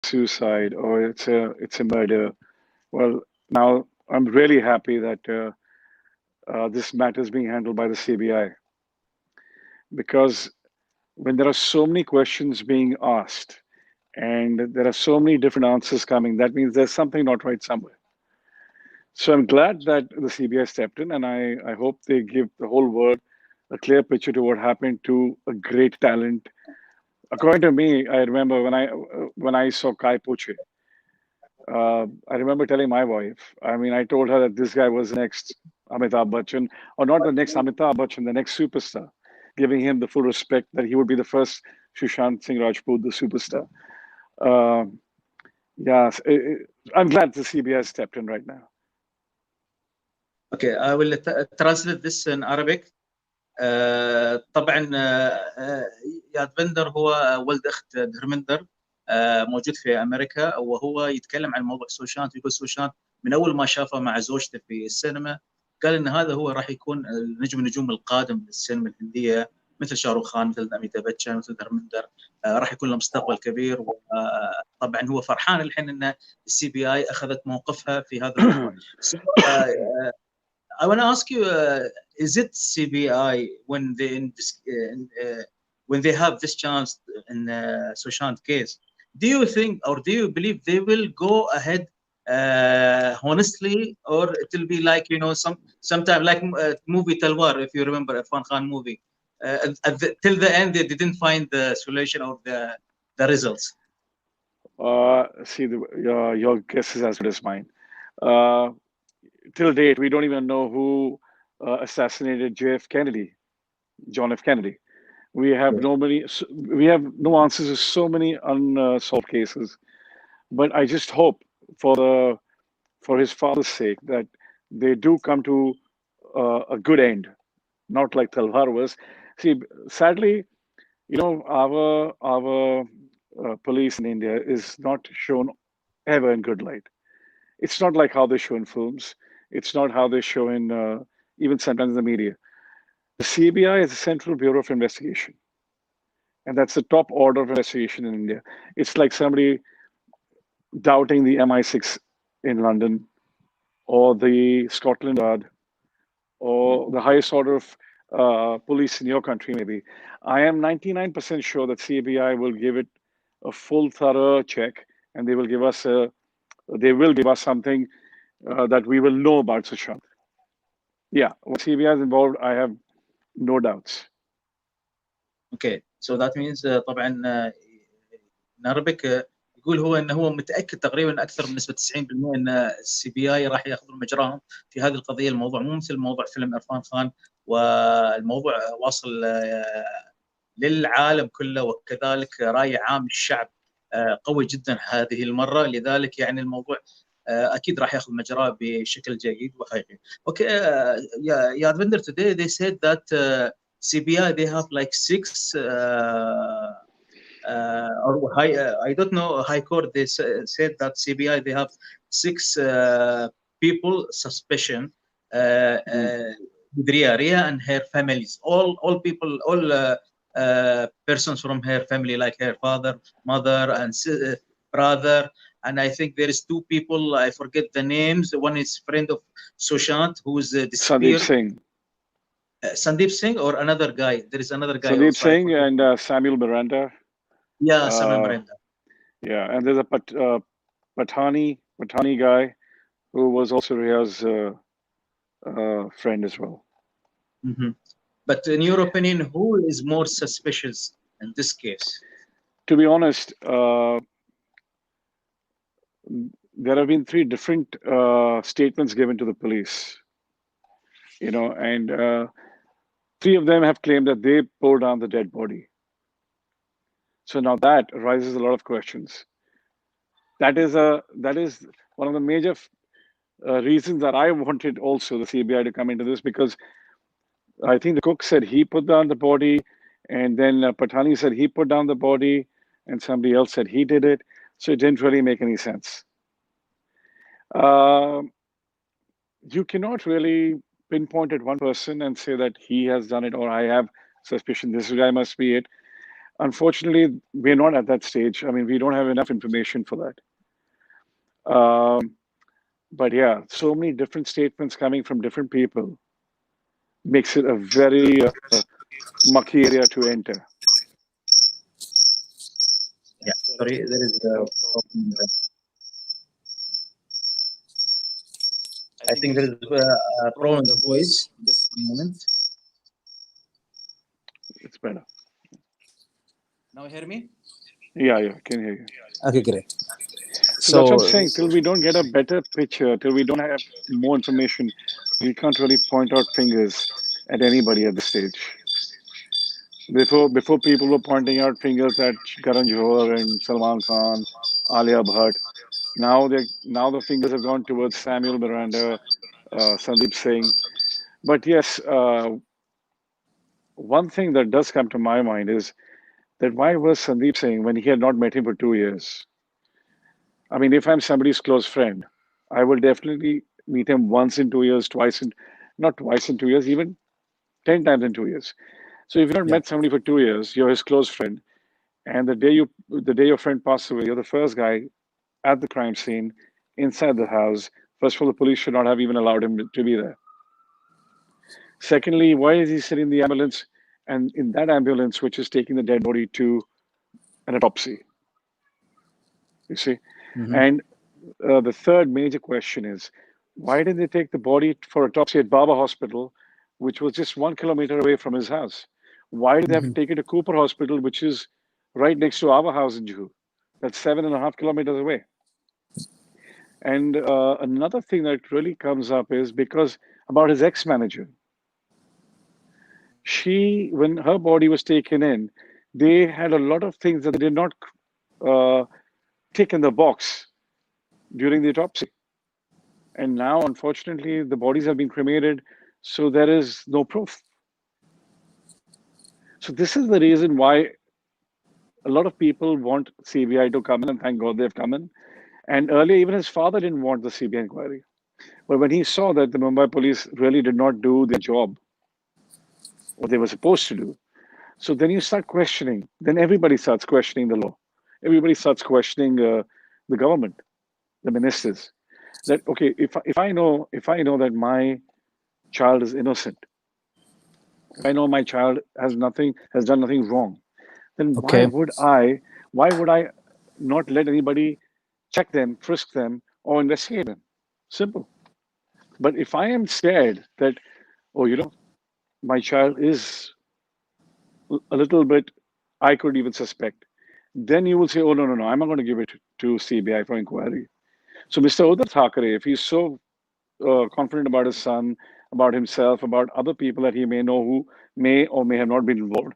suicide or it's a murder. Well, now I'm really happy that this matter is being handled by the CBI, because when there are so many questions being asked and there are so many different answers coming, that means there's something not right somewhere. So I'm glad that the CBI stepped in, and I hope they give the whole world a clear picture to what happened to a great talent. According to me, I remember when I saw Kai Poche, I remember telling my wife, I mean, I told her that this guy was the next Amitabh Bachchan, or not the next Amitabh Bachchan, the next superstar, giving him the full respect that he would be the first Sushant Singh Rajput, the superstar. Um yes, I'm glad the CBI stepped in right now. Okay, I will translate this in Arabic. طبعا يادفندر هو ولد اخت دهرمندر، موجود في امريكا، وهو يتكلم عن موضوع سوشانت. يقول سوشانت من اول ما شافه مع زوجته في السينما قال ان هذا هو راح يكون نجم النجوم القادم للسينما الهنديه، مثل شاروخ خان، مثل اميتاب باتشان، مثل دهرمندر. راح يكون له مستقبل كبير. وطبعا هو فرحان الحين ان السي بي اي اخذت موقفها في هذا الموضوع. I want to ask you, is it CBI when they have this chance in Sushant case? Do you think, or do you believe they will go ahead honestly, or it will be like sometime like movie Talwar, if you remember Irfan Khan movie, till the end they didn't find the solution or the results? See, your guess is as good as mine. Till date, we don't even know who assassinated John F. Kennedy. We have we have no answers to so many unsolved cases. But I just hope for his father's sake that they do come to a good end, not like Talwar was. See, sadly, our police in India is not shown ever in good light. It's not like how they show in films. It's not how they show in even sometimes in the media. The CBI is the Central Bureau of Investigation, and that's the top order of investigation in India. It's like somebody doubting the MI6 in London, or the Scotland Yard, or the highest order of police in your country, maybe. I am 99% sure that CBI will give it a full, thorough check, and they will give us something that we will know about Sushant. Yeah, when CBI is involved, I have no doubts. Okay, so that means طبعا in Arabic يقول هو انه هو متاكد تقريبا اكثر من نسبه 90% ان السي بي اي راح ياخذون مجراهم في هذه القضيه. الموضوع مو مثل موضوع فيلم عرفان خان، والموضوع واصل للعالم كله، وكذلك راي عام الشعب قوي جدا هذه المره. لذلك يعني الموضوع اكيد راح ياخذ مجراه بشكل جيد وحقيقي. Okay, Yadvinder, today they said that CBI they have like 6 or I don't know, High Court they said that CBI they have 6 people suspicion with Ria and her families, all people, all persons from her family, like her father, mother, and brother. And I think there is 2 people, I forget the names. One is friend of Sushant, who is disappeared. Sandeep Singh or another guy. There is another guy. Sandeep Singh and Samuel Miranda. Yeah, Samuel Miranda. Yeah, and there's a Pathani guy who was also Ria's friend as well. Mm-hmm. But in your opinion, who is more suspicious in this case? To be honest, there have been 3 different statements given to the police, and 3 of them have claimed that they pulled down the dead body. So now that raises a lot of questions. That is one of the major reasons that I wanted also the CBI to come into this, because I think the cook said he put down the body, and then Pathani said he put down the body, and somebody else said he did it. So it didn't really make any sense. You cannot really pinpoint at one person and say that he has done it, or I have suspicion this guy must be it. Unfortunately, we're not at that stage. I mean, we don't have enough information for that. But yeah, so many different statements coming from different people makes it a very mucky area to enter. Yeah, sorry, there is a problem there. I think there is a problem with the voice. Just one moment. It's better. Now you hear me? Yeah, I can hear you. Okay, great. So that's what I'm saying. Till we don't get a better picture, till we don't have more information, we can't really point out fingers at anybody at this stage. Before people were pointing out fingers at Karan Johar and Salman Khan, Alia Bhatt. Now the fingers have gone towards Samuel Miranda, Sandeep Singh. But yes, one thing that does come to my mind is that why was Sandeep Singh when he had not met him for 2 years? I mean, if I'm somebody's close friend, I will definitely meet him once in 2 years, not twice in 2 years, even 10 times in 2 years. So if you've not met somebody for 2 years, you're his close friend, and the day your friend passes away, you're the first guy at the crime scene, inside the house. First of all, the police should not have even allowed him to be there. Secondly, why is he sitting in the ambulance, and in that ambulance, which is taking the dead body to an autopsy? You see? And the third major question is, why didn't they take the body for autopsy at Baba Hospital, which was just 1 kilometer away from his house? Why did they have to take it to Cooper Hospital, which is right next to our house in Juhu? That's 7.5 kilometers away. And another thing that really comes up is because about his ex-manager. When her body was taken in, they had a lot of things that they did not tick in the box during the autopsy. And now, unfortunately, the bodies have been cremated, so there is no proof. So this is the reason why a lot of people want CBI to come in, and thank God they've come in. And earlier, even his father didn't want the CBI inquiry. But when he saw that the Mumbai police really did not do their job, what they were supposed to do, so then you start questioning. Then everybody starts questioning the law. Everybody starts questioning the government, the ministers. That okay, if I know that my child is innocent, if I know my child has done nothing wrong, then why would I not let anybody check them, frisk them, or investigate them? Simple. But if I am scared that, oh, my child is a little bit, I could even suspect, then you will say, oh, no, I'm not going to give it to CBI for inquiry. So Mr. Uddhav Thackeray, if he's so confident about his son, about himself, about other people that he may know who may or may have not been involved,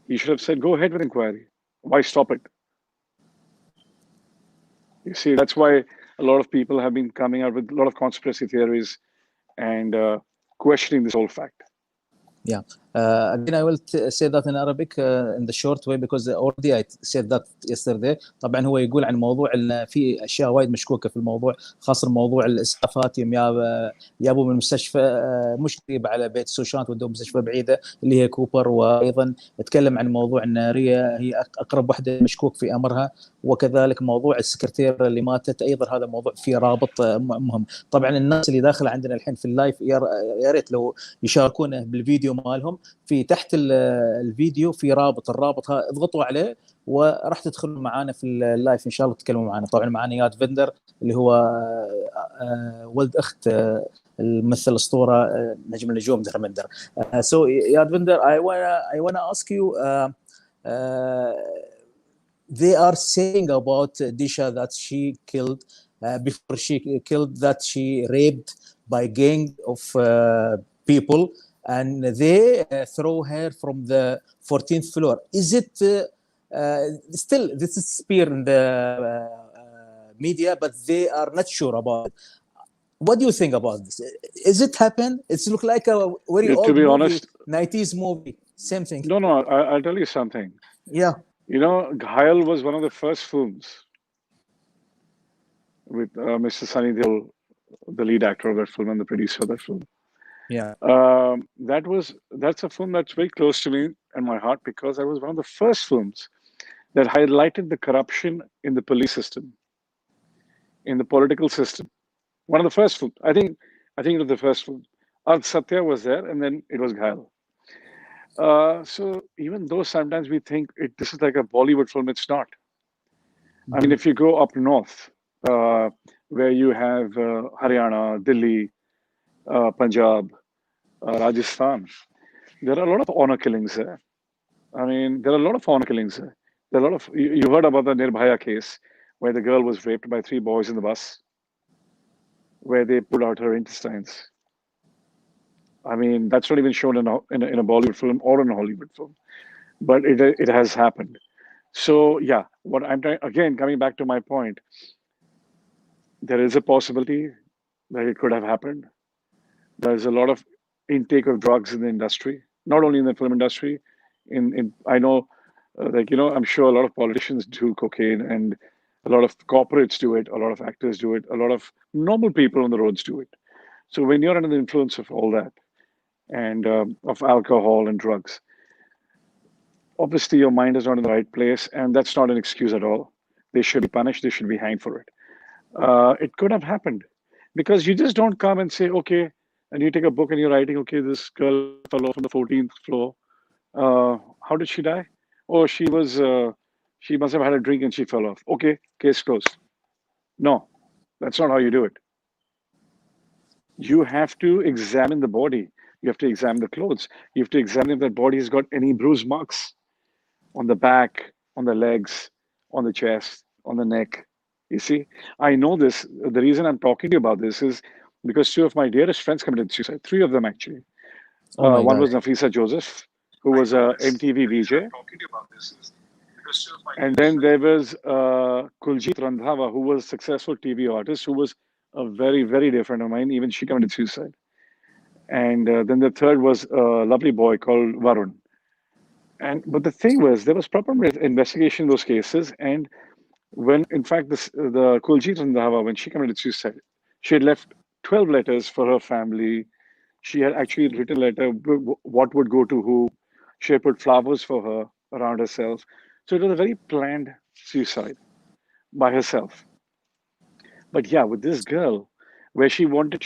he should have said, go ahead with inquiry. Why stop it? You see, that's why a lot of people have been coming out with a lot of conspiracy theories and questioning this whole fact. Yeah. Again, I will say that in Arabic in the short way because already I said that yesterday. طبعا هو يقول عن موضوع ان في اشياء وايد مشكوكه في الموضوع، خاصه موضوع الاسعافات يوم يابوا من مستشفى مش قريب على بيت سوشانت ودوه مستشفى بعيده اللي هي كوبر، وايضا تكلم عن موضوع ان ريا هي اقرب وحده مشكوك في امرها، وكذلك موضوع السكرتير اللي ماتت ايضا هذا موضوع فيه رابط مهم. طبعا الناس اللي داخله عندنا الحين في اللايف يا ريت لو يشاركونا بالفيديو مالهم، في تحت الفيديو في رابط، الرابط هذا اضغطوا عليه وراح تدخلوا معانا في اللايف ان شاء الله تتكلموا معنا. طبعا معنا ياد فندر اللي هو ولد اخت الممثل الاسطوره نجم النجوم درمندر. So Yad Vinder, I wanna ask you, they are saying about Disha that she killed before she killed, that she raped by gang of people, and they throw her from the 14th floor. Is it still, this is spear in the media, but they are not sure about it. What do you think about this? Is it happen? It's look like a very old to be movie, honest, 90s movie, same thing. No, I'll tell you something. Yeah. Ghayal was one of the first films with Mr. Sunny Deol, the lead actor of that film and the producer of that film. Yeah. That's a film that's very close to me and my heart because that was one of the first films that highlighted the corruption in the police system, in the political system. One of the first films. I think it was the first film. Satya was there, and then it was Ghayal. So even though sometimes we think this is like a Bollywood film, it's not. I mean, if you go up north, where you have Haryana, Delhi, Punjab, Rajasthan, there are a lot of honor killings there. I mean, there are a lot of honor killings there. There are a lot of you heard about the Nirbhaya case, where the girl was raped by 3 boys in the bus, where they pulled out her intestines. I mean, that's not even shown in a Bollywood film or in a Hollywood film, but it has happened. So yeah, what I'm trying again coming back to my point, there is a possibility that it could have happened. There's a lot of intake of drugs in the industry, not only in the film industry. In I know, I'm sure a lot of politicians do cocaine, and a lot of corporates do it, a lot of actors do it, a lot of normal people on the roads do it. So when you're under the influence of all that and of alcohol and drugs, obviously your mind is not in the right place, and that's not an excuse at all. They should be punished. They should be hanged for it. It could have happened because you just don't come and say, okay, and you take a book and you're writing, okay, this girl fell off from the 14th floor. How did she die? Oh, she must have had a drink and she fell off. Okay, case closed. No, that's not how you do it. You have to examine the body. You have to examine the clothes. You have to examine if that body has got any bruise marks on the back, on the legs, on the chest, on the neck. You see, I know this. The reason I'm talking to you about this is because 2 of my dearest friends committed suicide. 3 of them actually. Oh my One God. was Nafisa Joseph, who was a MTV VJ, and then there was Kuljit Randhawa, who was a successful TV artist, who was a very, very dear friend of mine. Even she committed suicide. And then the third was a lovely boy called Varun. But the thing was, there was proper investigation in those cases, and when in fact the Kuljit Randhawa, when she committed suicide, she had left 12 letters for her family. She had actually written a letter, what would go to who. She had put flowers for her around herself. So it was a very planned suicide by herself. But yeah, with this girl, where she wanted,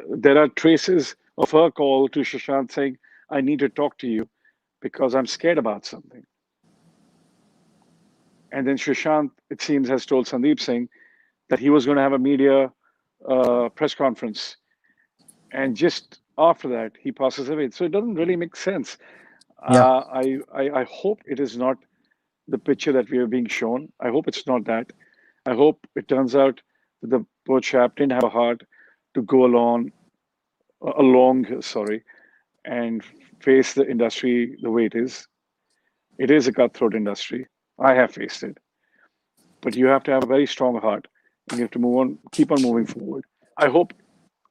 there are traces of her call to Sushant saying, I need to talk to you because I'm scared about something. And then Sushant, it seems, has told Sandeep Singh that he was going to have a media press conference. And just after that, he passes away. So it doesn't really make sense. Yeah. I hope it is not the picture that we are being shown. I hope it's not that. I hope it turns out that the poor chap didn't have a heart to go along, and face the industry the way it is. It is a cutthroat industry. I have faced it. But you have to have a very strong heart and you have to move on, keep on moving forward. I hope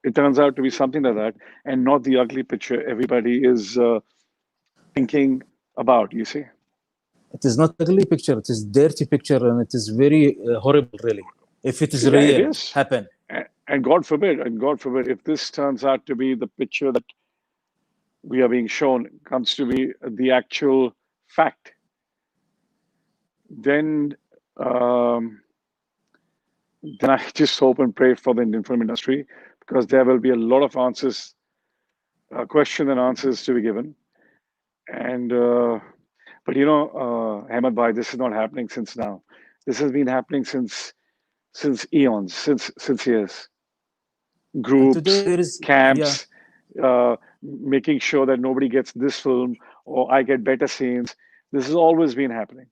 it turns out to be something like that and not the ugly picture everybody is thinking about, you see. It is not ugly picture. It is dirty picture, and it is very horrible, really. If it is Yeah, it real, is. happen. And God forbid, if this turns out to be the picture that we are being shown, comes to be the actual fact, then I just hope and pray for the Indian film industry because there will be a lot of answers, question and answers to be given. And but Ahmed Bhai, this is not happening since now. This has been happening since eons, since years. And Groups, today there is, yeah, camps, making sure that nobody gets this film or I get better scenes. This has always been happening.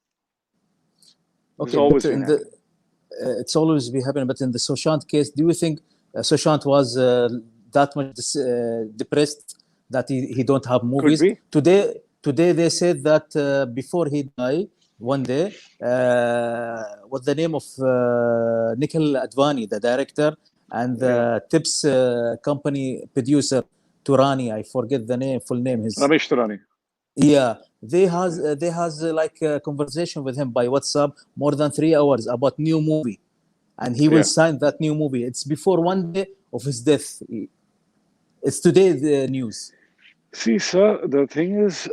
This has okay, but always been in the happening. it's always be happening. But in the Sushant case, do you think Sushant was that much depressed that he don't have Could movies? be. Today they said that before he died, one day, what's the name of Nikhil Advani, the director, and Yeah. the Tips company producer, Turani, I forget the name, full name. His Ramesh Tarani. Yeah, they has like a conversation with him by WhatsApp more than 3 hours about new movie, and he will Yeah. sign that new movie. It's before one day of his death. It's today's news. See, sir, the thing is,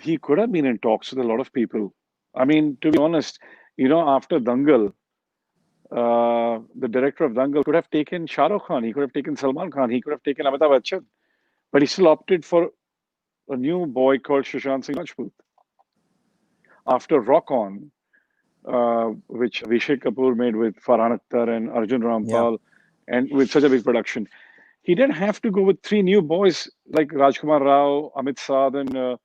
he could have been in talks with a lot of people. I mean, to be honest, after Dangal, the director of Dangal could have taken Shah Rukh Khan, he could have taken Salman Khan, he could have taken Amitabh Bachchan, but he still opted for a new boy called Sushant Singh Rajput. After Rock On, which Abhishek Kapoor made with Farhan Akhtar and Arjun Rampal, and with such a big production, he didn't have to go with three new boys like Rajkumar Rao, Amit Saad, and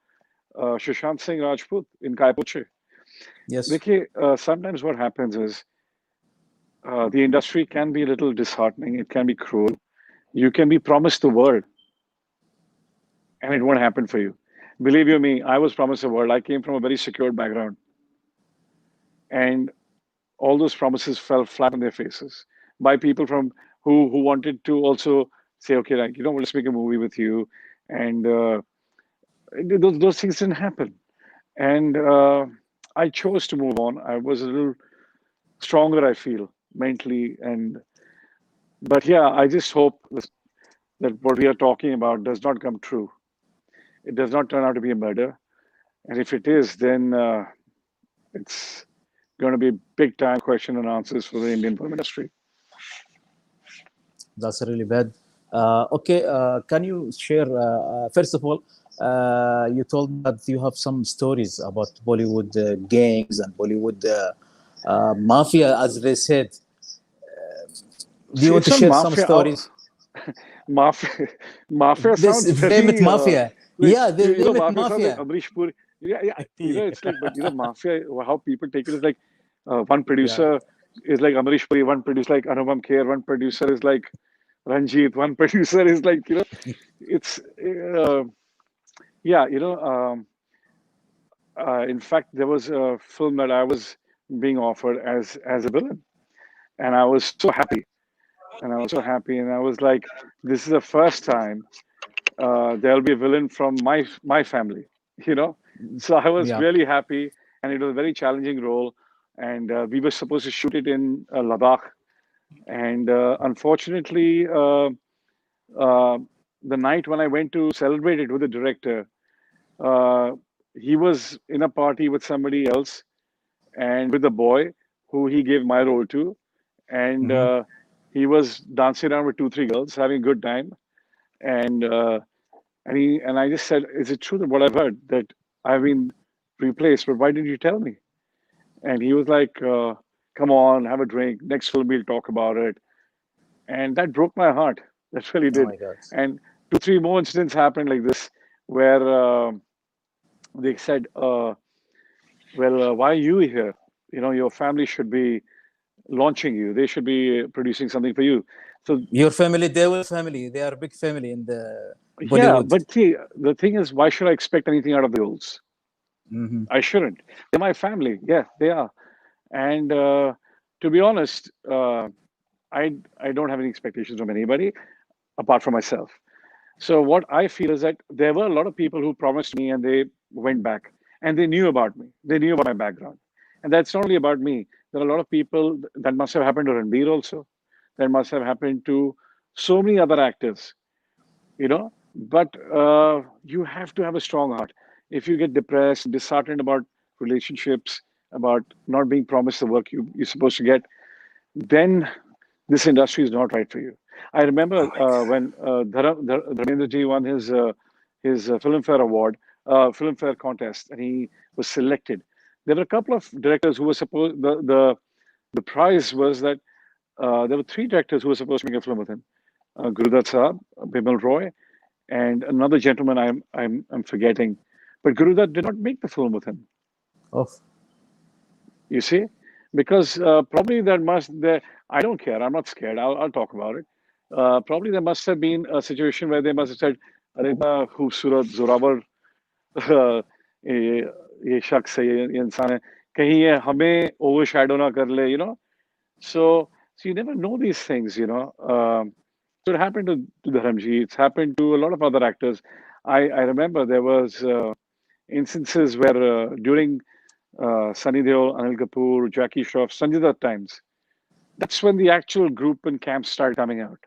Sushant Singh Rajput in Kai Poche. Yes. Sometimes what happens is the industry can be a little disheartening. It can be cruel. You can be promised the world, and it won't happen for you. Believe you me, I was promised the world. I came from a very secured background, and all those promises fell flat on their faces by people from who wanted to also say, okay, like, let's make a movie with you, and those things didn't happen. And I chose to move on. I was a little stronger, I feel, mentally, but yeah, I just hope that what we are talking about does not come true. It does not turn out to be a murder, and if it is, then it's going to be big time question and answers for the Indian film industry. That's really bad. Okay, can you share, first of all, you told me that you have some stories about Bollywood gangs and Bollywood mafia, as they said. Do you want to share some stories? Mafia sounds name it mafia. Yeah, they name it mafia. Like Amrish Puri. Yeah. It's like, but mafia. How people take it is like one producer is like Amrish Puri, one producer like Anupam Kher, one producer is like Ranjit, one producer is like it's in fact, there was a film that I was being offered as a villain, and I was so happy. And I was like, this is the first time there'll be a villain from my family, So I was really happy, and it was a very challenging role. And we were supposed to shoot it in Ladakh, and unfortunately, the night when I went to celebrate it with the director, he was in a party with somebody else and with a boy who he gave my role to, and he was dancing around with 2-3 girls, having a good time, and I just said, "Is it true that what I've heard that I've been replaced? But why didn't you tell me?" And he was like, "Come on, have a drink. Next film we'll talk about it." And that broke my heart. That really did. Oh my God. And 2-3 more incidents happened like this, where they said, "Well, why are you here? Your family should be launching you. They should be producing something for you." So your family, they are a big family in the Bollywood. Yeah, but see, the thing is, why should I expect anything out of the olds? I shouldn't. They're my family. Yeah, they are. And to be honest, I don't have any expectations from anybody apart from myself. So what I feel is that there were a lot of people who promised me and they went back and they knew about me. They knew about my background. And that's not only about me. There are a lot of people that must have happened to Ranbir also. That must have happened to so many other actors, But you have to have a strong heart. If you get depressed, disheartened about relationships, about not being promised the work you're supposed to get, then this industry is not right for you. I remember when Dharmendra ji won his Filmfare Award, Filmfare contest, and he was selected. There were a couple of directors who were supposed. The prize was that there were 3 directors who were supposed to make a film with him: Gurudat Saab, Bimal Roy, and another gentleman I'm forgetting. But Gurudat did not make the film with him. Oh. You see, because probably I don't care. I'm not scared. I'll talk about it. Probably there must have been a situation where they must have said, "Arey ba खूबसूरत जोरावर ये शख्स है, ये इंसान है, कहीं ये हमें overshadow ना कर ले." So you never know these things. So it happened to Dharamji. It's happened to a lot of other actors. I remember there was instances where during Sunny Deol, Anil Kapoor, Jackie Shroff, Sanjay Dutt times, that's when the actual group and camps started coming out.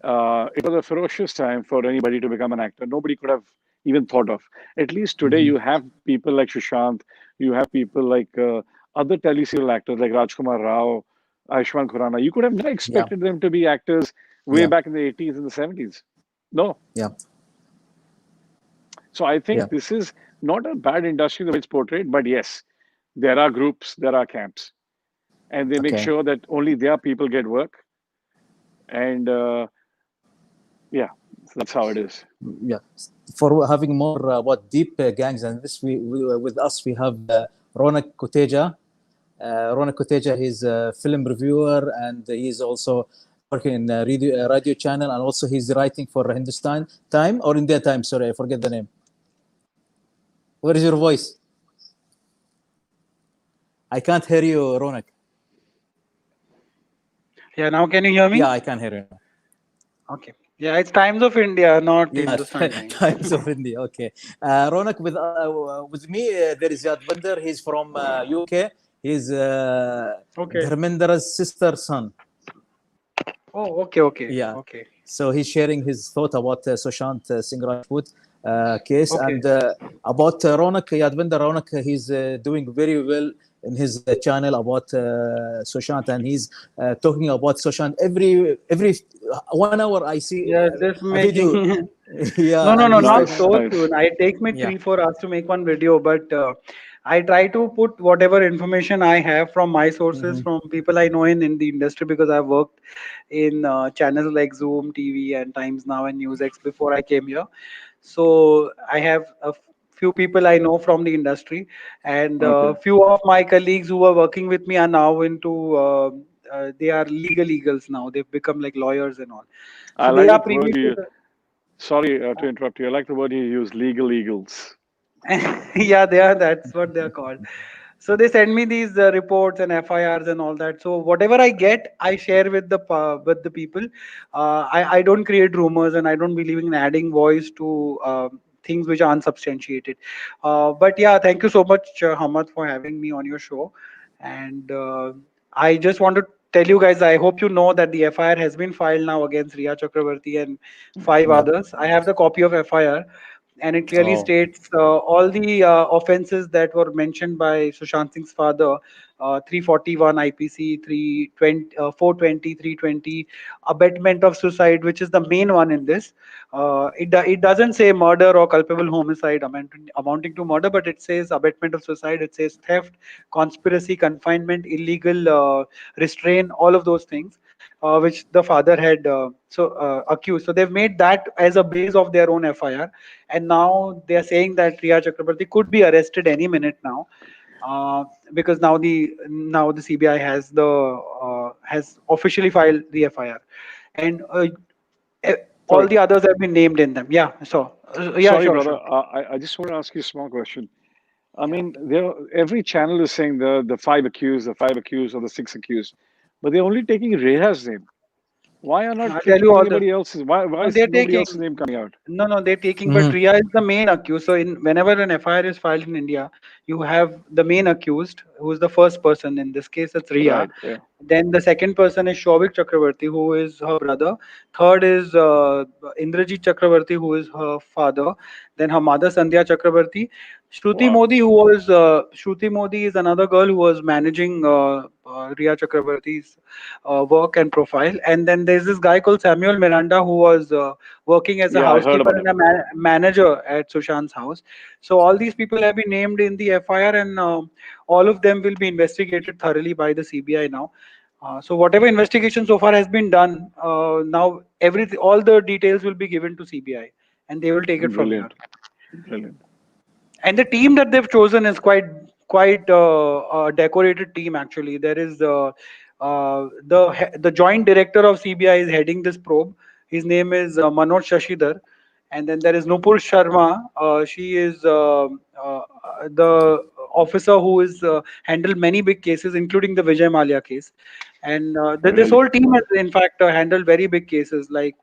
it was a ferocious time for anybody to become an actor. Nobody could have even thought of. At least today, you have people like Sushant, you have people like other teleserial actors like Rajkumar Rao, Ayushmann Khurrana. You could have never expected them to be actors way back in the 80s and the 70s. No. Yeah. So I think this is not a bad industry the way it's portrayed, but yes, there are groups, there are camps, and they make sure that only their people get work. And yeah, so that's how it is. Yeah. For having more about deep gangs and this, we with us we have Ronak Koteja. Ronak Koteja, he's a film reviewer and he's also working in a radio channel, and also he's writing for Hindustan Time or India Time. Sorry, I forget the name. Where is your voice? I can't hear you, Ronak. Yeah, now can you hear me? Yeah, I can hear you now. Okay. Yeah, it's Times of India, not Hindustan Times. Times of India. Okay. Ronak, with me there is Yadvinder. He's from UK. He's Dharmendra's sister's son. Oh, okay. Yeah. Okay. So he's sharing his thought about Sushant Singh Rajput case, and about Ronak Yadvinder. Ronak, he's doing very well in his channel about Sushant, and he's talking about Sushant every 1 hour. I see just making. Yeah. No, not so soon. It takes me 3-4 hours to make one video, but I try to put whatever information I have from my sources, from people I know in the industry, because I've worked in channels like Zoom TV and Times Now and NewsX before I came here. So I have a few people I know from the industry, and few of my colleagues who were working with me are now into they are legal eagles now. They've become like lawyers and all. So I like they are the word you, sorry to interrupt you. I like the word you use, legal eagles. Yeah, they are. That's what they are called. So they send me these reports and FIRs and all that. So whatever I get, I share with the people. I don't create rumors, and I don't believe in adding voice to things which are unsubstantiated. But yeah, thank you so much, Hamad, for having me on your show. And I just want to tell you guys, I hope you know that the FIR has been filed now against Riya Chakrabarti and 5 others. I have the copy of FIR, and it clearly states all the offenses that were mentioned by Sushant Singh's father, 341 IPC, 320, 420, 320, abetment of suicide, which is the main one in this. It doesn't say murder or culpable homicide amounting to murder, but it says abetment of suicide. It says theft, conspiracy, confinement, illegal restraint, all of those things. Which the father had accused. So they've made that as a base of their own FIR, and now they are saying that Riya Chakrabarti could be arrested any minute now, because now the CBI has officially filed the FIR, and all the others have been named in them. Yeah. So sorry, brother. I just want to ask you a small question. I mean, every channel is saying the 5 accused, the 5 accused, or the 6 accused, but they're only taking Reha's name. Why are not taking anybody else's? Why is nobody else's name coming out? No, they're taking, but Riya is the main accused. So whenever an FIR is filed in India, you have the main accused, who is the first person. In this case, it's Riya. Right, yeah. Then the second person is Shobik Chakrabarti, who is her brother. Third is Indrajit Chakrabarti, who is her father. Then her mother, Sandhya Chakrabarti. Shruti Modi, who was Shruti Modi is another girl who was managing Riya Chakrabarti's work and profile. And then there's this guy called Samuel Miranda, who was working as a housekeeper and a manager at Sushant's house. So all these people have been named in the FIR, and all of them will be investigated thoroughly by the CBI now. So whatever investigation so far has been done, now all the details will be given to CBI, and they will take it from here. Brilliant. And the team that they've chosen is quite a decorated team. Actually, there is the joint director of CBI is heading this probe. His name is Manoj Shashidhar, and then there is Nupur Sharma. She is the officer who has handled many big cases, including the Vijay Mallya case. And this whole team has, in fact, handled very big cases like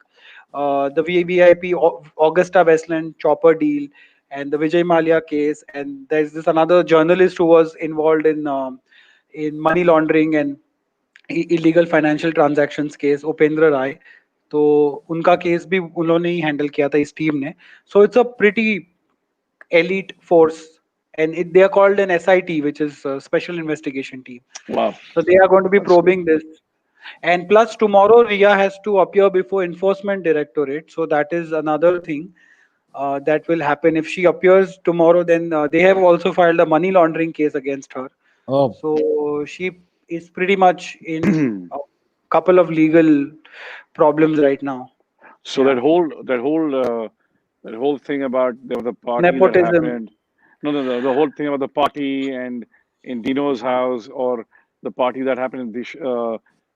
the VVIP Augusta Westland chopper deal, and the Vijay Mallya case. And there's this another journalist who was involved in money laundering and illegal financial transactions case, Upendra Rai. तो उनका case भी उन्होंने ही handle किया था इस team ने. So it's a pretty elite force, and they are called an SIT, which is a special investigation team. Wow. So they are going to be That's probing this. And plus tomorrow Ria has to appear before Enforcement Directorate. So that is another thing that will happen. If she appears tomorrow, then they have also filed a money laundering case against her. Oh, So she is pretty much in a couple of legal problems right now. So Yeah. that whole thing about the party that Nepotism. happened. No. The whole thing about the party and in Dino's house, or the party that happened in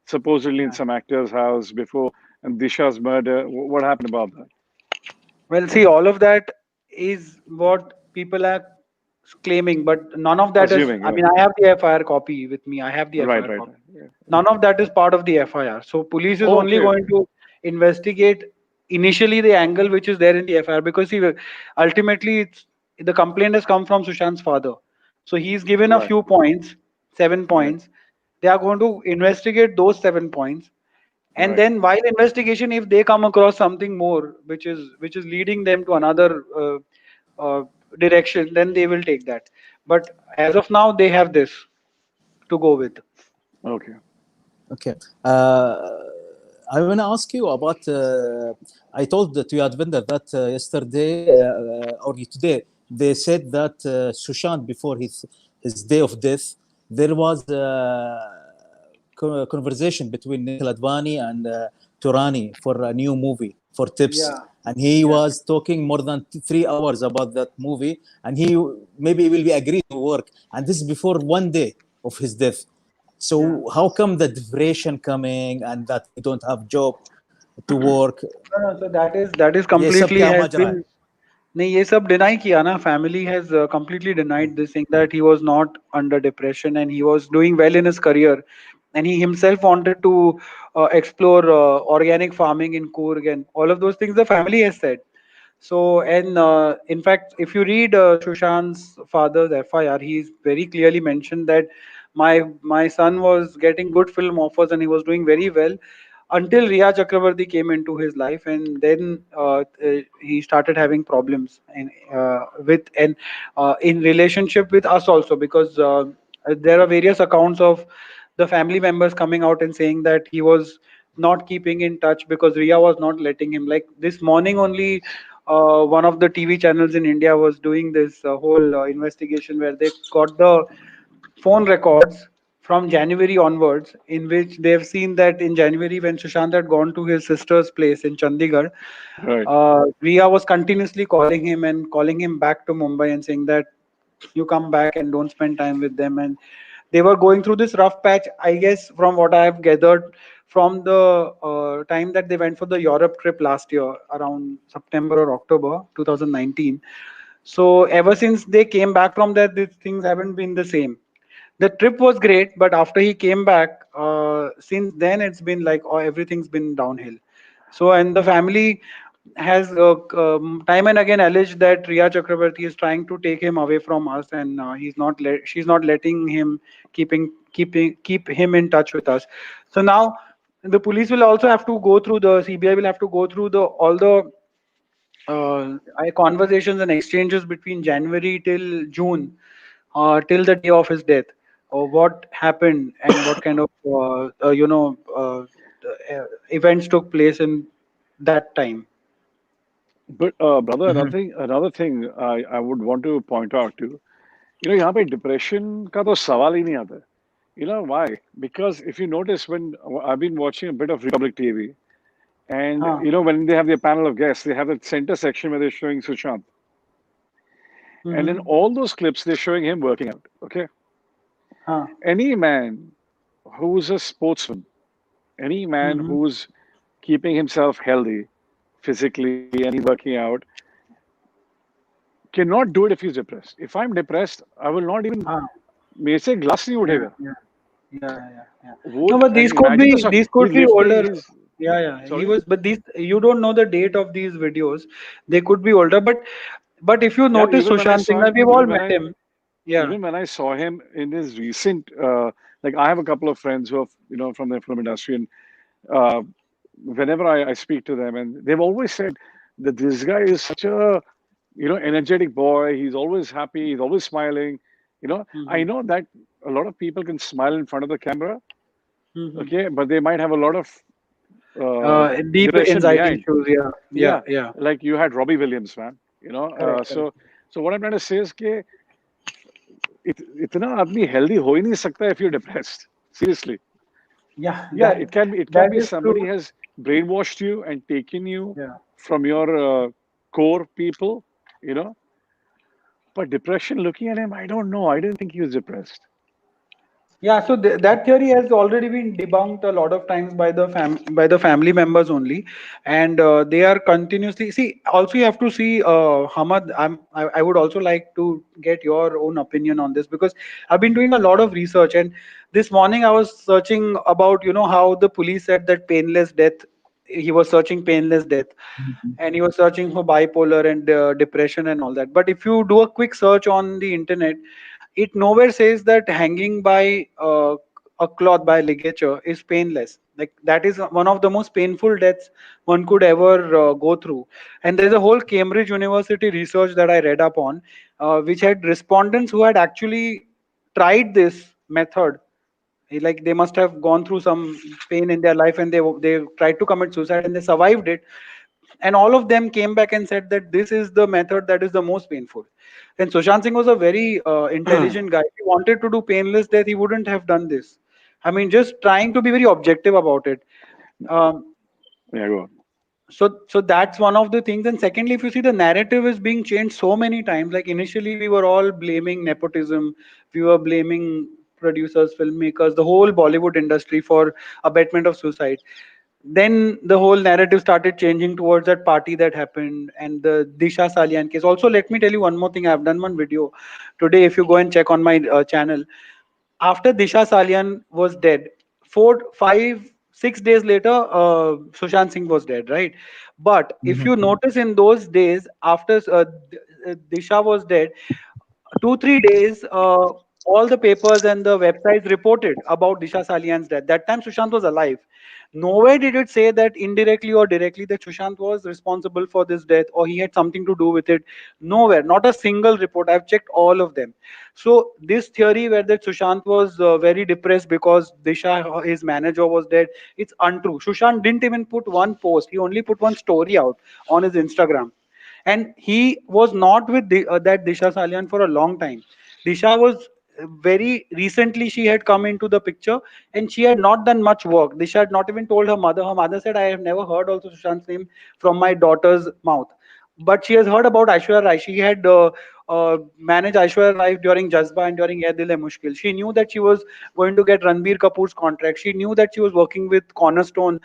supposedly in some actor's house before, and Disha's murder. What happened about that? Well, see, all of that is what people are claiming, but none of that is. Assuming, I yeah. mean, I have the FIR copy with me. I have the Right. FIR copy. Yeah. None of that is part of the FIR. So police is only Okay. going to investigate initially the angle which is there in the FIR, because see, ultimately the complaint has come from Sushant's father. So he's given a Right. few points, 7 Right. points. They are going to investigate those 7 points, and Right. then while investigation, if they come across something more which is leading them to another uh, direction, then they will take that. But as of now, they have this to go with. Okay. okay. I want to ask you about. I told to Yadvinder that yesterday or today they said that Sushant, before his day of death, there was a conversation between Nikhil Advani and Turani for a new movie for tips, Yeah. and he Yeah. was talking more than 3 hours about that movie, and he maybe will be agreed to work, and this is before 1 day of his death. So how come the depression coming and that he don't have job to work? No, so that is ये सब completely क्या has माजरा है? been. नहीं, ये सब deny किया ना. Family has completely denied this, saying that he was not under depression and he was doing well in his career, and he himself wanted to explore organic farming in Coorg and all of those things. The family has said. So, and in fact, if you read Sushant's father's FIR, he's very clearly mentioned that my son was getting good film offers and he was doing very well until Riya Chakravarti came into his life, and then he started having problems with and in relationship with us also, because there are various accounts of the family members coming out and saying that he was not keeping in touch because Riya was not letting him. Like this morning only, one of the TV channels in India was doing this whole investigation where they got the phone records from January onwards, in which they've seen that in January, when Sushant had gone to his sister's place in Chandigarh, Right. Riya was continuously calling him and calling him back to Mumbai and saying that you come back and don't spend time with them. And they were going through this rough patch, I guess, from what I have gathered from the time that they went for the Europe trip last year, around September or October 2019. So ever since they came back from that, these things haven't been the same. The trip was great, but after he came back, since then it's been like, oh, everything's been downhill. So, and the family has time and again alleged that Riya Chakrabarti is trying to take him away from us, and she's not letting him keep him in touch with us. So now the police will also have to go through, the CBI will have to go through the all the conversations and exchanges between January till June, till the day of his death, or what happened and what kind of events took place in that time. But brother, another thing I would want to point out to, यहाँ पे depression का तो सवाल ही नहीं आता. You know why? Because if you notice, when I've been watching a bit of Republic TV, and Huh. when they have their panel of guests, they have that center section where they're showing Sushant, and in Mhm. all those clips they're showing him working out. Okay, Huh. any man who's a sportsman, any man Mhm. who's keeping himself healthy physically and he's working out cannot do it if he's depressed. If I'm depressed, I will not even. Huh. मेरे से glass नहीं Yeah. उठेगा. Yeah. Yeah. No, Would but and imagine the these he's could be lifting. older. He's Yeah. He sorry. was, but these, you don't know the date of these videos. They could be older, but if you Yeah, notice Sushant Singh, we've all met him. Yeah. even when I saw him in his recent, like I have a couple of friends who are from the film industry, and uh, whenever I speak to them, and they've always said that this guy is such a, energetic boy. He's always happy. He's always smiling. I know that a lot of people can smile in front of the camera, okay, but they might have a lot of Deep depression anxiety behind. issues. Yeah. Like you had Robbie Williams, man. Correct. So what I'm trying to say is that इतना आदमी healthy हो ही नहीं सकता if you're depressed. Seriously. Yeah. Yeah, it can be that is somebody true. has brainwashed you and taken you Yeah. from your core people, But depression, looking at him, I don't know. I didn't think he was depressed. Yeah, so that theory has already been debunked a lot of times by the family members only, and they are continuously see. Also, you have to see, Hamad. I would also like to get your own opinion on this, because I've been doing a lot of research, and this morning I was searching about how the police said that painless death. He was searching painless death, and he was searching for bipolar and depression and all that. But if you do a quick search on the internet, it nowhere says that hanging by a cloth by ligature is painless. Like, that is one of the most painful deaths one could ever go through. And there's a whole Cambridge University research that I read up on, which had respondents who had actually tried this method. Like, they must have gone through some pain in their life, and they tried to commit suicide, and they survived it, and all of them came back and said that this is the method that is the most painful. And Sushant Singh was a very intelligent guy. If he wanted to do painless death, he wouldn't have done this. I mean, just trying to be very objective about it. Um, Yeah, go on. so that's one of the things. And secondly, if you see, the narrative is being changed so many times. Like, initially we were all blaming nepotism, we were blaming producers, filmmakers, the whole Bollywood industry for abatement of suicide. Then the whole narrative started changing towards that party that happened and the Disha Salian case. Also, let me tell you one more thing. I've done one video today. If you go and check on my channel, after Disha Salian was dead, 4, 5, 6 days later, Sushant Singh was dead, right? But if you notice, in those days after Disha was dead, 2 3 days, all the papers and the websites reported about Disha Salian's death. That time Sushant was alive. Nowhere did it say that indirectly or directly that Sushant was responsible for this death or he had something to do with it. Nowhere, not a single report. I've checked all of them. So this theory where that Sushant was very depressed because Disha, his manager, was dead, it's untrue. Sushant didn't even put one post. He only put one story out on his Instagram. And he was not with that Disha Salian for a long time. Disha was very recently, she had come into the picture, and she had not done much work. Disha had not even told her mother. Her mother said, I have never heard also Sushant's name from my daughter's mouth. But she has heard about Aishwarya Rai. She had managed Aishwarya Rai during Jazba and during Ye Dil Hai Mushkil. She knew that she was going to get Ranbir Kapoor's contract. She knew that she was working with Cornerstone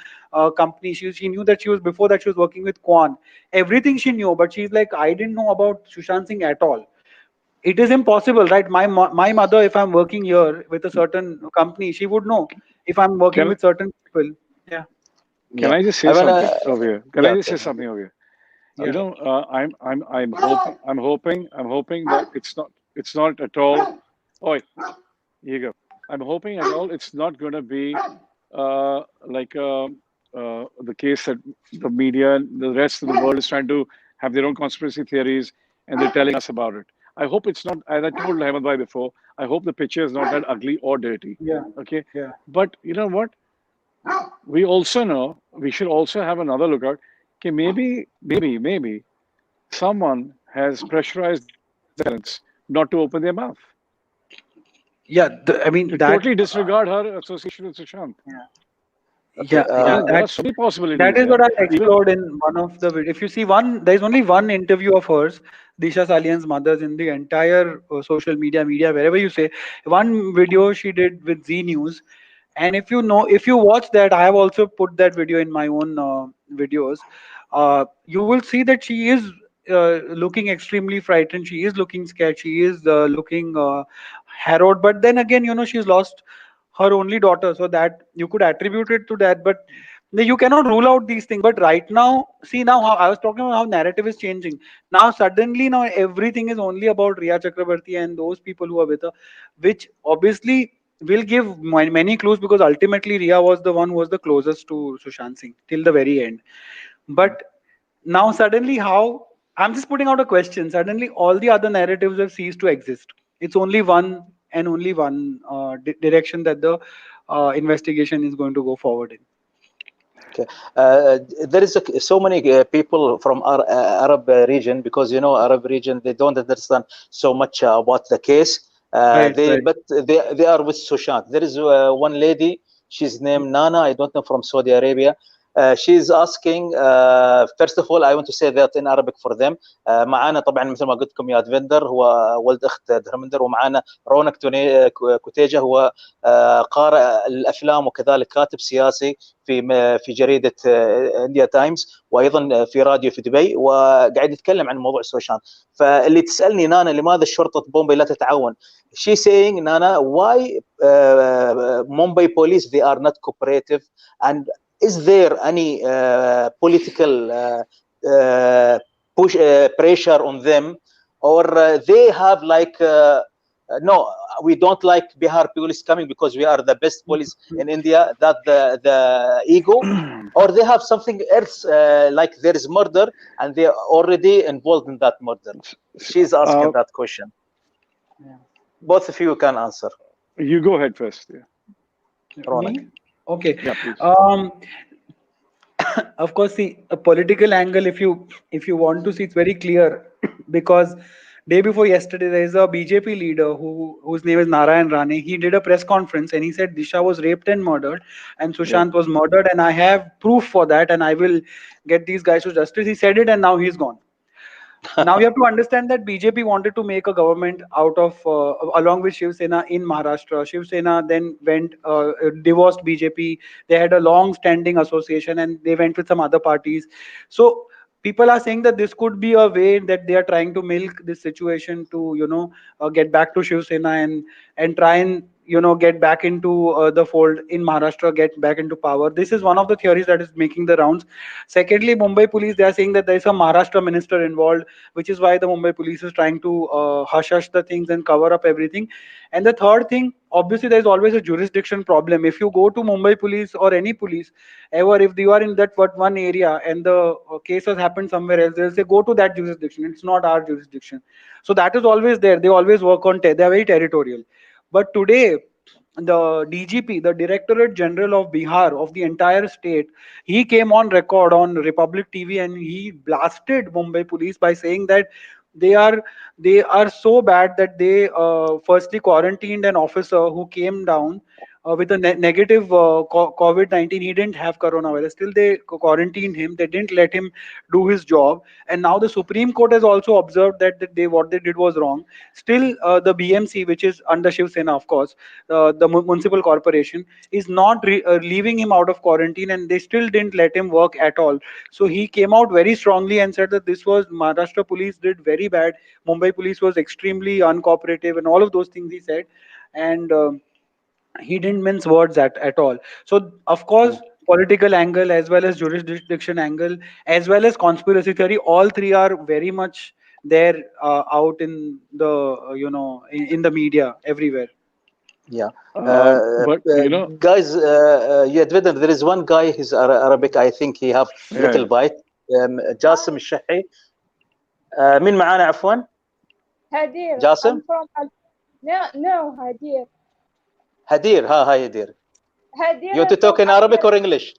company. She knew that before that she was working with Kwan. Everything she knew, but she's like, I didn't know about Sushant Singh at all. It is impossible, right? My mother, if I'm working here with a certain company, she would know if I'm working Can with certain people. Yeah. Can I just say I wanna, something over here? Can I yeah, just say okay. something over here? Yeah. I'm hoping that it's not at all. Oh, here you go. I'm hoping at all it's not going to be like the case that the media and the rest of the world is trying to have their own conspiracy theories and they're telling us about it. I hope it's not, as I told Ahmed Bhai before, I hope the picture is not that ugly or dirty. Yeah. Okay. Yeah. But you know what? We also know we should also have another lookout. Okay, maybe someone has pressurized the parents not to open their mouth. Yeah. I mean, To that. totally disregard her association with Sushant. Yeah. Yeah. There are so many possibilities. That is Yeah. what I Even explored in one of the videos. If you see there's only one interview of hers, Disha Salian's mother's, in the entire social media, wherever you say, one video she did with Z News. And if you watch that, I have also put that video in my own videos. You will see that she is looking extremely frightened. She is looking scared. She is looking harrowed. But then again, she's lost her only daughter, so that you could attribute it to that. But you cannot rule out these things. But right now, see, now how I was talking about how narrative is changing. Now suddenly, now everything is only about Riya Chakrabarti and those people who are with her, which obviously we'll give many clues, because ultimately Ria was the one who was the closest to Sushant Singh till the very end. But now suddenly, how, I'm just putting out a question, suddenly all the other narratives have ceased to exist. It's only one and only one direction that the investigation is going to go forward in. Okay. There is so many people from our Arab region, because Arab region, they don't understand so much about the case. Right. But they are with Sushant. There is one lady, she's named Nana, I don't know, from Saudi Arabia. She's asking, first of all, I want to say that in Arabic for them. معانا طبعا مثل ما قلت لكم يا دفندر هو ولد اخت درمندر، ومعانا رونق كوتيجة هو قارئ الافلام وكذلك كاتب سياسي في جريده انديا تايمز، وايضا في راديو في دبي، وقاعد يتكلم عن موضوع سوشانت. فاللي تسالني نانا لماذا شرطه بومبي لا تتعاون؟ She saying Nana, why Mumbai police they are not cooperative, and is there any political push pressure on them, or they have like no, we don't like Bihar police coming because we are the best police in India, that the ego, or they have something else, like there is murder and they are already involved in that murder? She's asking that question. Yeah. Both of you can answer. You go ahead first. Me? Okay. Yeah, please. Of course, see, a political angle, if you want to see, it's very clear, because day before yesterday there is a BJP leader whose name is Narayan Rane. He did a press conference and he said Disha was raped and murdered and Sushant was murdered, and I have proof for that and I will get these guys to justice. He said it and now he's gone. Now you have to understand that BJP wanted to make a government out of along with Shiv Sena in Maharashtra. Shiv Sena then went divorced BJP. They had a long-standing association and they went with some other parties. So people are saying that this could be a way that they are trying to milk this situation to get back to Shiv Sena and try and get back into the fold in Maharashtra, get back into power. This is one of the theories that is making the rounds. Secondly, Mumbai police, they are saying that there is a Maharashtra minister involved, which is why the Mumbai police is trying to hush the things and cover up everything. And the third thing, obviously, there is always a jurisdiction problem. If you go to Mumbai police or any police ever, if you are in that one area and the case has happened somewhere else, they'll say go to that jurisdiction. It's not our jurisdiction. So that is always there. They always work on. They are very territorial. But today, the DGP, the Directorate General of Bihar, of the entire state, he came on record on Republic TV and he blasted Mumbai police by saying that they are so bad that they firstly quarantined an officer who came down with a negative COVID-19. He didn't have coronavirus. Still, they quarantined him. They didn't let him do his job. And now the Supreme Court has also observed that what they did was wrong. Still, the BMC, which is under Shiv Sena, of course, the municipal corporation, is not leaving him out of quarantine, and they still didn't let him work at all. So he came out very strongly and said that this was Maharashtra police did very bad. Mumbai police was extremely uncooperative, and all of those things he said. And he didn't mince words at all. So of course, political angle as well as jurisdiction angle as well as conspiracy theory, all three are very much there out in the in the media everywhere. Yeah. But guys, there is one guy, he's Arabic, I think he have little bite. جاسم الشحي. مين معانا عفوا؟ هدير. جاسم؟ No, هدير. هدير. هاي هدير. هدير. You want to talk in Arabic or English?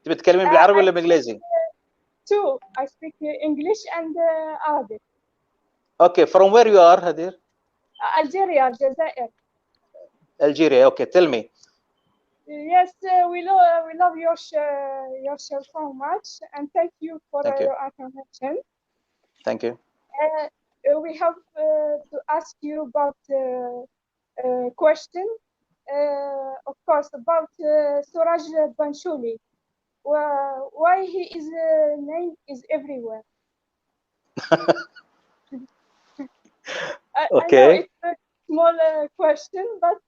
تبي تتكلمين بالعربي ولا بالإنجليزي؟ Two. I speak English and Arabic. Okay, from where you are, هدير? Algeria, الجزائر. Algeria. Okay, tell me. Yes, we love your show so much, and thank you for your information. Thank you. We have to ask you about question, of course, about Suraj Banshuli. Why his name is everywhere? Okay. I know it's a small question, but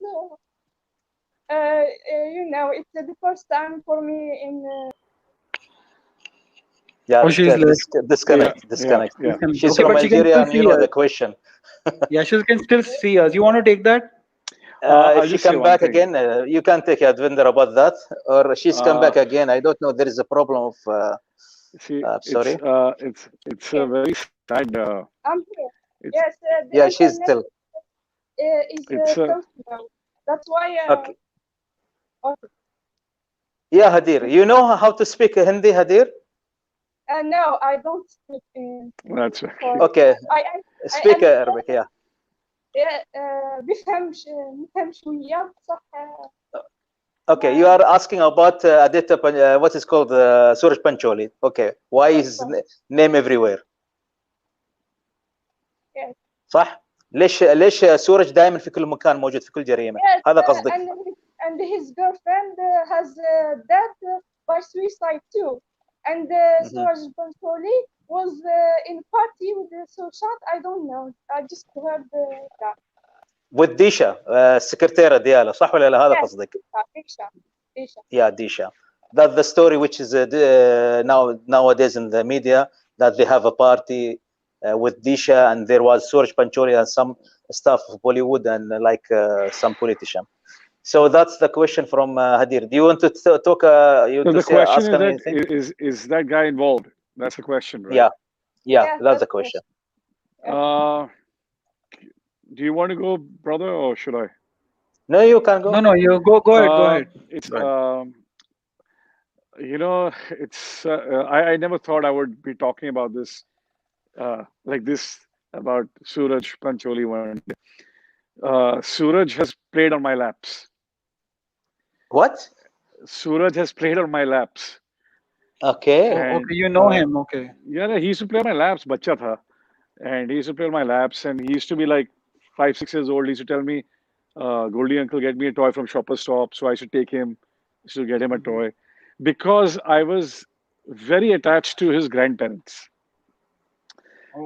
it's the first time for me in. She's disconnect. Yeah. She's from Algeria and you know the question. Yeah, she can still see us. You want to take that? I'll If she just say come one back thing. again, you can take Advinder about that, or she's come back again. I don't know. There is a problem of. See, Sorry. it's a very sad. I'm here. It's, Yes, the Yeah, she's internet still. is It's tough now. That's why. Okay. Okay. Yeah, Hadir. You know how to speak Hindi, Hadir? No, I don't speak in. that's right. Okay. I Speak Arabic. Yeah. بفهم شوية صح. Okay, you are asking about Aditya, what is called Suraj Pancholi. Okay, why is name everywhere? Yes. صح؟ ليش سورج دائما في كل مكان موجود في كل جريمة؟ Yes, هذا قصدك. and his girlfriend has died by suicide too. And Suraj Bansoli was in party with Sushant. I don't know. I just heard that. With Disha, السكرتيرة دياله صح ولا لا؟ هذا قصدك. Disha. Yeah, Disha. That's the story which is nowadays in the media, that they have a party with Disha, and there was Suraj Pancholi and some staff of Bollywood and like some politician. So that's the question from Hadir. Do you want to talk? So the question is that is that guy involved? That's the question, right? Yeah, that's the question. Do you want to go, brother, or should I? No, you can go. No, you go ahead. Go ahead. It's you know, it's I never thought I would be talking about this like this about Suraj Pancholi one day. Suraj has played on my laps. What? Suraj has played on my laps. Okay. And, okay, you know him. Okay. Yeah, he used to play on my laps, bacha tha. And he used to play on my laps, and he used to be like 5, 6 years old. He used to tell me, Goldie uncle, get me a toy from Shoppers Stop. So I should take him, to get him a toy. Because I was very attached to his grandparents.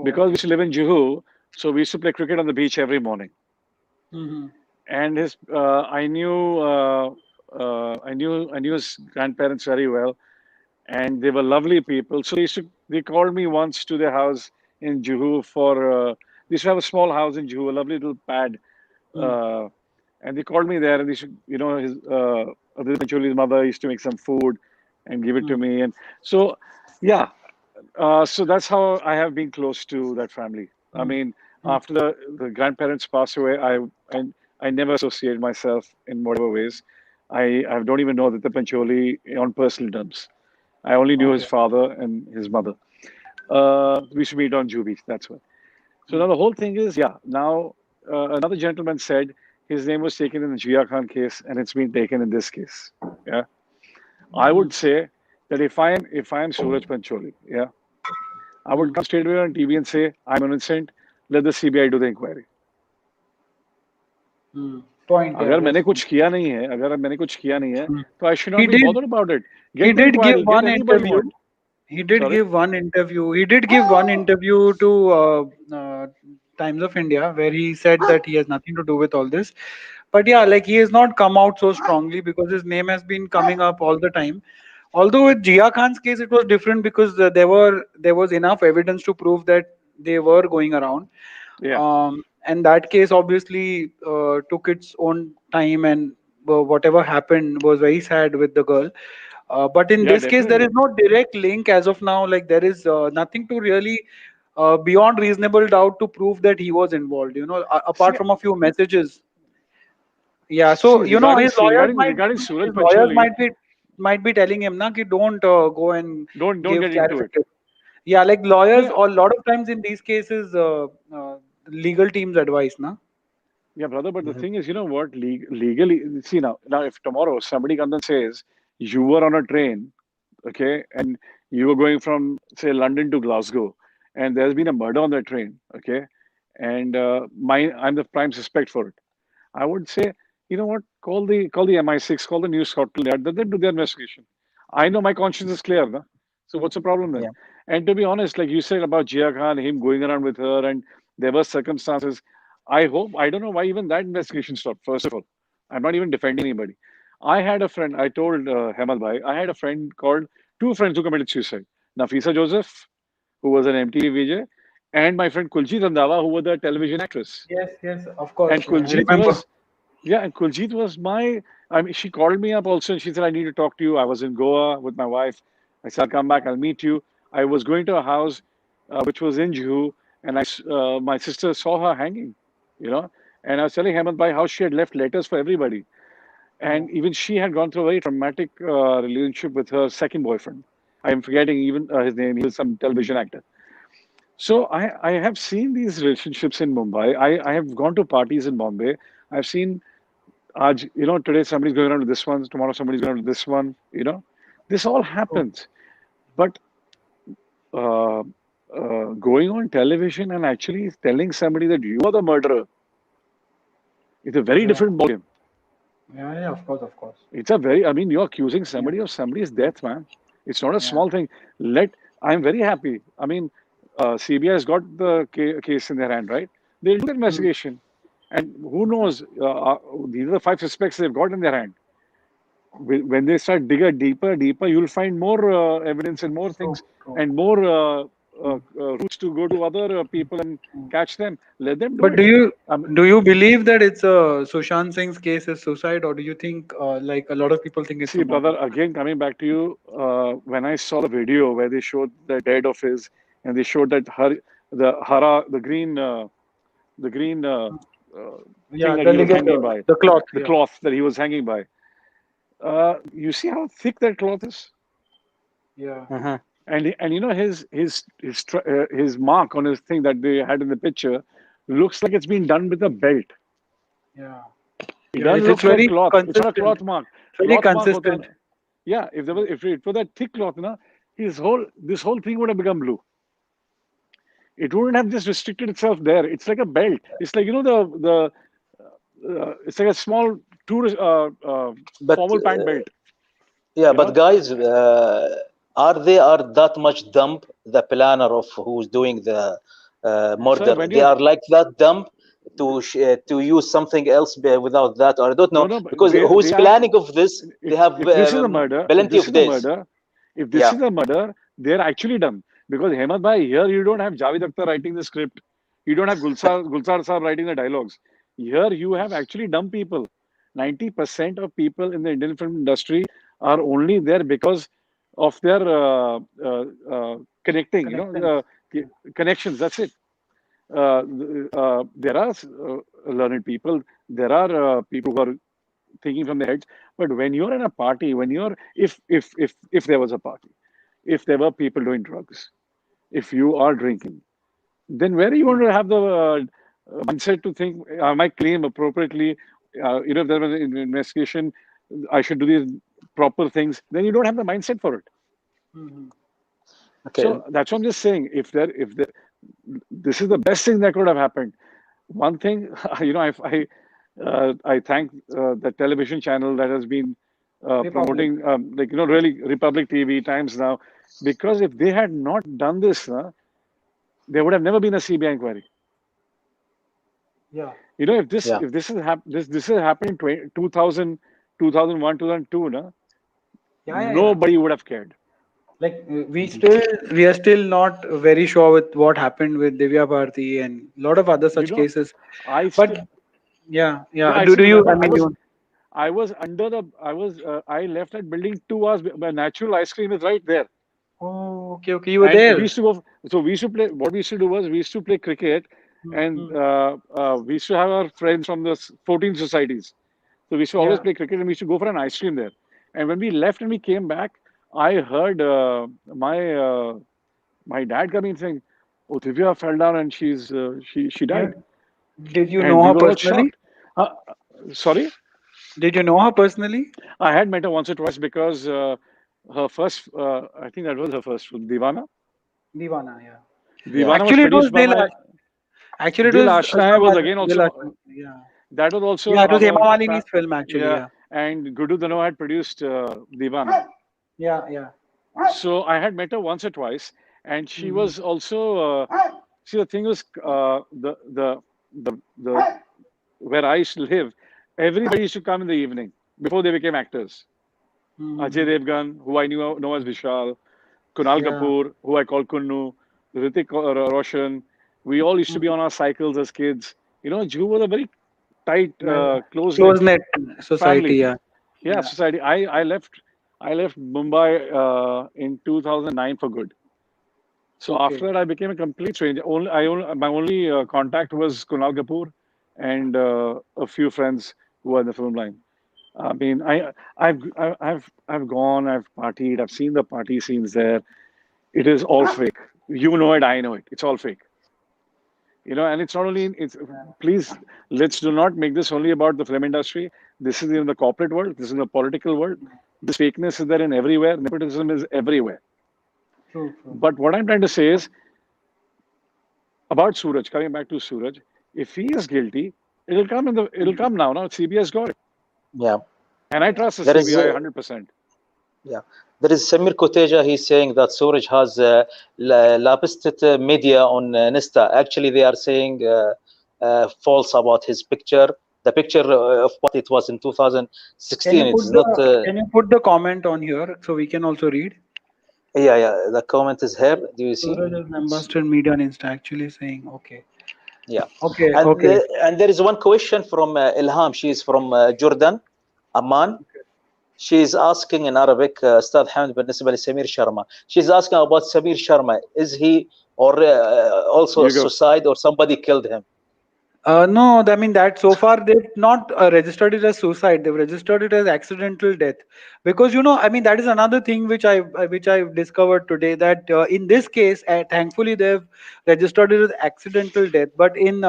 Because we used to live in Juhu, so we used to play cricket on the beach every morning. And his, I knew his grandparents very well, and they were lovely people. So they called me once to their house in Juhu for. They used to have a small house in Juhu, a lovely little pad, and they called me there. And they should, his eventually his mother used to make some food and give it to me, and so yeah. So that's how I have been close to that family. I mean, after the grandparents passed away, I never associated myself in whatever ways. I don't even know the Pancholi on personal terms. I only knew his father and his mother. We used to meet on Juhu Beach, that's why. So now the whole thing is, now another gentleman said his name was taken in the Jia Khan case, and it's been taken in this case. Yeah. I would say that if I am Suraj Pancholi, I would come straight away on TV and say, I'm innocent, let the CBI do the inquiry. Point. अगर मैंने कुछ किया नहीं है, तो I should not be bothered about it. He did give one interview. He did give one interview. He did give one interview to Times of India where he said that he has nothing to do with all this. But yeah, like he has not come out so strongly because his name has been coming up all the time. Although with Jia Khan's case, it was different because there was enough evidence to prove that they were going around. Yeah. And that case obviously took its own time, and whatever happened was very sad with the girl. But in this case, there is no direct link as of now. Like there is nothing to really beyond reasonable doubt to prove that he was involved. Apart from a few messages. Yeah. So his lawyers might be telling him, "Na, ki don't go and don't get into it." Yeah, like lawyers, a lot of times in these cases, legal team's advice, na. Yeah, brother. But the thing is, you know what? Legally, see now, if tomorrow somebody comes and says you were on a train, okay, and you were going from say London to Glasgow, and there's been a murder on that train, okay, and I'm the prime suspect for it, I would say, you know what? Call the MI6, call the New Scotland Yard. Let them do their investigation. I know my conscience is clear, na? So what's the problem then? Yeah. And to be honest, like you said about Jia Khan, him going around with her, and there were circumstances. I don't know why even that investigation stopped. First of all, I'm not even defending anybody. I had a friend. I told Hemal Bhai, I had a friend called two friends who committed suicide. Nafisa Joseph, who was an MTV VJ, and my friend Kulji Randhawa, who was the television actress. Yes, of course. And Kulji was Yeah, and Kuljit was I mean, she called me up also and she said, I need to talk to you. I was in Goa with my wife. I said, I'll come back, I'll meet you. I was going to a house which was in Juhu, and my sister saw her hanging, you know. And I was telling Hemant Bhai how she had left letters for everybody. And even she had gone through a very traumatic relationship with her second boyfriend. I am forgetting even his name. He was some television actor. So I have seen these relationships in Mumbai. I have gone to parties in Bombay. I've seen today somebody's going around to this one, tomorrow somebody's going around to this one, This all happens. But uh, going on television and actually telling somebody that you are the murderer, it's a very different ballgame. Yeah, of course. I mean, you're accusing somebody of somebody's death, man. It's not a small thing. I'm very happy. I mean, CBI has got the case in their hand, right? They'll do the investigation. And who knows? These are the 5 suspects they've got in their hand. When they start digging deeper, you'll find more evidence and more things and more routes to go to other people and catch them. Let them do But it. do you believe that it's a Sushant Singh's case is suicide, or do you think like a lot of people think it's See, a murder? brother, again, coming back to you, when I saw the video where they showed the dead of his, and they showed that the green thing Yeah, that the he was hanging ligature, by, the cloth. the Yeah. cloth that he was hanging by. You see how thick that cloth is, Yeah. and his mark on his thing that they had in the picture looks like it's been done with a belt. Yeah. It Yeah. doesn't It's look like very cloth. It's not a consistent. cloth mark. Very Cloth mark hota consistent. na. Yeah, if it was that thick cloth, this whole thing would have become blue. It wouldn't have just restricted itself there. It's like a belt. It's like it's like a small tourist But formal pant belt. yeah, You but know, guys, are that much dumb? The planner of who's doing the so murder, when they you're are like that dumb to use something else without that, or I don't know, no, but because they who's are. planning of this? They have If this is a murder, plenty of days. if this Yeah. is a murder, they're actually dumb. Because Hemant Bhai, here you don't have Javed Akhtar writing the script. You don't have Gulzar Saab writing the dialogues. Here you have actually dumb people. 90% of people in the Indian film industry are only there because of their connecting, Connections. connections. That's it. There are learned people. There are people who are thinking from their heads. But when you're in a party, if there was a party, if there were people doing drugs, if you are drinking, then where are you going to have the mindset to think, I might claim appropriately? If there was an investigation, I should do these proper things. Then you don't have the mindset for it. Okay. So that's what I'm just saying. This is the best thing that could have happened. One thing, I thank the television channel that has been promoting, really Republic TV, Times Now, because if they had not done this, there would have never been a CBI inquiry. Yeah. If this Yeah. if this has happened in 2000, 2001, 2002, nobody would have cared. Like we are still not very sure with what happened with Divya Bharti and a lot of other such cases. I But still, yeah. I Do still you? remember I mean, I left that building 2 hours. My natural ice cream is right there. oh, okay. You were And there. we used to go. So we used to play. What we used to do was we used to play cricket, and we used to have our friends from the 14 societies. So we used to always play cricket, and we used to go for an ice cream there. And when we left and we came back, I heard my dad coming saying, "Oh, Divya fell down and she died." Did you And know we her were all personally? shocked. Sorry, Did you know her personally? I had met her once or twice because her first, I think that was her first film, Divana. Divana, yeah. Divana was Actually, it was produced by Dil. my Actually, it Dil was Ashna was again also. yeah. That was also Yeah, it was Hema our Malini's film actually. yeah, Yeah. and Gudu Dano had produced Divana. Yeah. So I had met her once or twice, and she was also. See, the thing was, the where I used to live, everybody used to come in the evening before they became actors. Ajay Devgan, who I know as Vishal, Kunal Kapoor, who I call Kunnu, Hrithik Roshan. We all used to be on our cycles as kids. Juhu was a very tight, close Close-knit society. family. Yeah, society. I left Mumbai in 2009 for good. So Okay. after that, I became a complete stranger. My only contact was Kunal Kapoor and a few friends who were in the film line. I mean, I've gone, I've partied, I've seen the party scenes there. It is all fake. You know it, I know it. It's all fake. You know, and it's not only please, let's do not make this only about the film industry. This is in the corporate world. This is in the political world. This fakeness is there in everywhere. Nepotism is everywhere. True. But what I'm trying to say is about Suraj. Coming back to Suraj, if he is guilty, it'll come now. Now CBI has got it, Yeah. and I trust the There is, CBI 100%. Yeah. There is Samir Koteja. He's saying that Suraj has labisted media on Insta. Actually, they are saying false about his picture. The picture of what it was in 2016. It's not. Can you put the comment on here so we can also read? Yeah. The comment is here. Do you see? Suraj has ambassador media on Insta, actually saying, okay. Yeah. Okay. And Okay. and there is one question from Ilham. She is from Jordan, Amman. She's asking in Arabic, Ustad Hamid بالنسبة لسمير Sharma. She's asking about Samir Sharma. Is he or also a suicide or somebody killed him? No, I mean that so far they've not registered it as suicide. They've registered it as accidental death, because I mean that is another thing which I've discovered today, that in this case, thankfully they've registered it as accidental death. But in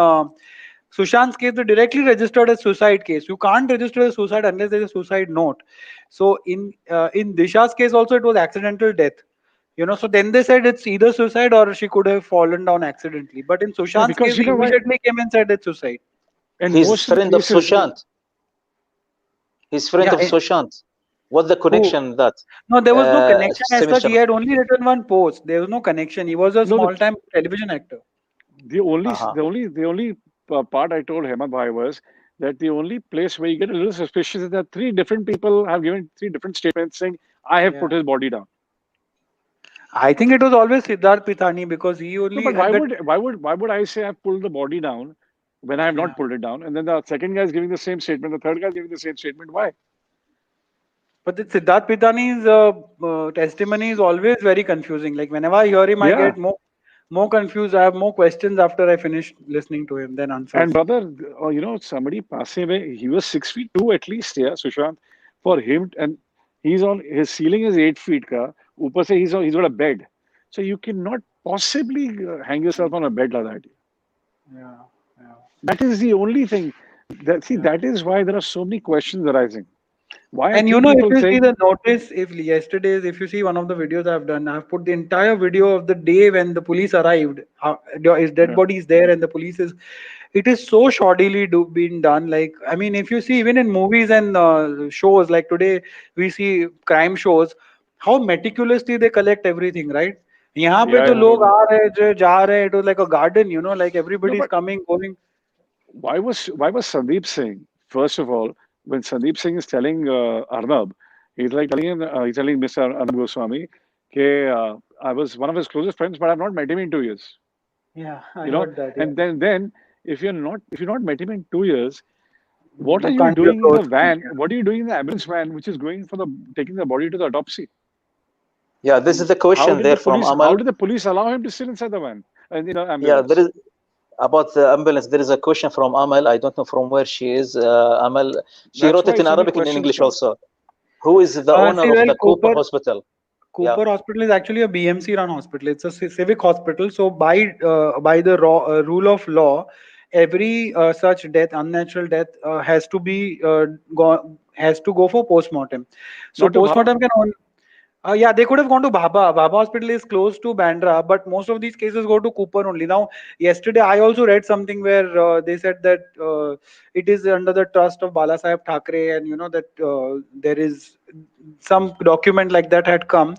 Sushant's case, they directly registered as suicide case. You can't register as suicide unless there's a suicide note. So in Disha's case also it was accidental death. So then they said it's either suicide or she could have fallen down accidentally. But in Sushant's case, they immediately came and said it's suicide. And he's friend of Sushant. He's friend of Sushant. What's the connection that? No, there was no connection as such. He had only written one post. There was no connection. He was a small-time television actor. The only part I told Hemant Bhai was that the only place where you get a little suspicious is that three different people have given three different statements saying, I have put his body down. I think it was always Siddharth Pithani, because he only. No, but why would I say I've pulled the body down when I have not pulled it down? And then the second guy is giving the same statement, the third guy is giving the same statement. Why? But the Siddharth Pithani's testimony is always very confusing. Like whenever I hear him, I get more confused. I have more questions after I finish listening to him than answers. And brother, somebody passing away, he was 6'2" at least, Sushant. For him, and his ceiling is 8 feet. Upar se he's got a bed. So you cannot possibly hang yourself on a bed like that. Yeah. That is the only thing. That is why there are so many questions arising. Why? And if you see the notice, if you see one of the videos I've done, I've put the entire video of the day when the police arrived. His dead body is there, and the police is. It is so shoddily being done. Like, I mean, if you see even in movies and shows, like today we see crime shows, how meticulously they collect everything, right? यहाँ पे तो लोग आ रहे जा रहे. It was like a garden, like everybody's coming, going. Why was Sandeep Singh, first of all, when Sandeep Singh is telling Arnab, he's telling Mr. Arnab Goswami, I was one of his closest friends, but I've not met him in 2 years. Yeah, I heard that. And then if you're not met him in 2 years, what are you doing in the van? What are you doing in the ambulance van, which is going for taking the body to the autopsy? Yeah, this is the question there from Amal. How did the police allow him to sit inside the van? Ambulance? Yeah, there is about the ambulance. There is a question from Amal. I don't know from where she is. Amal, she wrote it in Arabic and in English also. Who is the owner of the Cooper Hospital? Cooper Hospital is actually a BMC run hospital. It's a civic hospital. So by the rule of law, every such death, unnatural death, has to go for postmortem. So postmortem can only. They could have gone to Bhabha. Bhabha Hospital is close to Bandra, but most of these cases go to Cooper only. Now, yesterday I also read something where they said that it is under the trust of Bala Saheb Thackeray, and that there is some document like that had come.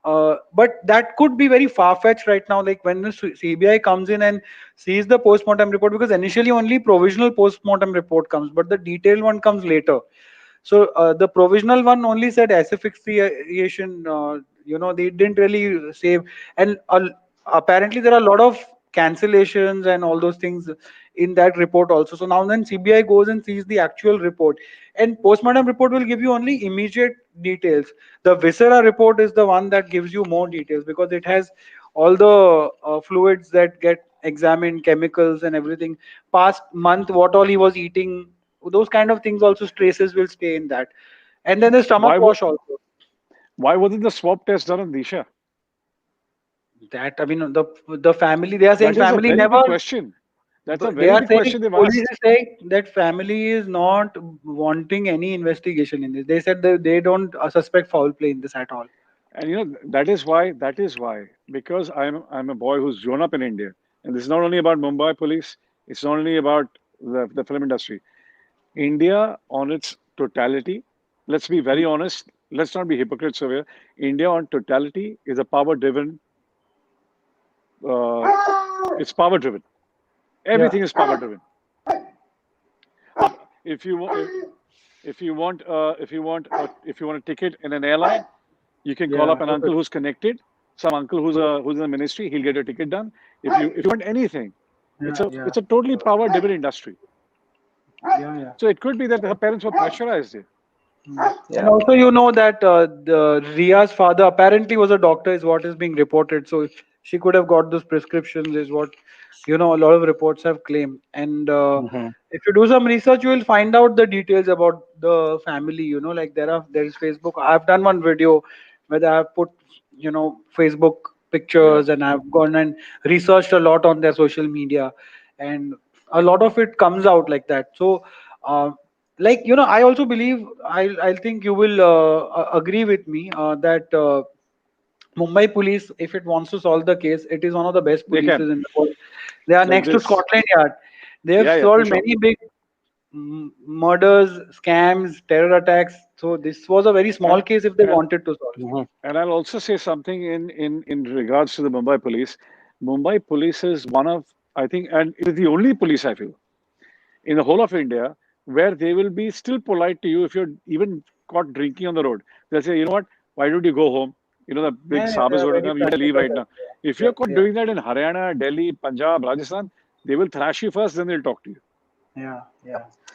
But that could be very far-fetched right now. Like when the CBI comes in and sees the post-mortem report, because initially only provisional post-mortem report comes, but the detailed one comes later. So the provisional one only said asphyxiation. They didn't really say. And apparently there are a lot of cancellations and all those things in that report also. So now then CBI goes and sees the actual report, and postmortem report will give you only immediate details. The viscera report is the one that gives you more details, because it has all the fluids that get examined, chemicals and everything, past month, what all he was eating, those kind of things also, traces will stay in that. And then the stomach wash also. Why wasn't the swab test done on Disha? That, I mean, the family, they are saying That is family a very never. big question. That's a They very are big saying, question they've police asked. is saying that family is not wanting any investigation in this. They said that they don't suspect foul play in this at all. And you know, that is why, because I'm a boy who's grown up in India. And this is not only about Mumbai police, it's not only about the film industry. India on its totality, let's be very honest, let's not be hypocrites over here. India on totality is a power-driven, it's power-driven. Everything is power-driven. If you want a ticket in an airline, you can call up an uncle who's connected, some uncle who's in the ministry. He'll get a ticket done. If you want anything, it's a totally power-driven industry. So it could be that her parents were pressurized here. And also, you know that the Ria's father apparently was a doctor, is what is being reported. So she could have got those prescriptions, is what, you know, a lot of reports have claimed. And if you do some research, you will find out the details about the family. You know, like there is Facebook. I've done one video where I have put, you know, Facebook pictures, and I've gone and researched a lot on their social media, and a lot of it comes out like that. So. Like, you know, I also believe, I think you will agree with me that Mumbai police, if it wants to solve the case, it is one of the best polices in the world. They are Like next to this. Scotland Yard. They have for solved sure. many big murders, scams, terror attacks. So this was a very small case if they wanted to solve. And I'll also say something in regards to the Mumbai police. Mumbai police is one of, I think, and it is the only police, I feel, in the whole of India, where they will be still polite to you if you're even caught drinking on the road. They'll say, you know what, why don't you go home? You know, the big Saab is going to come, you can leave right now. If you're caught doing that in Haryana, Delhi, Punjab, Rajasthan, they will thrash you first, then they'll talk to you.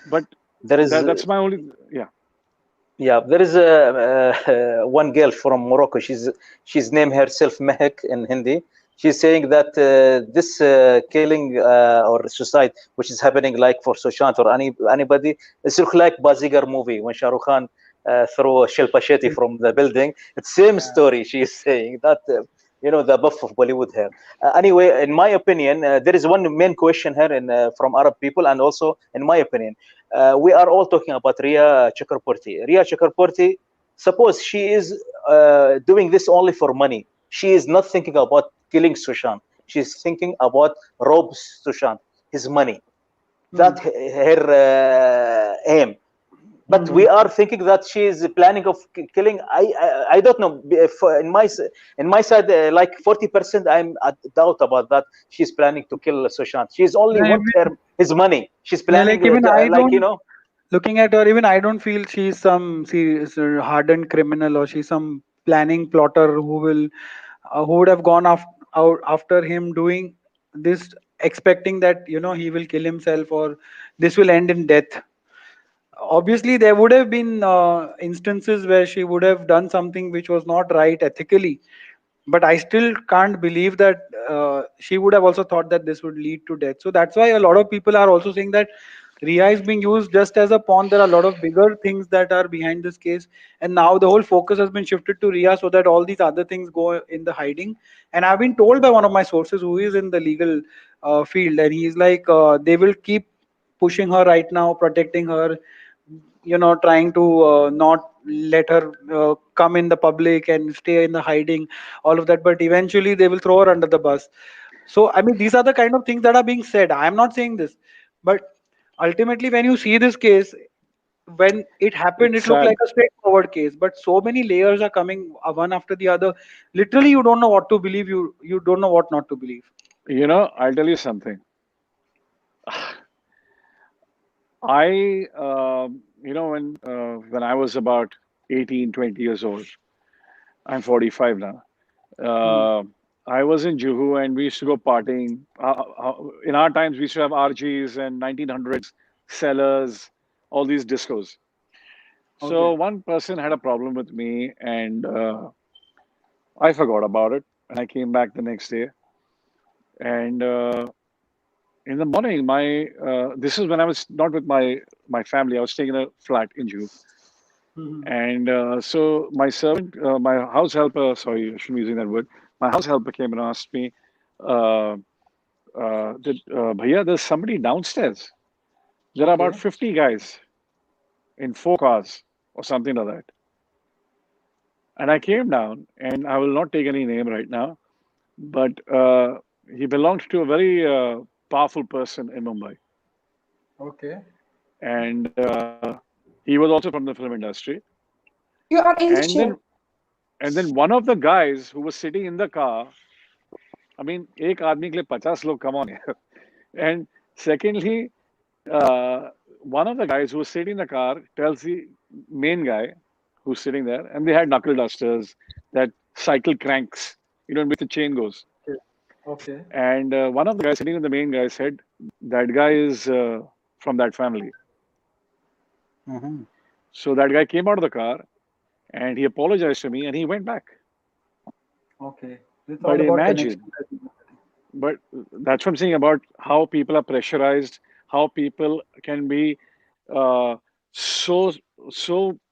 But that's my only, Yeah, there is one girl from Morocco. She's named herself Mehek in Hindi. She's saying that this killing or suicide, which is happening like for Sushant or anybody, it's look like Bazigar movie when Shah Rukh Khan threw a shell machete from the building. It's same story. She is saying that you know, the buff of Bollywood here. Anyway, in my opinion, there is one main question here from Arab people, and also in my opinion, we are all talking about Ria Chakraborty. Ria Chakraborty, suppose she is doing this only for money. She is not thinking about killing Sushant. She's thinking about rob Sushant, his money. That her aim. But we are thinking that she is planning of killing. I don't know. If in my side, like 40%, I'm doubt about that. She's planning to kill Sushant. She's only want his money. She's planning, like you know. Looking at her, even I don't feel she's some hardened criminal, or she's some planning plotter who would have gone out after him doing this, expecting that, you know, he will kill himself or this will end in death. Obviously, there would have been instances where she would have done something which was not right ethically, but I still can't believe that she would have also thought that this would lead to death. So that's why a lot of people are also saying that Ria is being used just as a pawn. There are a lot of bigger things that are behind this case, and now the whole focus has been shifted to Ria so that all these other things go in the hiding. And I've been told by one of my sources who is in the legal field, and he's like, they will keep pushing her right now, protecting her, you know, trying to not let her come in the public and stay in the hiding, all of that, but eventually they will throw her under the bus. So I mean, these are the kind of things that are being said. I am not saying this, but ultimately when you see this case, when it happened, it's it looked sad. like a straightforward case, but so many layers are coming one after the other. Literally, you don't know what to believe, you don't know what not to believe. You know, I'll tell you something. You know, when I was about 18, 20 years old, I'm 45 now. I was in Juhu and we used to go partying. In our times, we used to have RGs and 1900s, Sellers, all these discos. So Okay. one person had a problem with me, and I forgot about it. And I came back the next day, and in the morning, this is when I was not with my family. I was staying in a flat in Juhu. And so my servant, my house helper, sorry, I shouldn't be using that word. My house helper came and asked me, Bhaiya, there's somebody downstairs. There are about 50 guys in 4 cars or something like that. And I came down, and I will not take any name right now, but he belonged to a very powerful person in Mumbai. Okay. And he was also from the film industry. You are in the And show. then one of the guys who was sitting in the car, I mean, एक आदमी के लिए 50 लोग, come on. And secondly, one of the guys who was sitting in the car tells the main guy who's sitting there, and they had knuckle dusters, that cycle cranks, in which the chain goes. Okay. And one of the guys sitting with the main guy said, that guy is from that family. So that guy came out of the car and he apologized to me and he went back. Okay. It's But all about imagine, connection. but that's what I'm saying about how people are pressurized, how people can be so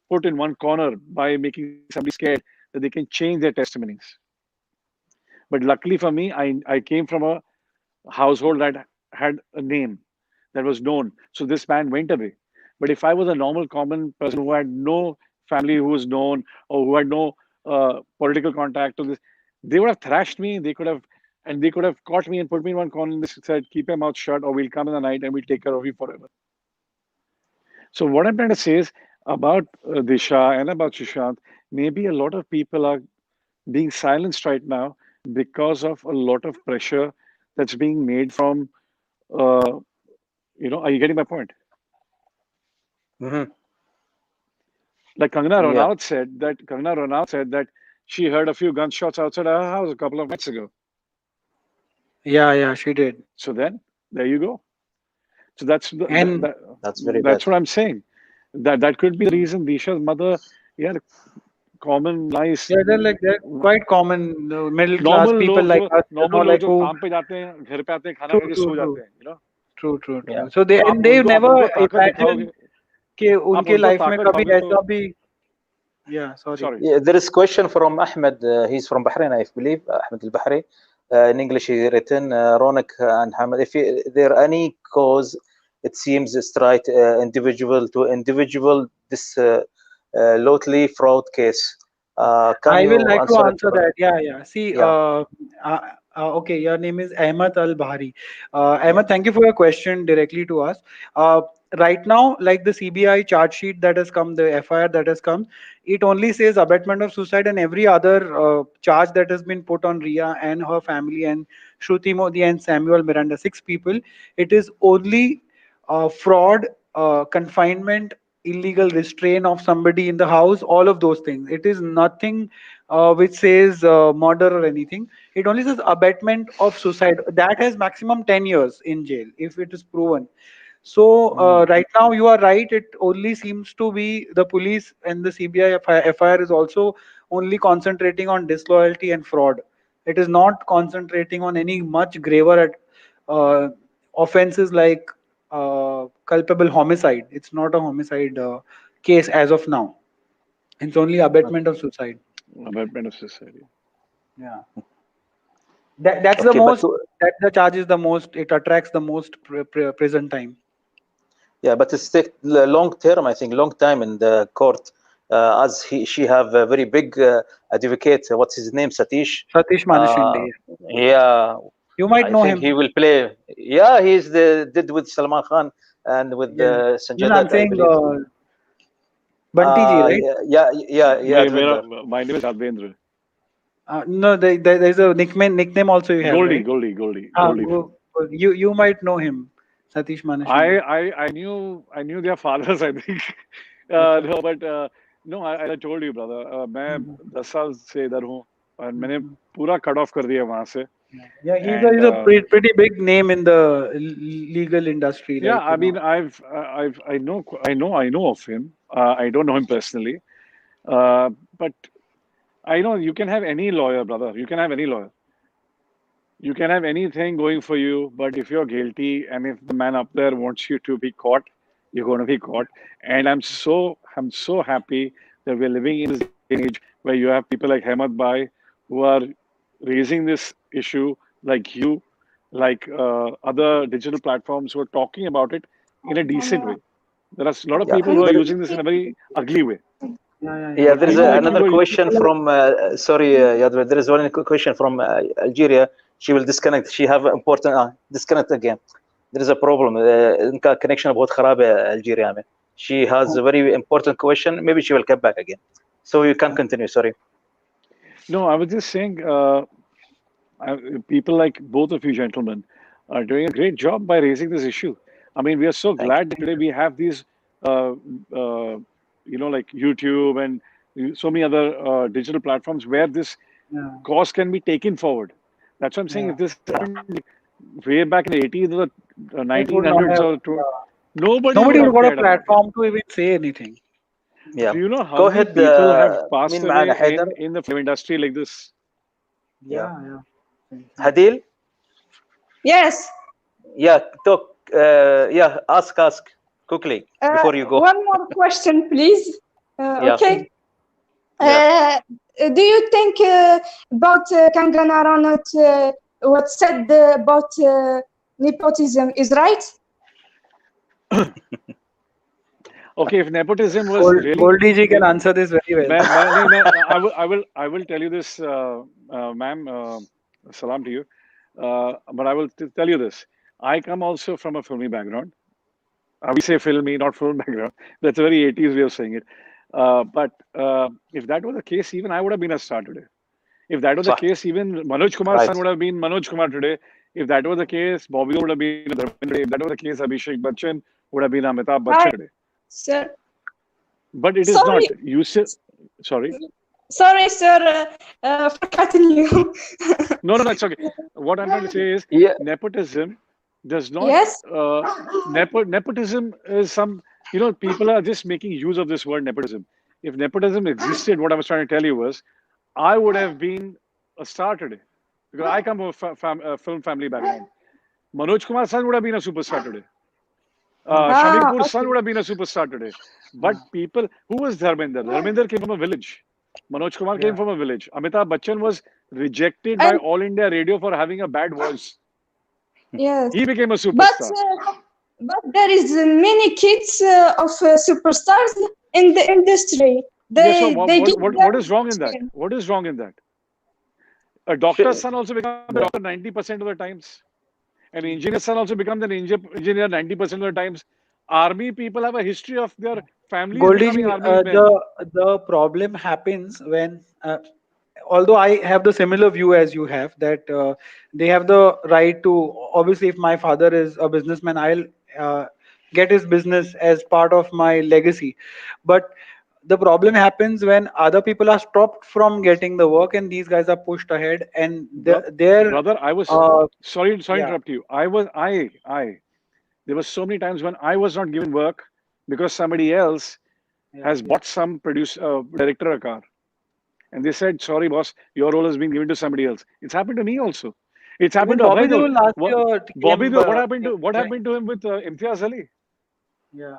put in one corner by making somebody scared that they can change their testimonies. But luckily for me, I came from a household that had a name that was known. So this man went away. But if I was a normal, common person who had no family who was known or who had no political contact to this, they would have thrashed me. They could have caught me and put me in one corner and said, "Keep your mouth shut, or we'll come in the night and we'll take care of you forever." So what I'm trying to say is about Disha and about Sushant, maybe a lot of people are being silenced right now because of a lot of pressure that's being made from, are you getting my point? Like Kangana Ranaut said that she heard a few gunshots outside her house a couple of nights ago. Yeah, she did. So then, there you go. So that's That's very bad. what I'm saying. That could be the reason Disha's mother, common, nice. Yeah, they're quite common middle class Normal people लोग like us, normal लोग like जो who. काम पे जाते हैं, घर पे आते हैं, खाना True, खा के true, सो true. जाते हैं, True. Yeah. So they आप never उनको ताकत imagine दिखाओगे, कि आप उनके उनको life में ताकत कभी दिखाओगे ऐसा तो भी. Yeah, sorry. Yeah, there is question from Ahmed. He's from Bahrain, I believe. Ahmed al-Bahri. In English, he written, Ronak and Hamad, if there any cause, it seems straight individual to individual, this lotely fraud case. Can I will you like to answer it? answer that. Yeah. See, Yeah. okay, your name is Ahmed Al-Bahari. Ahmed, thank you for your question directly to us. Right now, like the CBI charge sheet that has come, the FIR that has come, it only says abetment of suicide, and every other charge that has been put on Ria and her family and Shruti Modi and Samuel Miranda, 6 people. It is only fraud, confinement, illegal restraint of somebody in the house, all of those things. It is nothing which says murder or anything. It only says abetment of suicide. That has maximum 10 years in jail if it is proven. So right now you are right. It only seems to be the police and the CBI FIR is also only concentrating on disloyalty and fraud. It is not concentrating on any much graver offenses like culpable homicide. It's not a homicide case as of now. It's only abetment of suicide. Abetment of society. Yeah. That's the Okay, but most. That the charge is the most. It attracts the most prison time. yeah, but it's take long term. I think long time in the court, as she have a very big advocate. What's his name? Satish. Satish Manashinde. Yeah, You might I know think him. he will play. Yeah, he's did with Salman Khan and with Yeah. No, I'm Sanjadat, I saying believe. Bunty ji, right? Yeah, Advinder. My name is Advendra. No, there's a nickname also you have, right? Goldie. You might know him, Satish Manashinde. I knew their fathers, I think. Okay. No, but no, I told you, brother. मैं 10 साल से इधर हूँ. और मैंने पूरा cut off कर दिया वहां से. Yeah, he's And, a pretty big name in the legal industry. yeah, like, I you mean, know. I know of him. I don't know him personally, but I know you can have any lawyer, brother. You can have any lawyer. You can have anything going for you, but if you're guilty and if the man up there wants you to be caught, you're going to be caught. And I'm so happy that we're living in this day and age where you have people like Hamad Bhai who are raising this issue, like you, like other digital platforms who are talking about it in a decent way. There are a lot of people who are using this in a very ugly way. Yeah, there is People like another you are question from sorry, Yadwa, there is one question from Algeria. She will disconnect. She have important disconnect again. There is a problem. Connection about خرابة Algeria. She has a very important question. Maybe she will come back again. So you can continue. Sorry. No, I was just saying, people like both of you gentlemen are doing a great job by raising this issue. I mean, we are so glad that today we have these, like YouTube and so many other digital platforms where this cause can be taken forward. That's what I'm saying. If this happened way back in the 80s or the It would not 1900s have, or nobody nobody would would have got a cared about it. platform to even say anything. Yeah. Do you know how Go many ahead. people have passed مين معانا away حيدر؟ in the film industry like this? Yeah. Hadil? Yes. Yeah, talk. Yeah, ask quickly before you go. One more question, please. Yeah. Okay. Yeah. Do you think about Kangana Ranaut, what said about nepotism is right? Okay, if nepotism was Gold, really, Goldie ji can answer this very well. I will tell you this, ma'am. Salam to you. But I will tell you this. I come also from a filmy background. We say filmy, not film background. That's a very 80s way of saying it. But if that was the case, even I would have been a star today. If that was the case, even Manoj Kumar's son would have been Manoj Kumar today. If that was the case, Bobby would have been Dharmendra today. If that was the case, Abhishek Bachchan would have been Amitabh Bachchan today. Sir. But it is not. You said, sorry. Sorry, sir, for cutting you. No, it's okay. What I'm trying to say is nepotism does not. Yes. Nepotism is some. People are just making use of this word nepotism. If nepotism existed, what I was trying to tell you was, I would have been a star today because I come from a film family background. Manoj Kumar's son would have been a superstar today. Shami Kapoor's son would have been a superstar today. But people, who was Dharmendra? Dharmendra came from a village. Manoj Kumar came from a village. Amitabh Bachchan was rejected by All India Radio for having a bad voice. Yes. He became a superstar. But there is many kids of superstars in the industry. What is wrong in that? What is wrong in that? A doctor's son also becomes a doctor 90% of the times. An engineer's son also becomes an engineer 90% of the times. Army people have a history of their families becoming army men. The problem happens when, although I have the similar view as you have, that they have the right to, obviously if my father is a businessman, I'll get his business as part of my legacy. But the problem happens when other people are stopped from getting the work and these guys are pushed ahead, and brother, I was sorry to interrupt you. There were so many times when I was not given work because somebody else has bought some director a car. And they said, sorry, boss, your role has been given to somebody else. It's happened to me also. It's happened to Bobby Abhay. Bobby, what happened to him with Imtiaz Ali? Yeah.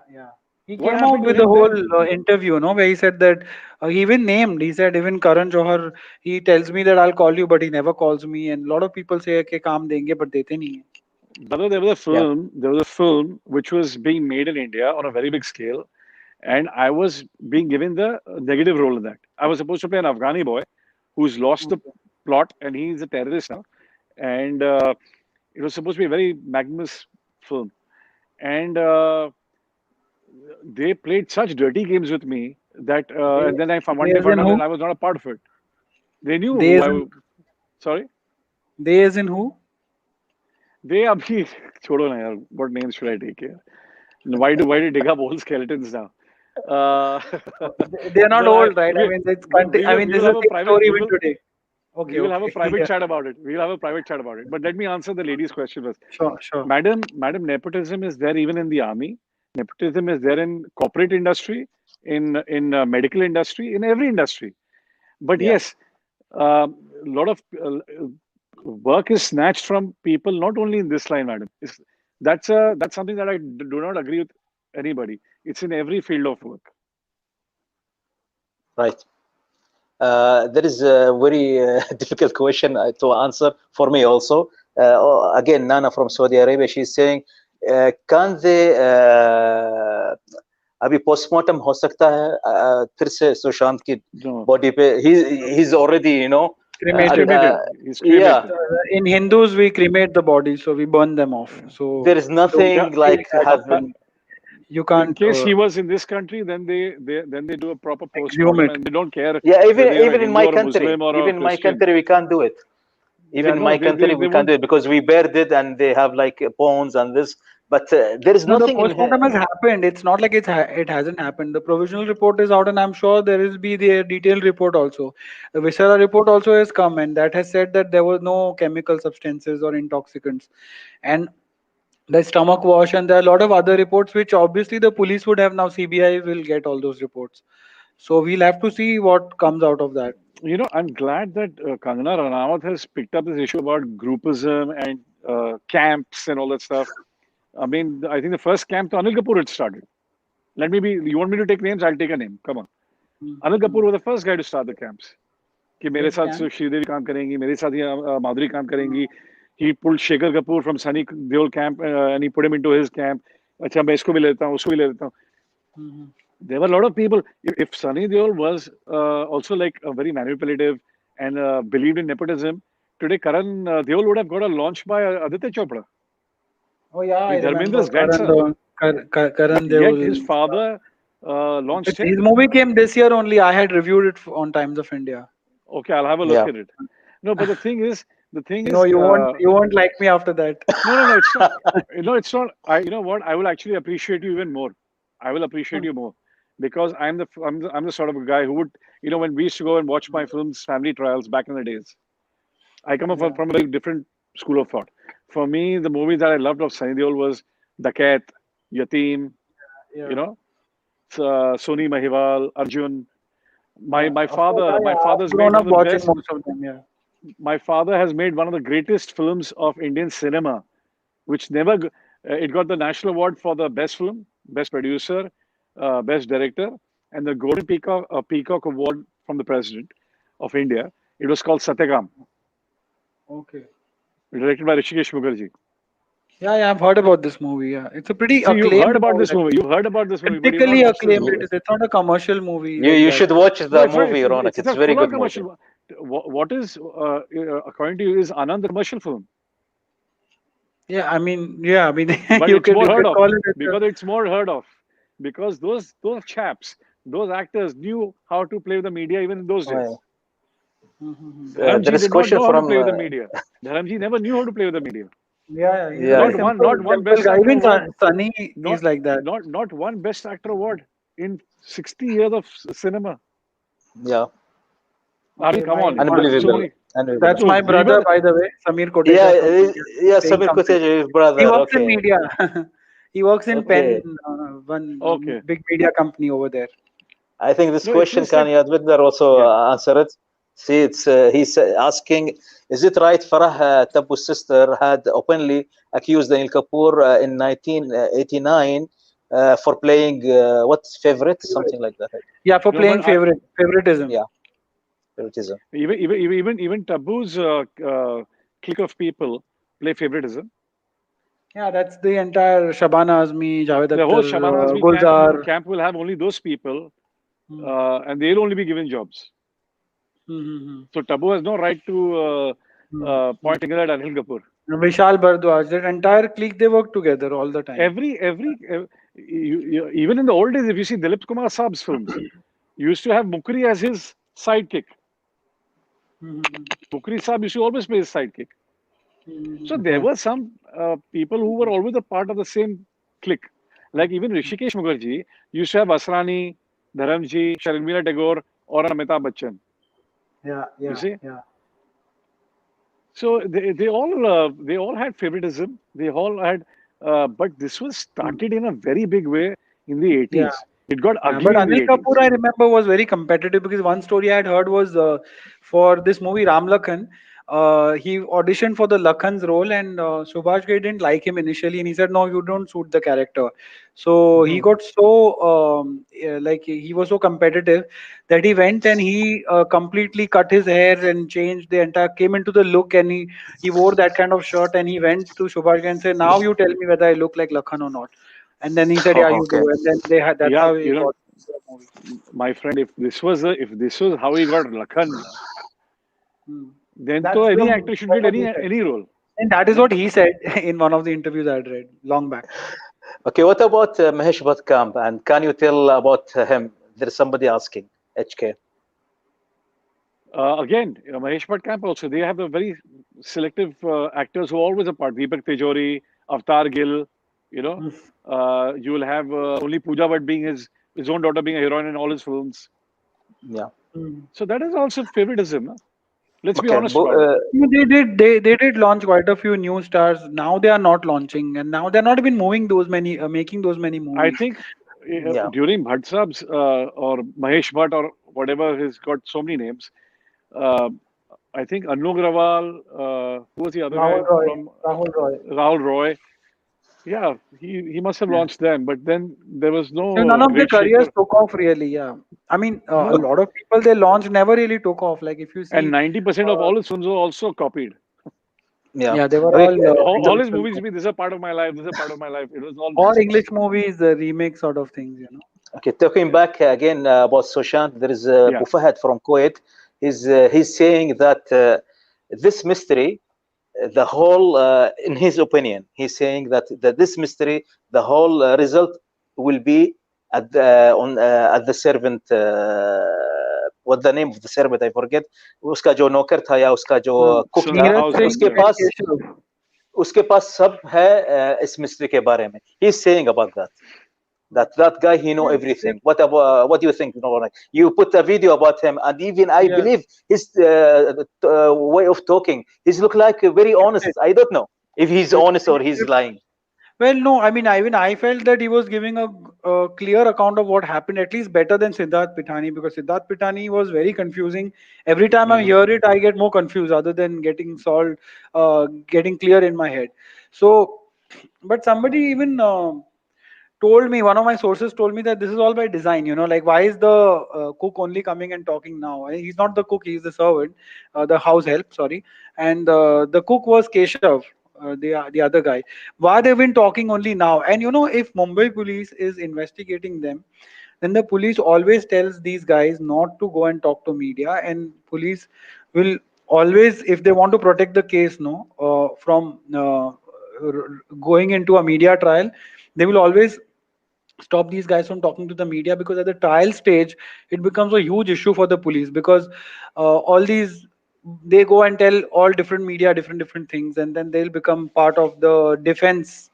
He came out with the whole interview, where he said that he even named. He said even Karan Johar, he tells me that I'll call you, but he never calls me. And a lot of people say, "Okay, kaam denge, but dete nahi hai." Brother, there was a film which was being made in India on a very big scale, and I was being given the negative role in that. I was supposed to play an Afghani boy who's lost the plot, and he's a terrorist now. And it was supposed to be a very magnanimous film, and they played such dirty games with me that and then I found out that I was not a part of it. They knew who I was. Sorry? They as in who? They abhi chodo na yaar. What names should I take here? Why do you dig up old skeletons now? They're not old, right? I mean, this is a big story even today. We will have a private chat about it. We'll have a private chat about it. But let me answer the lady's question first. Sure. Madam, nepotism is there even in the army. Nepotism is there in corporate industry, in medical industry, in every industry. But yes, a lot of work is snatched from people, not only in this line, madam. That's something that I do not agree with anybody. It's in every field of work. Right. There is a very difficult question to answer for me also. Again, Nana from Saudi Arabia, she's saying, can they अभी postmortem हो सकता है फिर से सुशांत की body पे? he's already cremated. He's cremated. In Hindus we cremate the body, so we burn them off. So there is nothing like having. You can't. In case he was in this country, then they do a proper postmortem and they don't care. Yeah, even in my country, we can't do it. Even in my country, we can't do it because we buried it and they have like bones and this. But there is nothing. The postmortem has happened. It's not like it hasn't happened. The provisional report is out, and I'm sure there will be the detailed report also. The viscera report also has come, and that has said that there were no chemical substances or intoxicants, and the stomach wash, and there are a lot of other reports which obviously the police would have now. CBI will get all those reports, so we'll have to see what comes out of that. I'm glad that Kangana Ranaut has picked up this issue about groupism and camps and all that stuff. I mean, I think the first camp to Anil Kapoor had started. You want me to take names? I'll take a name. Come on. Anil Kapoor was the first guy to start the camps. कि मेरे साथ श्रीदेवी काम करेंगी, मेरे साथ माधुरी काम करेंगी. He pulled Shekhar Kapoor from Sunny Deol camp and he put him into his camp. अच्छा मैं इसको भी लेता हूँ, उसको भी ले लेता हूँ. There were a lot of people. If Sunny Deol was also like very manipulative and believed in nepotism, today Karan Deol would have got a launch by Aditya Chopra. Oh yeah, I Dharmendra's remember Karan Deol. Yet his father launched him. His movie came this year only. I had reviewed it on Times of India. Okay, I'll have a look at it. No, but the thing is, no, you won't like me after that. No, it's not. It's not. You know what? I will actually appreciate you even more. I will appreciate you more because I'm the sort of a guy who would, when we used to go and watch my films, family trials back in the days. I come from a very different school of thought. For me, the movies that I loved of Sunny Deol was Dakat, Yatim, Soni Mahiwal, Arjun. My father's made one of the best. Most of them, yeah. My father has made one of the greatest films of Indian cinema, which never it got the National Award for the best film, best producer, best director, and the Golden Peacock Award from the President of India. It was called Satyakam. Okay. Directed by Rishikesh Mukherjee. Yeah, I've heard about this movie. Yeah, it's a pretty acclaimed. You've heard about this movie. You've heard about this movie. Critically acclaimed. It's not a commercial movie. You should watch the movie, Ronak. It's a very good movie. What is, according to you, is Anand a commercial film? Yeah, I mean, but you it's more heard of call it because it's more heard of because those chaps, those actors knew how to play with the media even in those days. There is a question from play with the media. Dharamji never knew how to play with the media. Yeah. Not one best actor award. Sunny is like that. Not one best actor award in 60 years of cinema. Yeah. I mean, come on. Unbelievable. That's my brother, by the way, Samir Kotecha. Yeah, Samir Kotecha, his brother. He works in media. He works in Penn, one big media company over there. I think this question, can Yadvinder also answer it? See, he's asking, is it right Farah Tabu's sister had openly accused Anil Kapoor in 1989 for playing favorite, something like that? Yeah, for playing favoritism. Yeah, favoritism. Even Tabu's clique of people play favoritism. Yeah, that's the entire Shabana Azmi, Javed Akhtar, the whole Shabana Azmi Gulzar camp will have only those people, and they'll only be given jobs. So Tabu has no right to point finger at Anil Kapoor. Vishal Bardwaj, that entire clique, they work together all the time. Even in the old days, if you see Dilip Kumar Saab's films, you used to have Mukri as his sidekick. Mukri Saab used to always play his sidekick. So there were some people who were always a part of the same clique. Like even Rishikesh Mukherjee used to have Asrani, Dharamji, Sharmila Tagore, or Amitabh Bachchan. Yeah. You see? Yeah. So they all had favoritism. They all had, but this was started in a very big way in the Yeah. 80s. It got Yeah, ugly but in the Anil 80s. Kapoor, I remember, was very competitive because one story I had heard was for this movie Ram Lakhan, he auditioned for the Lakhan's role, and Subhash Ghai didn't like him initially, and he said, "No, you don't suit the character." So he got so like he was so competitive that he went and he completely cut his hair and changed the entire, came into the look, and he wore that kind of shirt, and he went to Subhash Ghai and said, "Now you tell me whether I look like Lakhan or not." And then he said, "Yeah, Oh, you do." okay. And then they had, that's Yeah, how he got the movie. my friend, if this was how he got Lakhan, Hmm. then That's to any the actor should that's get what he said. any role. And that is Yeah. what he said in one of the interviews I had read long back. Okay, what about Mahesh Bhatkamp? And can you tell about him? There is somebody asking. HK. Again, Mahesh Bhatt also, they have a very selective actors who are always apart. Deepak Tejori, Avtar Gill, you know. Hmm. You will have only Pooja Bhatt being his own daughter being a heroine in all his films. Yeah. Hmm. So that is also favoritism. Huh? Let's be Okay. honest about it. They did launch quite a few new stars. Now they are not launching, and now they're not even moving those many making those many I movies. think Yeah. during Bhatt Saab's or Mahesh Bhatt or whatever, he's got so many names. Uh, I think Anu Agrawal, who was the other guy Rahul Roy, from Rahul Roy. Rahul Roy? Yeah, he must have Yeah. launched them, but then there was So no none of the great shape careers for took off really. Yeah, I mean a no, lot of people they launched never really took off. Like if you and see, 90% of uh, all his films were also copied. Yeah. yeah, they were Okay. all All his international movies, be this is a part of my life, this is a part of my life. It was all or nonsense. English movies, remake sort of things, you know. Okay. Talking back again about Sushant, there is Yeah, Bufahad from Kuwait. He's saying that this mystery, the whole, in his opinion, he's saying that this mystery, the whole result will be at the servant. What the name of the servant? I forget. उसका जो नौकर था या उसका जो cook था, Neeraj house Singh उसके helper. and pass Keshav. उसके पास सब है इस मिस्ट्री के बारे में. He's saying about that guy, he know everything. What do you think? You put a video about him, and even I Yes. believe his way of talking. He's look like very honest. I don't know if he's honest or he's lying. Well, no, I mean, even I felt that he was giving a clear account of what happened, at least better than Siddharth Pithani, because Siddharth Pithani was very confusing. Every time I hear it, I get more confused, other than getting solved, getting clear in my head. So, but somebody even told me, one of my sources told me that this is all by design. You know, like why is the cook only coming and talking now? He's not the cook; he's the servant, the house help. Sorry, and the cook was Keshav, the other guy. Why they've been talking only now? And you know, if Mumbai police is investigating them, then the police always tells these guys not to go and talk to media, and police will always, if they want to protect the case, no, from going into a media trial, they will always stop these guys from talking to the media, because at the trial stage it becomes a huge issue for the police, because all these, they go and tell all different media different things, and then they'll become part of the defense,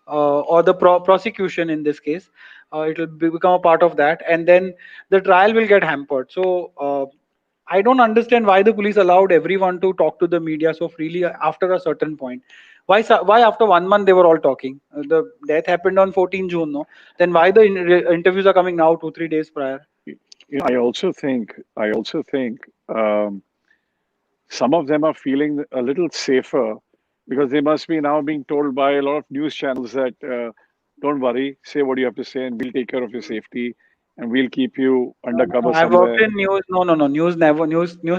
or the prosecution in this case. It will become a part of that, and then the trial will get hampered. So I don't understand why the police allowed everyone to talk to the media so freely after a certain point. Why after 1 month they were all talking? The death happened on 14 June, no? Then why the interviews are coming now, 2-3 days prior? I also think some of them are feeling a little safer because they must be now being told by a lot of news channels that don't worry, say what you have to say, and we'll take care of your safety, and we'll keep you No, undercover I've worked somewhere. in news. No. News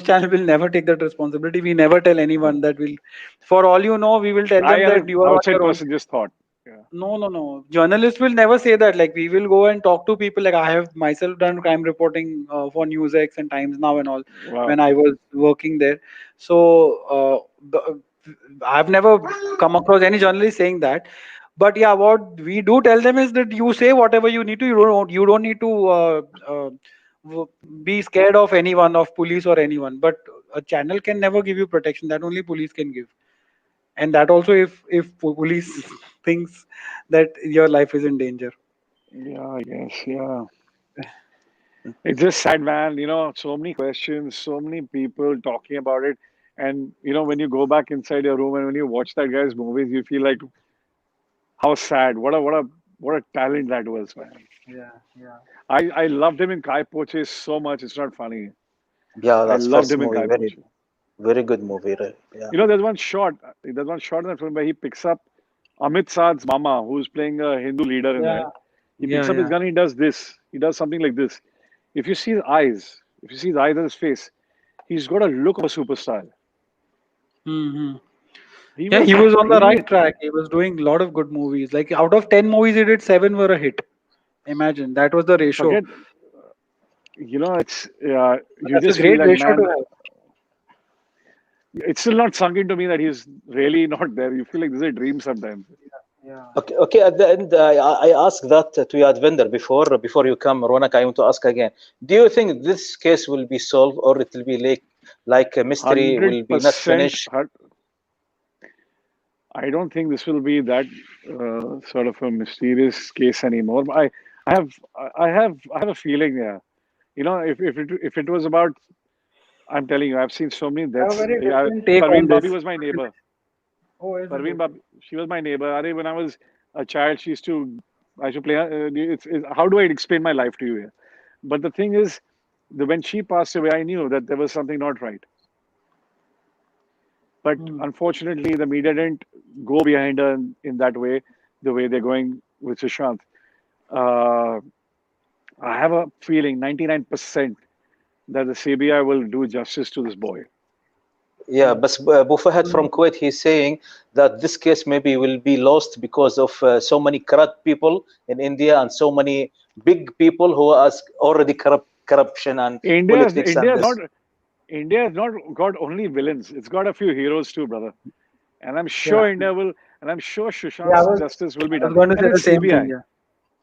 channel will never take that responsibility. We never tell anyone that will. For all you know, we will tell I, them as that an you are on outside your own. person, just thought. Yeah. No. Journalists will never say that. Like we will go and talk to people. Like I have myself done crime reporting for NewsX and Times Now and all when Wow. I was working there. So I've never come across any journalist saying that. But yeah, what we do tell them is that you say whatever you need to. You don't need to w- be scared of anyone, of police or anyone. But a channel can never give you protection. That only police can give. And that also if police thinks that your life is in danger. Yeah, I guess. Yeah. It's just sad, man. So many questions, so many people talking about it. And when you go back inside your room and when you watch that guy's movies, you feel like how sad. What a talent that was, man. Yeah, yeah. I loved him in Kai Poche so much. It's not funny. Yeah, I that's loved first him in movie. Kai Very, Poche. very good movie. Right? Yeah. There's one shot. There's one shot in that film where he picks up Amit Saad's mama, who's playing a Hindu leader in Yeah, there. He yeah, picks up his yeah. gun and he does this. He does something like this. If you see his eyes and his face, he's got a look of a superstar. Hmm. He Yeah, was he was on the really, right track. He was doing a lot of good movies. Like out of 10 movies he did, 7 were a hit. Imagine that was the ratio. forget, it's, you That's a just feel great like, ratio to man, have. it's still not sunk into me that he's really not there. You feel like this is a dream sometimes. Yeah. Okay, okay. At the end, I asked that to Yadvinder before you come, Ronak. I want to ask again. Do you think this case will be solved, or it will be like a mystery will be not 100%. finished? I don't think this will be that sort of a mysterious case anymore. I have, I have a feeling, yeah. If it was about, I'm telling you, I've seen so many I have a deaths. very Yeah, different take on Parveen Babi this. was my neighbor. Oh, is it Parveen okay? Babi, she was my neighbor. When I was a child, I used to play. How do I explain my life to you here? But the thing is, when she passed away, I knew that there was something not right. But Hmm. unfortunately, the media didn't go behind her in that way, the way they're going with Sushant. Uh, I have a feeling, 99%, that the CBI will do justice to this boy. Yeah, but Abu Fahad from Kuwait, he's saying that this case maybe will be lost because of so many corrupt people in India and so many big people who are already corruption and India, politics and India is this. not. India has not got only villains. It's got a few heroes too, brother. And I'm Yeah. sure India will, and I'm sure Yeah, Sushant's justice will be I was done. going to And say the it's same thing. CBI. Yeah.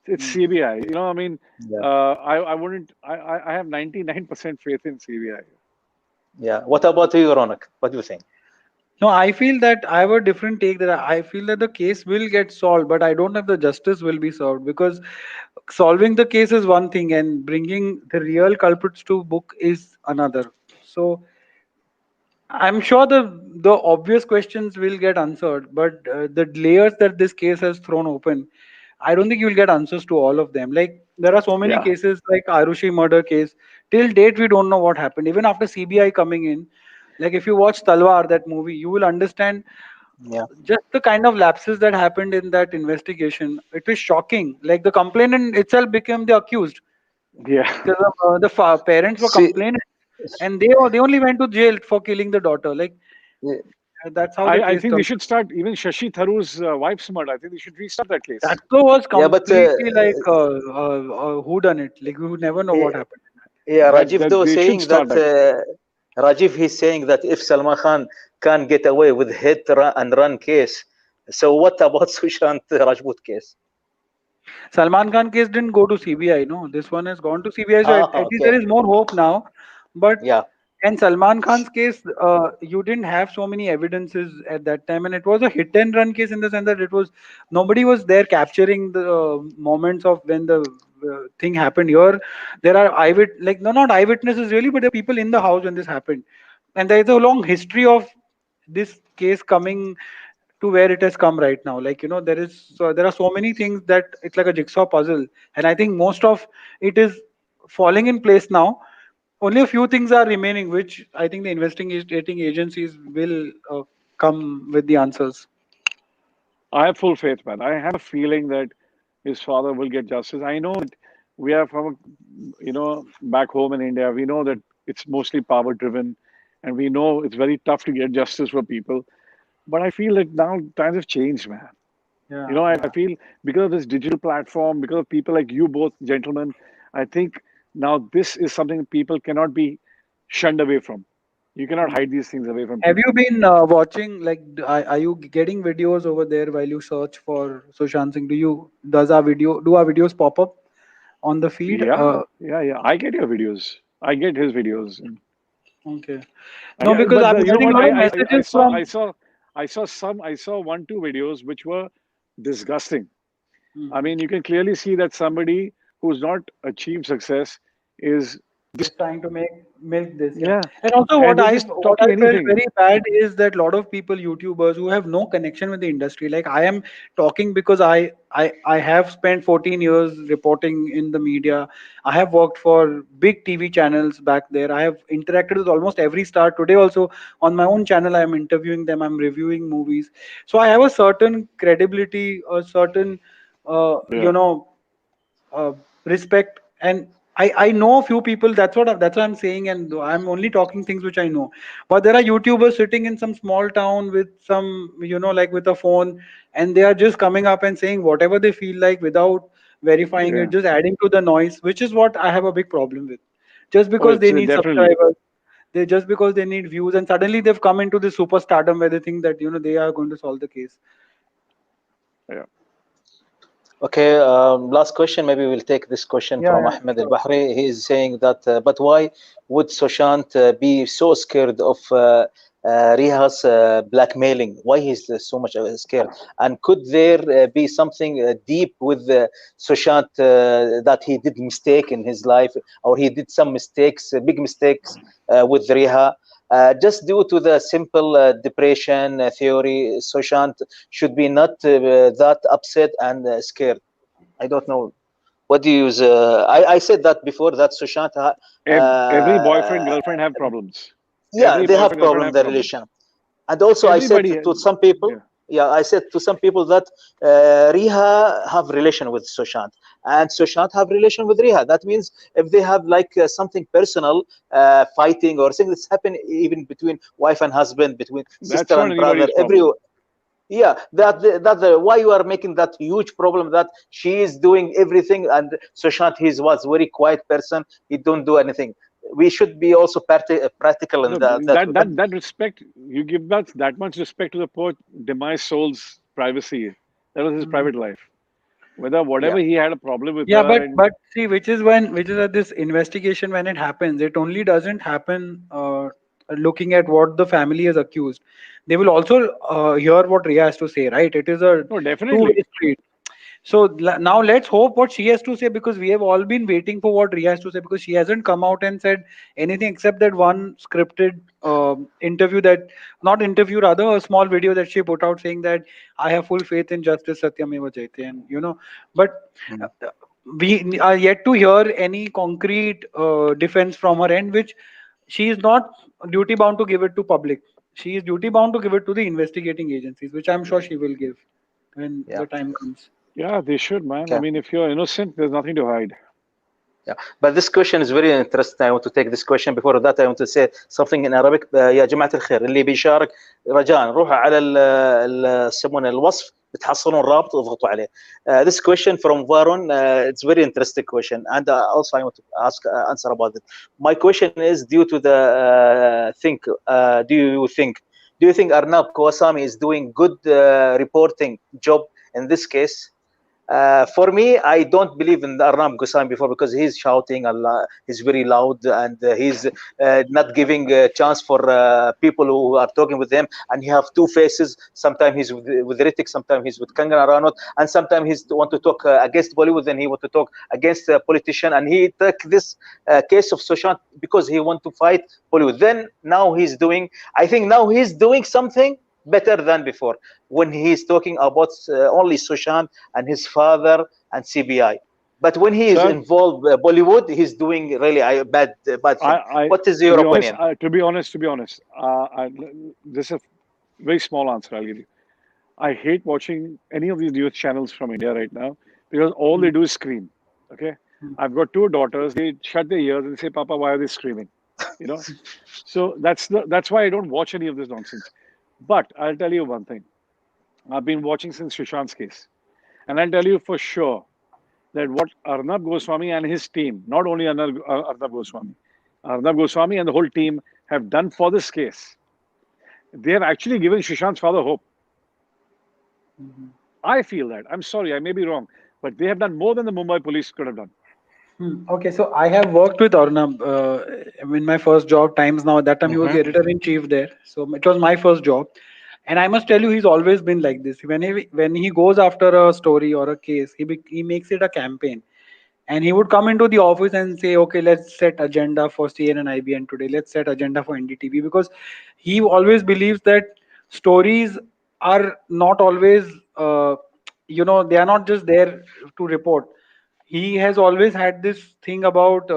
It's Hmm. CBI. I mean, Yeah, I wouldn't. I have 99% faith in CBI. yeah. What about you, Ronak? What do you think? No, I feel that I have a different take that I feel that the case will get solved, but I don't know if the justice will be solved because solving the case is one thing and bringing the real culprits to book is another. So I'm sure the obvious questions will get answered, but the layers that this case has thrown open, I don't think you will get answers to all of them. Like there are so many Yeah. cases like Arushi murder case. Till date, we don't know what happened. Even after CBI coming in, like if you watch Talwar, that movie, you will understand Yeah. just the kind of lapses that happened in that investigation. It was shocking. Like the complainant itself became the accused Yeah. because the parents were See, complaining, and they only went to jail for killing the daughter. Like that's how the I case think they turned. should start even Shashi Tharoor's wife's murder. I think they should restart that That case. though was yeah, but completely like who done it. Like we would never know yeah, what happened. yeah, Rajiv That though they should saying that start that. Rajiv he's saying that if Salman Khan can get away with and run case, so what about Sushant Rajput case? Salman Khan case didn't go to CBI. No, this one has gone to CBI. So Ah, at least okay, there is more hope now. But yeah, and Salman Khan's case, you didn't have so many evidences at that time, and it was a hit and run case in the sense that it was nobody was there capturing the moments of when the thing happened. Here, there are like no, not eyewitnesses really, but the people in the house when this happened, and there is a long history of this case coming to where it has come right now. Like there are so many things that it's like a jigsaw puzzle, and I think most of it is falling in place now. Only a few things are remaining, which I think the investigating agencies will come with the answers. I have full faith, man. I have a feeling that his father will get justice. I know that we are from, back home in India. We know that it's mostly power driven, and we know it's very tough to get justice for people. But I feel that now times have changed, man. Yeah, I yeah. feel because of this digital platform, because of people like you both, gentlemen, I think now this is something that people cannot be shunned away from. You cannot hide these things away from Have you people. been watching? Like, are you getting videos over there while you search for Sushant Singh? Do our videos pop up on the feed? Yeah, yeah, yeah. I get your videos. I get his videos. Okay. No, because But I'm you know getting a what? lot of messages from. I saw 1, 2 videos which were disgusting. I Mhm. mean, you can clearly see that somebody who's not achieved success is just trying to milk this. Yeah. And also And what they're I just felt talking anything. very bad is that a lot of people, YouTubers, who have no connection with the industry. Like I am talking because I have spent 14 years reporting in the media. I have worked for big TV channels back there. I have interacted with almost every star. Today also on my own channel I am interviewing them, I'm reviewing movies. So I have a certain credibility, a certain Yeah. uh, respect, and I know a few people. That's what I'm saying, and I'm only talking things which I know. But there are YouTubers sitting in some small town with some, like with a phone, and they are just coming up and saying whatever they feel like without verifying Yeah. it, just adding to the noise, which is what I have a big problem with. Just Oh, because it's they need definitely. subscribers, they just because they need views, and suddenly they've come into this super stardom where they think that they are going to solve the case. Yeah. Okay, last question. Maybe we'll take this question Yeah, from yeah, Ahmed Al sure. Bahri. He is saying that, but why would Sushant be so scared of Riha's blackmailing? Why he's so much scared? And could there be something deep with Sushant that he did mistake in his life, or he did some mistakes, big mistakes with Riha? Just due to the simple depression theory, Sushant should be not that upset and scared. I don't know. What do you use? I said that before, that Sushant, Every boyfriend girlfriend have problems. yeah, Every they have boyfriend girlfriend problem have the problems. relation. And also I said Everybody. to some people, Yeah. yeah, I said to some people that Riha have relation with Sushant, and Sushant have relation with Riha. That means if they have like something personal, fighting or things that's happen even between wife and husband, between That's sister not and brother, anybody's problem. yeah, why you are making that huge problem that she is doing everything and Sushant was very quiet person, he don't do anything. We should be also practical in No, that way. But that respect, you give that much respect to the poor demise soul's privacy. That was his Mhm. private life. Whatever yeah, he had a problem with Yeah, her, but and see, which is at this investigation when it happens, it only doesn't happen looking at what the family is accused. They will also hear what Ria has to say, right? It is a no, definitely. two-way street. So now let's hope what she has to say, because we have all been waiting for what Ria has to say, because she hasn't come out and said anything except that one scripted interview, that not interview, rather a small video that she put out saying that I have full faith in justice, Satyameva Jayate, and but mm, we are yet to hear any concrete defense from her end, which she is not duty bound to give it to public. She is duty bound to give it to the investigating agencies, which I'm sure she will give when yeah, the time comes. Yeah, they should, man. I okay. mean, if you're innocent, there's nothing to hide. Yeah, but this question is very interesting. I want to take this question. Before that, I want to say something in Arabic. يا جماعة الخير اللي بيشارك رجاء روحوا على يسمونه الوصف بتحصلون الرابط واضغطوا عليه. This question from Varon, it's very interesting question, and also I want to ask answer about it. My question is due to the do you think Arnab Kawasami is doing good reporting job in this case? For me, I don't believe in Arnab Goswami before, because he's shouting a lot, he's very loud, and he's not giving a chance for people who are talking with him. And he have two faces. Sometimes he's with Ritik, sometimes he's with Kangana Ranaut, and sometimes he's want to talk against Bollywood, and he want to talk against a politician. And he took this case of Sushant because he want to fight Bollywood. Then now he's doing, I think now he's doing something better than before, when he's talking about only Sushant and his father and CBI. But when he is Sir, involved Bollywood, he's doing really a bad thing. What is your opinion? to be honest, this is a very small answer I'll give you. I hate watching any of these news channels from India right now, because all they do is scream. Okay, I've got two daughters. They shut their ears and say, "Papa, why are they screaming?" You know. So that's why I don't watch any of this nonsense. But I'll tell you one thing. I've been watching since Sushant's case, and I'll tell you for sure that what Arnab Goswami and his team, not only Arnab Goswami and the whole team have done for this case, they have actually given Sushant's father hope. I feel that. I'm sorry, I may be wrong, but they have done more than the Mumbai police could have done. Okay, so I have worked with Arnab in my first job times now. At that time, he was the editor in chief there, so it was my first job. And I must tell you, he's always been like this. When he goes after a story or a case, he makes it a campaign. And he would come into the office and say, okay, let's set agenda for CN and IBN today. Let's set agenda for NDTV, because he always believes that stories are not always, they are not just there to report. He has always had this thing about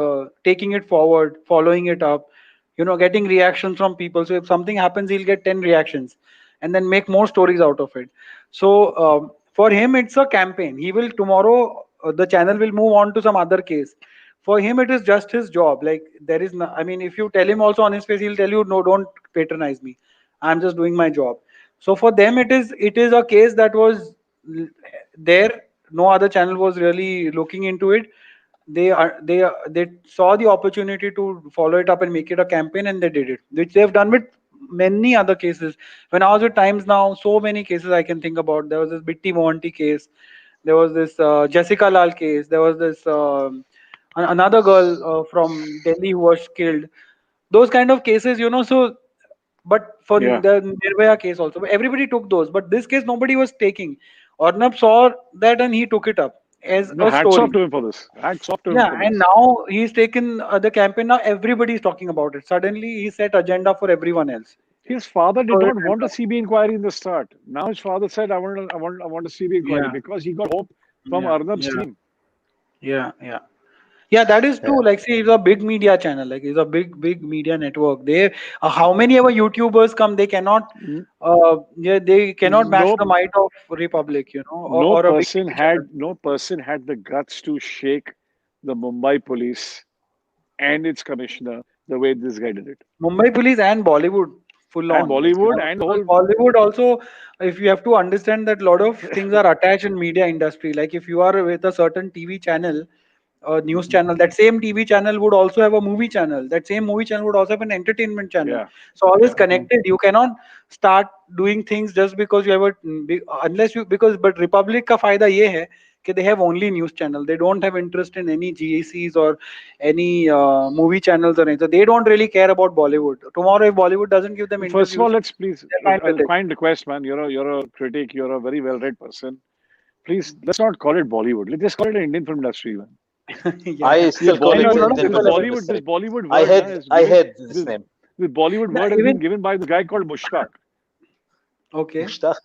taking it forward, following it up, getting reactions from people. So if something happens, he'll get 10 reactions and then make more stories out of it. So for him, it's a campaign. He will tomorrow, the channel will move on to some other case. For him, it is just his job. Like, there is no, I mean, if you tell him also on his face, he'll tell you, no, don't patronize me. I'm just doing my job. So for them, it is a case that was there. No other channel was really looking into it. They saw the opportunity to follow it up and make it a campaign, and they did it, which they've done with many other cases. When I was at Times Now, so many cases I can think about. There was this Bitti Mohanty case. There was this Jessica Lal case. There was this another girl from Delhi who was killed. Those kind of cases, so. But for Yeah. the Nirbhaya case also, everybody took those. But this case, nobody was taking. Arnab saw that and he took it up as No, a hats off story. to him for this. Hats off to him Yeah, for and this. now he's taken the campaign. Now everybody is talking about it. Suddenly, he set agenda for everyone else. His father did So not want a CBI inquiry in the start. Now his father said, I want a CBI inquiry yeah, because he got hope from yeah, Arnab's yeah, team. yeah. Yeah, that is true. Like, see, it's a big media channel. Like, it's a big media network. They, how many ever YouTubers come, they cannot, N- they cannot match No, the might of Republic, no or a big person TV channel. had the guts to shake the Mumbai police and its commissioner the way this guy did it. Mumbai police and Bollywood full And on. Like, Bollywood and the because whole Bollywood also, if you have to understand that a lot of things are attached in media industry. Like, if you are with a certain TV channel, a news channel, that same TV channel would also have a movie channel. That same movie channel would also have an entertainment channel. yeah, So always yeah. connected. You cannot start doing things just because you have unless you, because, but Republic ka fayda ye hai कि they have only news channel. They don't have interest in any GACs or any movie channels or anything. So they don't really care about Bollywood. Tomorrow, if Bollywood doesn't give them First of all, interviews, let's please they're fine with a it. kind request, man. You're a critic. You're a very well read person. Please, let's not call it Bollywood. Let's just call it an Indian film industry, man. Yeah. I still call I know it a lot of Indian This people film have it. This industry. Bollywood I word hate is I given. hate this name. This Bollywood No, word has been even given by this guy called Mushtaq. okay. Mushtaq.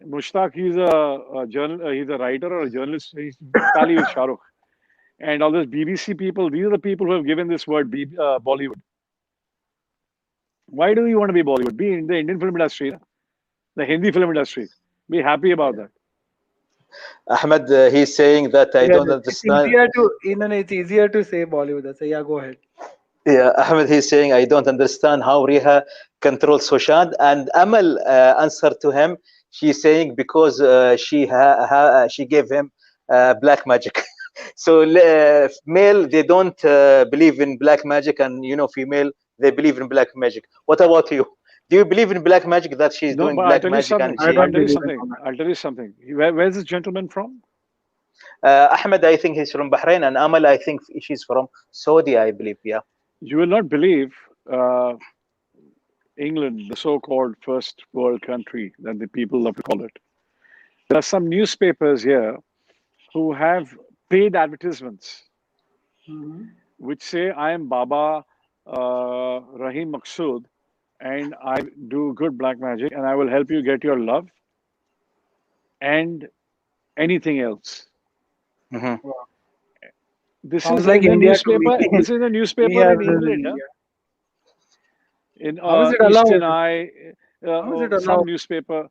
Mushtaq, he's a journal. He's a writer or a journalist. He's pally with Shah Rukh. And all those BBC people. These are the people who have given this word Bollywood. Why do you want to be Bollywood? Be in the Indian film industry, the Hindi film industry. Be happy about that. Ahmed, he's saying that I Yeah, don't it's understand. easier to, it's easier to say Bollywood. So yeah, go ahead. Yeah, Ahmed, he's saying I don't understand how Riha controls Sushant, and Amal answered to him. She's saying because she gave him black magic. So male, they don't believe in black magic, and female, they believe in black magic. What about you? Do you believe in black magic, that she's No, doing but I'll black tell you magic something. and I she? I'll don't tell you believe in something. all that. I'll tell you something. Where's this gentleman from? Ahmed, I think he's from Bahrain, and Amal, I think she's from Saudi, I believe. Yeah. You will not believe England, the so-called first world country that the people love to call it. There are some newspapers here who have paid advertisements which say, I am Baba Rahim Maqsood and I do good black magic and I will help you get your love and anything else. Mm-hmm. This Sounds is like in a India to me. newspaper. This is a We newspaper have in this in England. India. In How is it Eastern allowed? Eye, How is it some allowed? newspaper.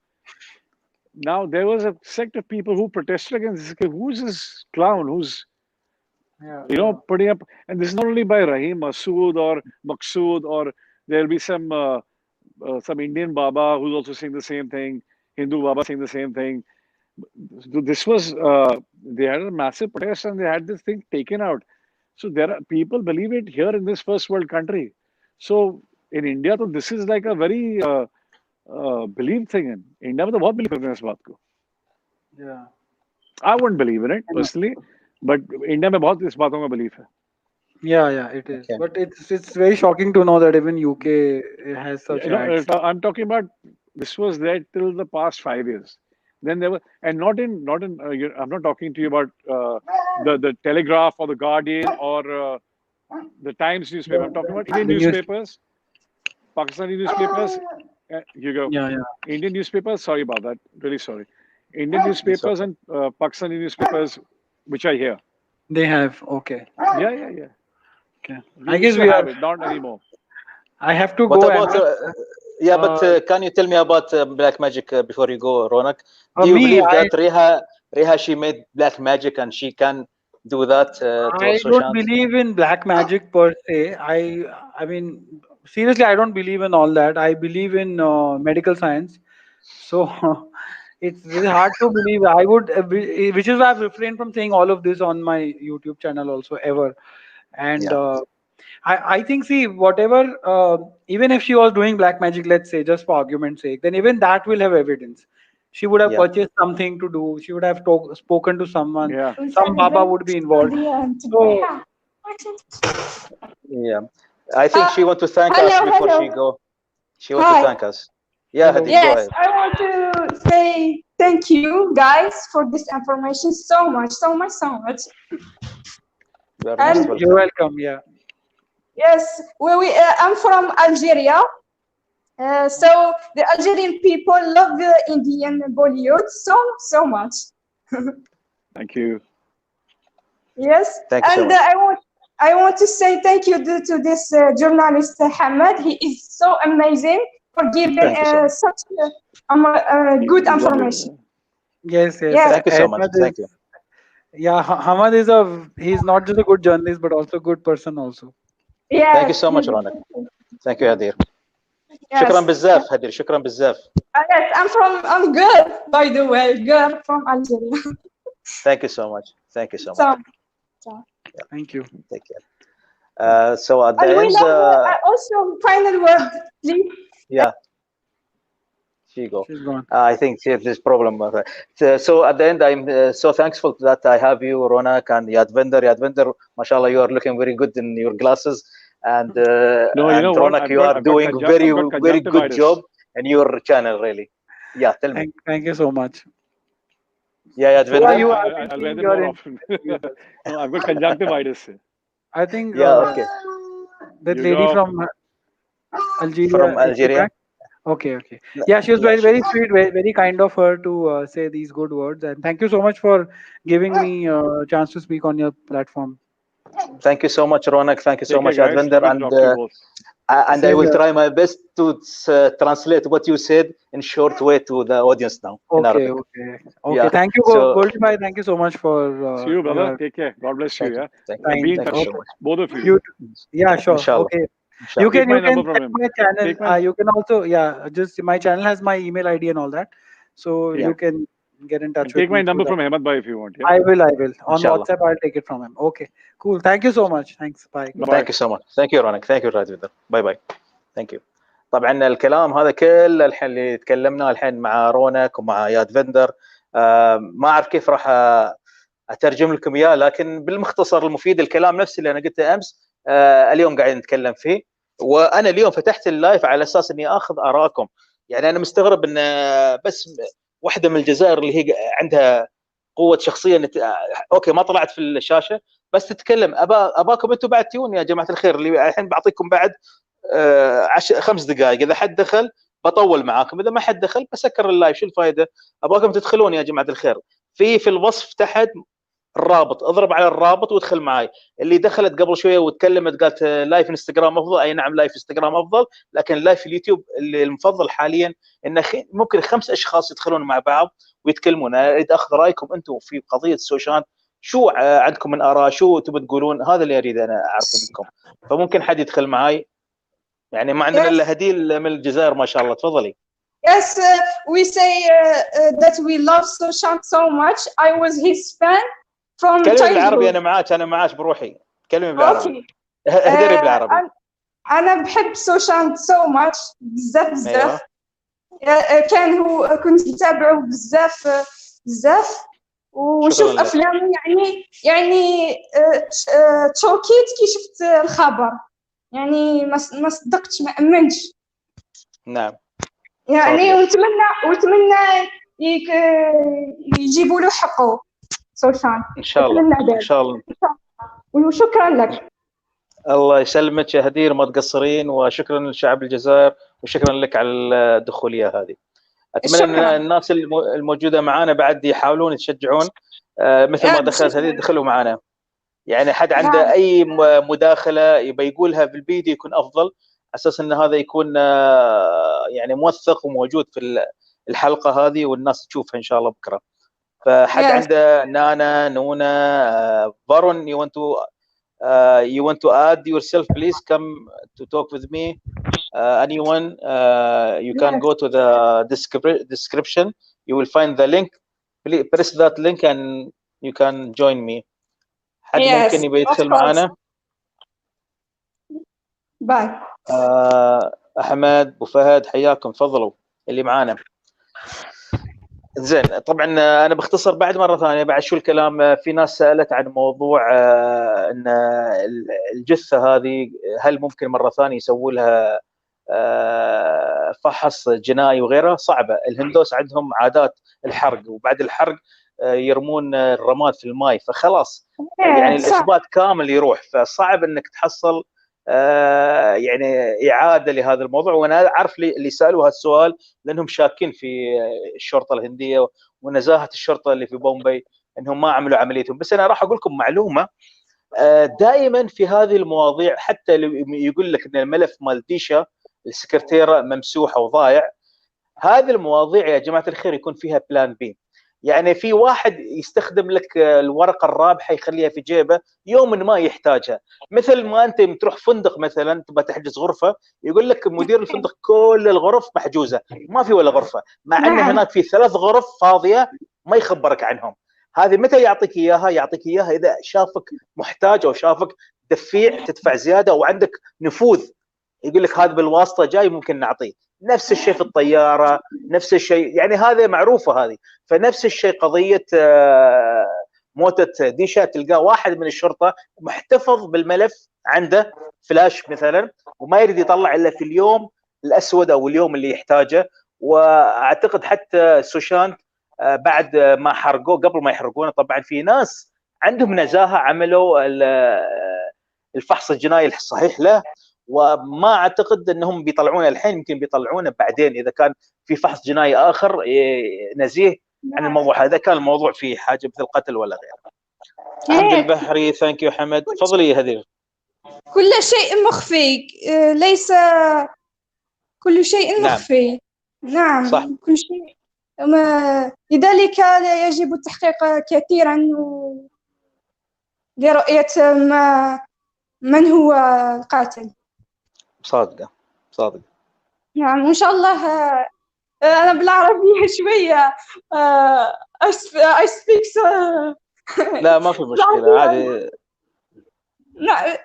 Now there was a sect of people who protested against this. Who's this clown? Who's Yeah. putting up? And this is not only by Rahim Masood or Maqsood, or there'll be some Indian Baba who's also saying the same thing. Hindu Baba saying the same thing. This was they had a massive protest and they had this thing taken out. So there are people believe it here in this first world country. So in India, so this is like a very believed thing. In India, में तो बहुत believe करते हैं इस बात को. Yeah. I wouldn't believe in it personally, but India में बहुत इस बातों का belief है. Yeah, it is. Okay. But it's very shocking to know that even UK has such You know, ads. I'm talking about this was there till the past 5 years. Then there were, and not in. I'm not talking to you about the Telegraph or the Guardian or the Times newspaper. I'm talking about Indian newspapers, Pakistani newspapers. Hugo. Indian newspapers. Sorry about that. Really sorry. Indian newspapers and Pakistani newspapers, which I hear. They have, okay. Yeah. Okay. We I guess we have it, not anymore. I have to What go. about, but can you tell me about black magic before you go, Ronak? Do you believe that Reha, she made black magic and she can do that to I Sushant? don't believe in black magic per se. I mean, seriously, I don't believe in all that. I believe in medical science. So it's really hard to believe. I would, which is why I've refrained from saying all of this on my YouTube channel also ever. And I think, see, whatever, even if she was doing black magic, let's say, just for argument's sake, then even that will have evidence. She would have purchased something to do. She would have spoken to someone. Some Baba would be involved. So, I think she wants to thank us before she go. She wants to thank us. Hadi, yes, go ahead. I want to say thank you guys for this information so much. You're welcome. Yes, I'm from Algeria. So the Algerian people love the Indian Bollywood so much. Thank you. Yes, thank you and so much. I want to say thank you to this journalist Hamad. He is so amazing for giving such good information. Yes. Thank you so much. Thank you. Yeah, Hamad he's not just a good journalist but also a good person also. Yes, thank you so much, Ronak. Thank you, Hadir. شكرا بزاف هدير. شكرا بزاف. Yes, I'm girl, by the way, girl from Algeria. Thank you so much. Thank you so much. Thank you. Take care. So at the end, also final word, please. She's gone. I think there's problem. So at the end, I'm so thankful that I have you, Ronak, and Yadvinder. Mashallah, you are looking very good in your glasses. And Ronak, you are doing very good job in your channel, really. Tell me. Thank you so much. Yadvinder. I'll wear them more often. No, I've got conjunctivitis. I think okay. That lady from Algeria. From Algeria. Okay. Yeah, she was very sweet, very kind of her to say these good words. And thank you so much for giving me a chance to speak on your platform. Thank you so much, Ronak. Thank you so much, Advinder. And I will try my best to translate what you said in short way to the audience now. Okay. Thank you, Goldie Bhai. Thank you so much for. See you, brother. Take care. God bless you. Thank you so much. Both of you. Yeah, sure. Inshallah. Okay. Inshallah. You can my channel. You can also just my channel has my email ID and all that, so you can get in touch with me. Take my number from Ahmed Bhai if you want. I will. On Inshallah. WhatsApp, I'll take it from him. Okay, cool. Thank you so much. Thanks. Bye. Thank you so much. Thank you, Ronak. Thank you, Radvinder. باي. Thank you. طبعا الكلام هذا كله الحين اللي تكلمنا الحين مع رونك ومع يادفندر ما اعرف كيف راح اترجم لكم اياه، لكن بالمختصر المفيد الكلام نفسه اللي انا قلته امس اليوم قاعدين نتكلم فيه. وانا اليوم فتحت اللايف على اساس اني اخذ ارائكم. يعني انا مستغرب ان بس واحده من الجزائر اللي هي عندها قوه شخصيه اوكي ما طلعت في الشاشه بس تتكلم. اباكم انتم بعد تيون يا جماعه الخير. اللي الحين بعطيكم بعد 5 دقائق. اذا حد دخل بطول معاكم، اذا ما حد دخل بسكر اللايف. شو الفائده؟ اباكم تدخلون يا جماعه الخير. في الوصف تحت الرابط، اضرب على الرابط وادخل معي. اللي دخلت قبل شويه وتكلمت قالت لايف انستغرام افضل. اي نعم لايف انستغرام افضل، لكن لايف اليوتيوب المفضل حاليا انه ممكن 5 اشخاص يدخلون مع بعض ويتكلمون. انا اريد اخذ رايكم انتم في قضيه سوشانت. شو عندكم من اراء؟ شو تبي تقولون؟ هذا اللي اريد انا اعرفه منكم. فممكن حد يدخل معي. يعني ما عندنا الا هديل من الجزائر ما شاء الله. تفضلي. Yes, we say that we love Sushant so much. I was his fan from childhood. كلمي بالعربي. انا معاك بروحي. كلمي بالعربي. اهدري بالعربي. انا بحب سوشانت so much بزاف. كان هو كنت نتابعه بزاف وشوف افلامه. يعني تشوكيت كي شفت الخبر. يعني ما صدقتش، ما امنتش. نعم. يعني ونتمنى يجيبوا له حقه سوشانت. ان شاء الله ان شاء الله. وشكرا لك. الله يسلمك يا هدير، ما تقصرين، وشكرا لشعب الجزائر وشكرا لك على الدخوليه هذه. اتمنى ان الناس الموجوده معنا بعد يحاولون يتشجعون مثل ما دخلت هذه دخلوا معنا. يعني حد عنده اي مداخله يبي يقولها في الفيديو يكون افضل، على اساس ان هذا يكون يعني موثق وموجود في الحلقه هذه والناس تشوفها ان شاء الله بكره. فحد عنده نانا، نونا، فارون، you want to add yourself, please come to talk with me. Anyone, you can go to the description. You will find the link. Please press that link and you can join me. حد ممكن يبي يدخل معنا؟ باي. احمد، ابو فهد، حياكم، تفضلوا اللي معانا. زين، طبعا انا بختصر بعد مره ثانيه بعد شو الكلام. في ناس سالت عن موضوع ان الجثه هذه هل ممكن مره ثانيه يسووا لها فحص جنائي وغيره. صعبه. الهندوس عندهم عادات الحرق، وبعد الحرق يرمون الرماد في الماء، فخلاص يعني الاثبات كامل يروح، فصعب انك تحصل يعني اعاده لهذا الموضوع. وانا اعرف اللي سالوا هالسؤال لانهم شاكين في الشرطه الهنديه ونزاهه الشرطه اللي في بومبي انهم ما عملوا عمليتهم. بس انا راح اقول لكم معلومه، دائما في هذه المواضيع حتى يقول لك ان الملف مال ديشا السكرتيره ممسوح او ضايع، هذه المواضيع يا جماعه الخير يكون فيها بلان بي. يعني في واحد يستخدم لك الورقه الرابحه يخليها في جيبه يوم ما يحتاجها. مثل ما انت تروح فندق مثلا تبغى تحجز غرفه، يقول لك مدير الفندق كل الغرف محجوزه، ما في ولا غرفه، مع ان هناك في 3 غرف فاضيه ما يخبرك عنهم. هذه متى يعطيك اياها؟ يعطيك اياها اذا شافك محتاج او شافك دفيع تدفع زياده وعندك نفوذ، يقول لك هذا بالواسطه جاي ممكن نعطيه. نفس الشيء في الطياره، نفس الشيء، يعني هذا معروفه هذه. فنفس الشيء قضيه موتة ديشا، تلقاه واحد من الشرطه محتفظ بالملف عنده فلاش مثلا وما يريد يطلع الا في اليوم الاسود او اليوم اللي يحتاجه. واعتقد حتى سوشانت بعد ما حرقوه، قبل ما يحرقونه طبعا في ناس عندهم نزاهه عملوا الفحص الجنائي الصحيح له، وما اعتقد انهم بيطلعونه الحين، يمكن بيطلعونه بعدين اذا كان في فحص جنائي اخر نزيه عن الموضوع هذا، كان الموضوع فيه حاجه مثل قتل ولا غيره. حمد البحري، ثانك يو حمد، تفضلي يا هدير. كل شيء مخفي، ليس كل شيء مخفي. نعم صح. كل شيء. لذلك يجب التحقيق كثيرا لرؤية من هو القاتل. صادقة. نعم وإن شاء الله. أنا بالعربية شوية I speak لا ما في مشكلة عادي. نعم.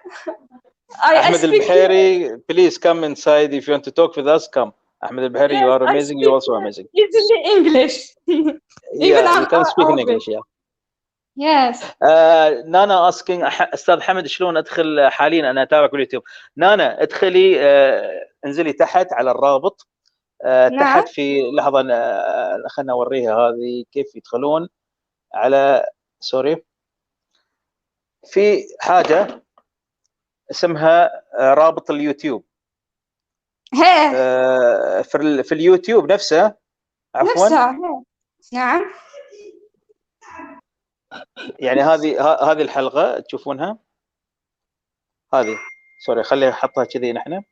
أحمد البحيري, please come inside if you want to talk with us. Come. Ahmed al-Bahari, you are amazing. You also amazing. Easily English. Yeah, you can speak in English. Yeah. Yes. نانا asking أستاذ حمد شلون أدخل حاليا؟ أنا أتابعك باليوتيوب. نانا ادخلي انزلي تحت على الرابط. تحت في لحظة خلنا أوريها هذه كيف يدخلون على سوري. في حاجة اسمها رابط اليوتيوب. في اليوتيوب نفسه عفوا. نعم. يعني هذه الحلقة تشوفونها، هذه سوري خليها احطها كذي. نحن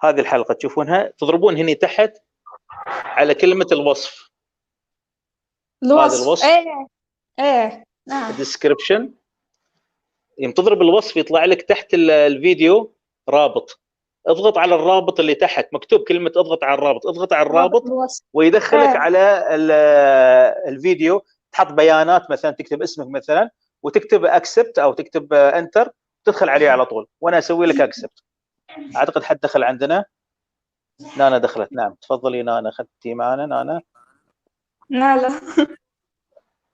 هذه الحلقة تشوفونها، تضربون هني تحت على كلمة الوصف. هذا الوصف. ايه نعم. الديسكربشن. يوم تضرب الوصف يطلع لك تحت الفيديو رابط. اضغط على الرابط اللي تحت مكتوب كلمة اضغط على الرابط. اضغط على الرابط ويدخلك على الفيديو. تحط بيانات مثلا، تكتب اسمك مثلا وتكتب اكسبت او تكتب انتر، تدخل عليه على طول وانا اسوي لك اكسبت. اعتقد حد دخل عندنا. نانا دخلت. نعم تفضلي نانا، اخذتي معنا نانا. لا.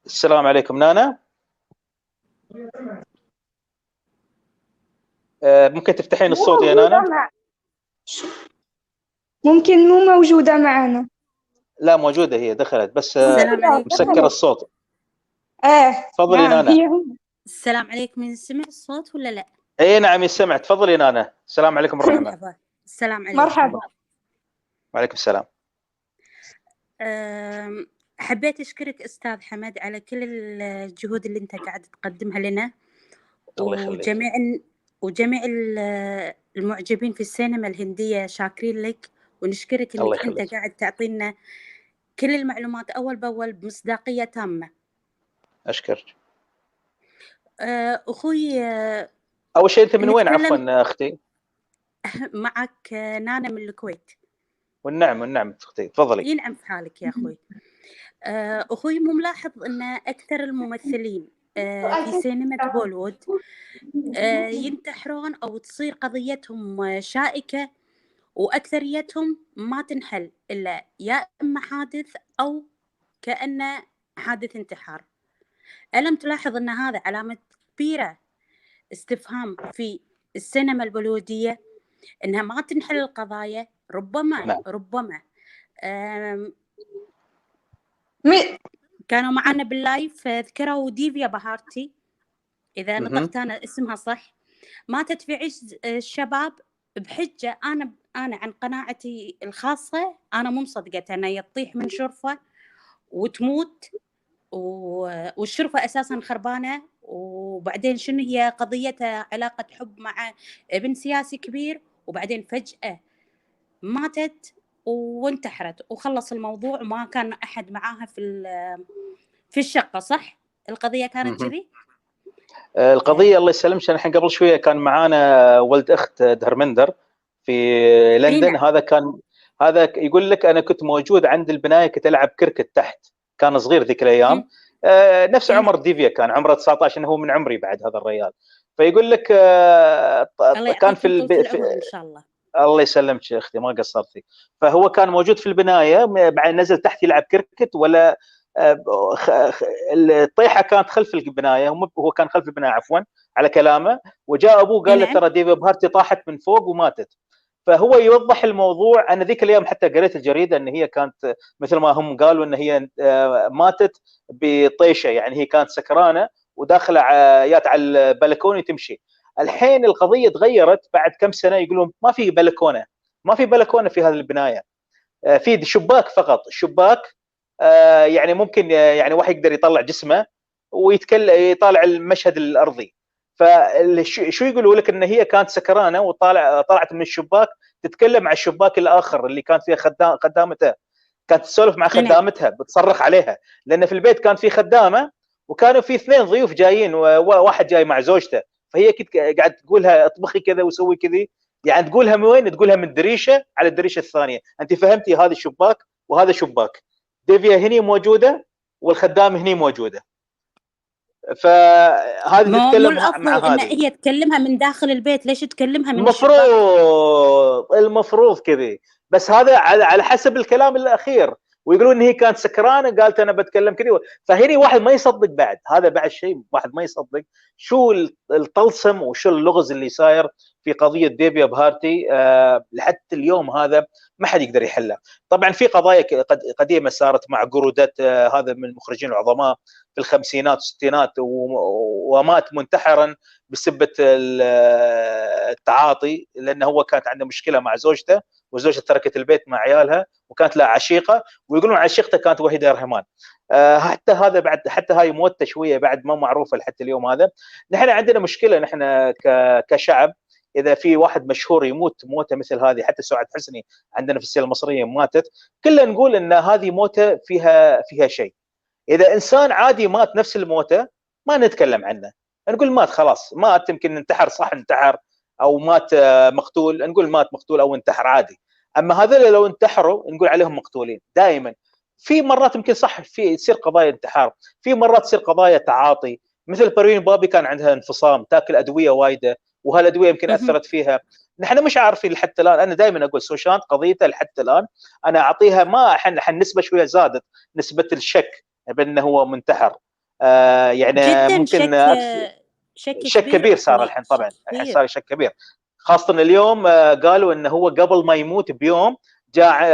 السلام عليكم نانا. ممكن تفتحين الصوت يا نانا؟ ممكن مو موجودة معنا. لا موجوده هي، دخلت بس السلام عليكم. مسكر الصوت. ايه تفضلي نعم نانا. هي هم. السلام عليكم، ينسمع الصوت ولا لا؟ اي نعم يسمع، تفضلي نانا. السلام عليكم ورحمه. مرحبا. السلام عليكم. مرحبا. وعليكم السلام. حبيت أشكرك أستاذ حمد على كل الجهود اللي أنت قاعد تقدمها لنا، الله يخليك. وجميع المعجبين في السينما الهندية شاكرين لك، ونشكرك الله إنك أنت قاعد تعطينا كل المعلومات أول بأول بمصداقية تامة. أشكرك. أخوي، أول شيء أنت من وين نتكلم- عفوا أختي؟ معك نانا من الكويت. والنعم أختي، تفضلي. ينعم في حالك يا أخوي. أخوي، مو ملاحظ أن أكثر الممثلين في سينما بوليوود ينتحرون أو تصير قضيتهم شائكة، وأكثريتهم ما تنحل إلا يا إما حادث أو كأنه حادث انتحار؟ ألم تلاحظ أن هذا علامة كبيرة استفهام في السينما البوليوودية، أنها ما تنحل القضايا؟ ربما كانوا معنا باللايف ذكروا ديفيا بهارتي، إذا نطقت أنا اسمها صح، ماتت في عز الشباب بحجة أنا عن قناعتي الخاصة أنا مو مصدقة أنها يطيح من شرفة وتموت، والشرفة أساساً خربانة، وبعدين شنو هي قضيتها؟ علاقة حب مع ابن سياسي كبير، وبعدين فجأة ماتت وانتحرت وخلص الموضوع، وما كان أحد معاها في الشقة. صح القضية كانت كذي؟ القضية الله يسلمك، الحين قبل شوية كان معانا ولد أخت دهرمندر في لندن. هذا يقول لك أنا كنت موجود عند البناية، كنت ألعب كركت تحت، كان صغير ذيك الأيام. نفس عمر ديفيا، كان عمره 19، إنه هو من عمري بعد هذا الرجال. فيقول لك كان في العمر إن شاء الله. الله يسلمك يا اختي، ما قصرتي. فهو كان موجود في البنايه، بعد نزل تحت يلعب كركت، ولا الطيحه كانت خلف البنايه، هو كان خلف البنايه عفوا على كلامه، وجاء ابوه قال له ترى ديفيا بهارتي طاحت من فوق وماتت. فهو يوضح الموضوع. انا ذيك الايام حتى قريت الجريده ان هي كانت مثل ما هم قالوا ان هي ماتت بطيشه، يعني هي كانت سكرانه وداخله جات على البلكونه تمشي. الحين القضيه تغيرت بعد كم سنه، يقولون ما في بلكونه في هذه البنايه، في شباك فقط، شباك يعني ممكن يعني واحد يقدر يطلع جسمه ويتكلم يطالع المشهد الارضي. فشو يقولوا لك ان هي كانت سكرانه طلعت من الشباك تتكلم على الشباك الاخر اللي كانت فيه خدامتها، كانت تسولف مع خدامتها بتصرخ عليها، لان في البيت كان في خدامه وكانوا في 2 ضيوف جايين، وواحد جاي مع زوجته، فهي كنت قاعد تقولها اطبخي كذا وسوي كذي، يعني تقولها من وين؟ تقولها من الدريشه على الدريشه الثانيه. انت فهمتي؟ هذا شباك وهذا شباك، ديفيا هني موجوده والخدام هني موجوده. فهذه تتكلم مع هذه. ان هي تكلمها من داخل البيت، ليش تكلمها من المفروض كذي، بس هذا على حسب الكلام الاخير، ويقولون ان هي كانت سكرانه قالت انا بتكلم كذي. فهني واحد ما يصدق بعد، هذا بعد شيء واحد ما يصدق شو الطلسم وشو اللغز اللي صاير في قضيه ديفيا بهارتي. لحتى اليوم هذا ما حد يقدر يحلها. طبعا في قضايا قديمه صارت مع قرودات، هذا من المخرجين العظماء في الخمسينات والستينات، ومات منتحرا بسبه التعاطي، لانه هو كانت عنده مشكله مع زوجته، وزوجته تركت البيت مع عيالها، وكانت لها عشيقه، ويقولون عشيقته كانت وحيده رحمان. حتى هذا بعد، حتى هاي موته شويه بعد ما معروفه لحتى اليوم هذا. نحن عندنا مشكله، نحن كشعب اذا في واحد مشهور يموت موته مثل هذه، حتى سعاد حسني عندنا في السينما المصريه ماتت، كلنا نقول ان هذه موته فيها شيء. اذا انسان عادي مات نفس الموته ما نتكلم عنه، نقول مات خلاص، مات يمكن انتحر، صح انتحر، او مات مقتول، نقول مات مقتول او انتحر عادي. اما هذول لو انتحروا نقول عليهم مقتولين. دائما في مرات يمكن صح في تصير قضايا انتحار، في مرات تصير قضايا تعاطي، مثل بروين بابي كان عندها انفصام، تاكل ادويه وايده، وهالادويه يمكن اثرت فيها. نحن مش عارفين لحتى الان. انا دائما اقول سوشانت قضيته لحتى الان انا اعطيها ما الحين نسبه شويه زادت، نسبه الشك بانه هو منتحر. يعني جدا ممكن شك كبير صار الحين. طبعا الحين صار شك كبير، خاصه اليوم قالوا انه هو قبل ما يموت بيوم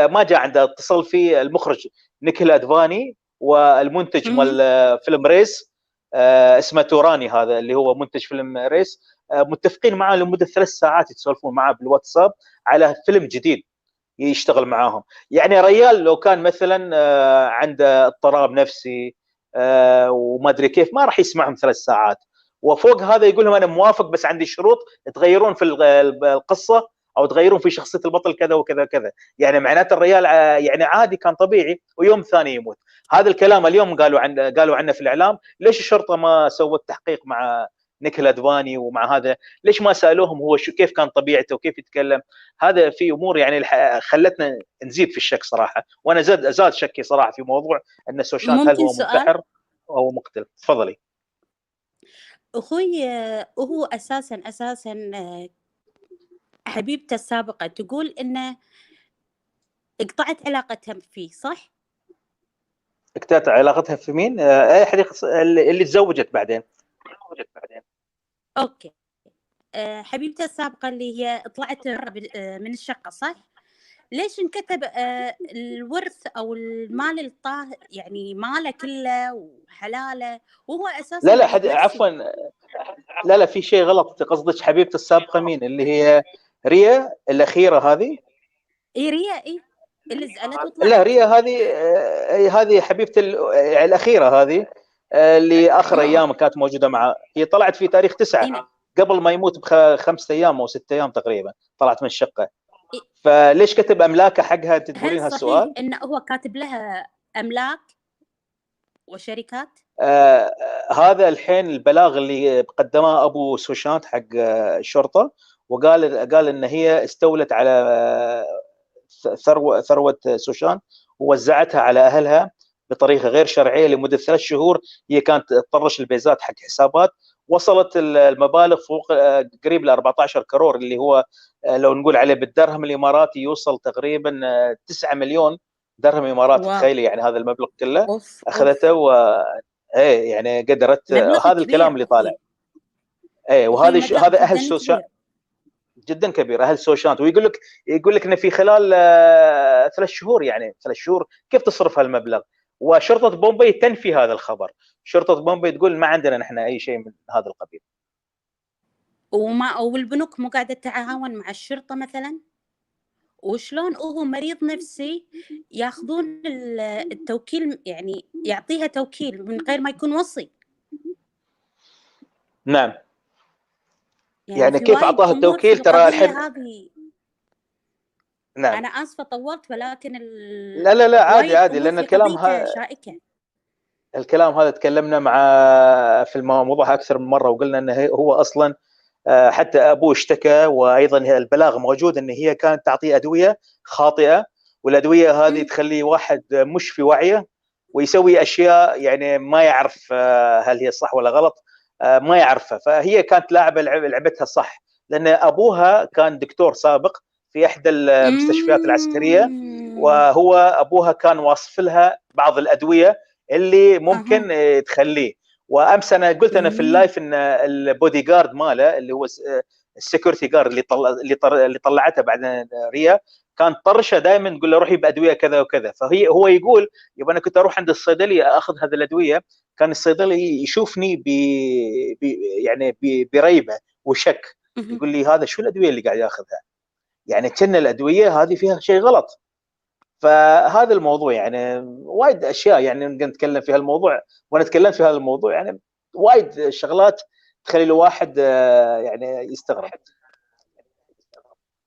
ما جاء عنده، اتصل فيه المخرج نيكل ادفاني والمنتج مال فيلم ريس اسمه توراني، هذا اللي هو منتج فيلم ريس، متفقين معاه لمده 3 ساعات يتسولفون معاه بالواتساب على فيلم جديد يشتغل معاهم. يعني ريال لو كان مثلا عنده اضطراب نفسي وما ادري كيف، ما راح يسمعهم 3 ساعات. وفوق هذا يقول لهم انا موافق بس عندي شروط تغيرون في القصه او تغيرون في شخصيه البطل كذا وكذا كذا. يعني معناته الريال يعني عادي كان طبيعي، ويوم ثاني يموت. هذا الكلام اليوم قالوا عنه في الاعلام. ليش الشرطه ما سوت تحقيق مع نيكل ادفاني ومع هذا؟ ليش ما سالوهم هو كيف كان طبيعته وكيف يتكلم؟ هذا في امور يعني خلتنا نزيد في الشك صراحه، وانا زاد شكي صراحه في موضوع ان سوشانت هل هو منتحر او مقتل. تفضلي. اخوي، هو اساسا حبيبته السابقه تقول انه قطعت علاقتها فيه، صح؟ قطعت علاقتها في مين؟ اي حديقه اللي تزوجت بعدين. اوكي. حبيبته السابقه اللي هي طلعت من الشقه، صح؟ ليش انكتب الورث او المال الطاهر، يعني ماله كله وحلاله، وهو اساسا لا عفوا، لا في شيء غلط. قصدك حبيبته السابقه مين؟ اللي هي ريا الاخيره هذه؟ اي ريا، اي اللي زعلت وطلعت. لا ريا هذه حبيبته الاخيره هذه اللي اخر ايام كانت موجوده معه. هي طلعت في تاريخ 9 قبل ما يموت ب5 ايام او 6 ايام تقريبا، طلعت من الشقه. فليش كتب املاكه حقها؟ تقولين هالسؤال؟ هل صحيح انه هو كاتب لها املاك وشركات؟ هذا الحين البلاغ اللي قدمه ابو سوشانت حق الشرطه، قال ان هي استولت على ثروه سوشانت ووزعتها على اهلها بطريقه غير شرعيه لمده 3 شهور. هي كانت تطرش البيزات حق حسابات، وصلت المبالغ فوق قريب ل 14 كرور، اللي هو لو نقول عليه بالدرهم الاماراتي يوصل تقريبا 9 مليون درهم اماراتي. تخيلي يعني هذا المبلغ كله اخذته ايه يعني قدرت. هذا الكلام اللي طالع. ايه هذا اهل سوشانت جدا كبير، اهل سوشانت. ويقول لك انه في خلال 3 شهور، يعني 3 شهور كيف تصرف هالمبلغ؟ وشرطه بومبي تنفي هذا الخبر. شرطه بومبي تقول ما عندنا نحن اي شيء من هذا القبيل. والبنوك مو قاعده تتعاون مع الشرطه مثلا؟ وشلون هو مريض نفسي ياخذون التوكيل، يعني يعطيها توكيل من غير ما يكون وصي؟ نعم. يعني كيف اعطاه التوكيل؟ ترى الحين نعم. انا اسفه طولت، ولكن لا عادي لان الكلام شائكه. الكلام هذا تكلمنا مع في الموضوع اكثر من مره، وقلنا انه هو اصلا حتى ابوه اشتكى، وايضا البلاغ موجود ان هي كانت تعطيه ادويه خاطئه، والادويه هذه تخلي واحد مش في وعيه ويسوي اشياء يعني ما يعرف هل هي صح ولا غلط، ما يعرفها. فهي كانت لعبتها صح، لان ابوها كان دكتور سابق في احدى المستشفيات العسكريه، وهو ابوها كان واصف لها بعض الادويه اللي ممكن تخليه. وامس انا قلت انا في اللايف ان البودي جارد ماله اللي هو السكيورتي جارد اللي طلعتها بعد ريا، كان طرشه دائما تقول له روحي بادويه كذا وكذا. هو يقول يبقى انا كنت اروح عند الصيدلي اخذ هذه الادويه، كان الصيدلي يشوفني يعني بريبه وشك، يقول لي هذا شو الادويه اللي قاعد ياخذها؟ يعني كأن الادويه هذه فيها شيء غلط. فهذا الموضوع يعني وايد اشياء يعني نقدر نتكلم في هالموضوع، وانا تكلمت في هذا الموضوع يعني وايد شغلات تخلي الواحد يعني يستغرب.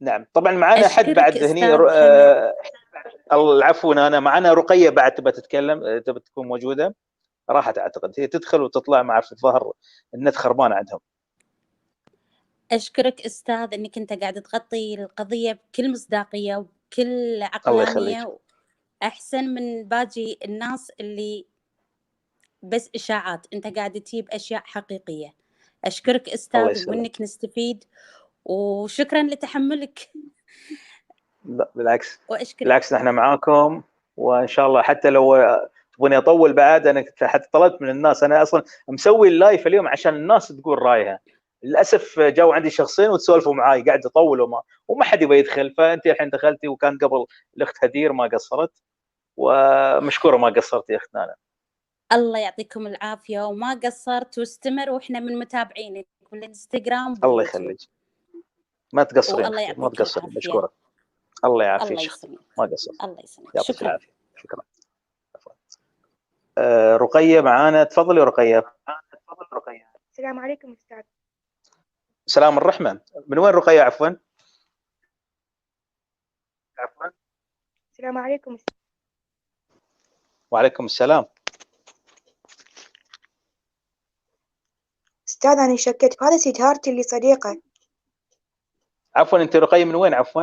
نعم. طبعا معنا حد بعد هني العفو، انا معنا رقيه بعد تبى تتكلم، تبى تكون موجوده. راحت اعتقد، هي تدخل وتطلع، مع في الظهر النت خربان عندهم. اشكرك استاذ انك انت قاعد تغطي القضيه بكل مصداقيه وبكل عقلانيه، احسن من باقي الناس اللي بس اشاعات. انت قاعد تجيب اشياء حقيقيه. اشكرك استاذ، وانك نستفيد، وشكرا لتحملك. لا بالعكس نحن معاكم، وان شاء الله حتى لو تبوني اطول بعد، انا حتى طلبت من الناس، انا اصلا مسوي اللايف اليوم عشان الناس تقول رايها. للاسف جاوا عندي شخصين وتسولفوا معاي، قاعد اطول وما حد يبغى يدخل. فانت الحين دخلتي، وكان قبل الاخت هدير ما قصرت، ومشكوره ما قصرت يا اختنا. أنا. الله يعطيكم العافيه، وما قصرت واستمر، واحنا من متابعينك بالانستغرام الله يخليك، ما تقصرين، والله ما يعطيك تقصرين، العافيه. مشكوره. الله يعافيك، الله يسلمك، ما قصرت. الله يسلمك، يعطيك شكرا. العافيه، شكرا. رقيه معانا، تفضلي رقيه. السلام عليكم أستاذ. سلام الرحمن. من وين رقيه؟ عفوا. السلام عليكم أستاذ. وعليكم السلام. أستاذ أنا شكيت في هذا سيدهارت اللي صديقه. عفوا، انت رقيه من وين؟ عفوا.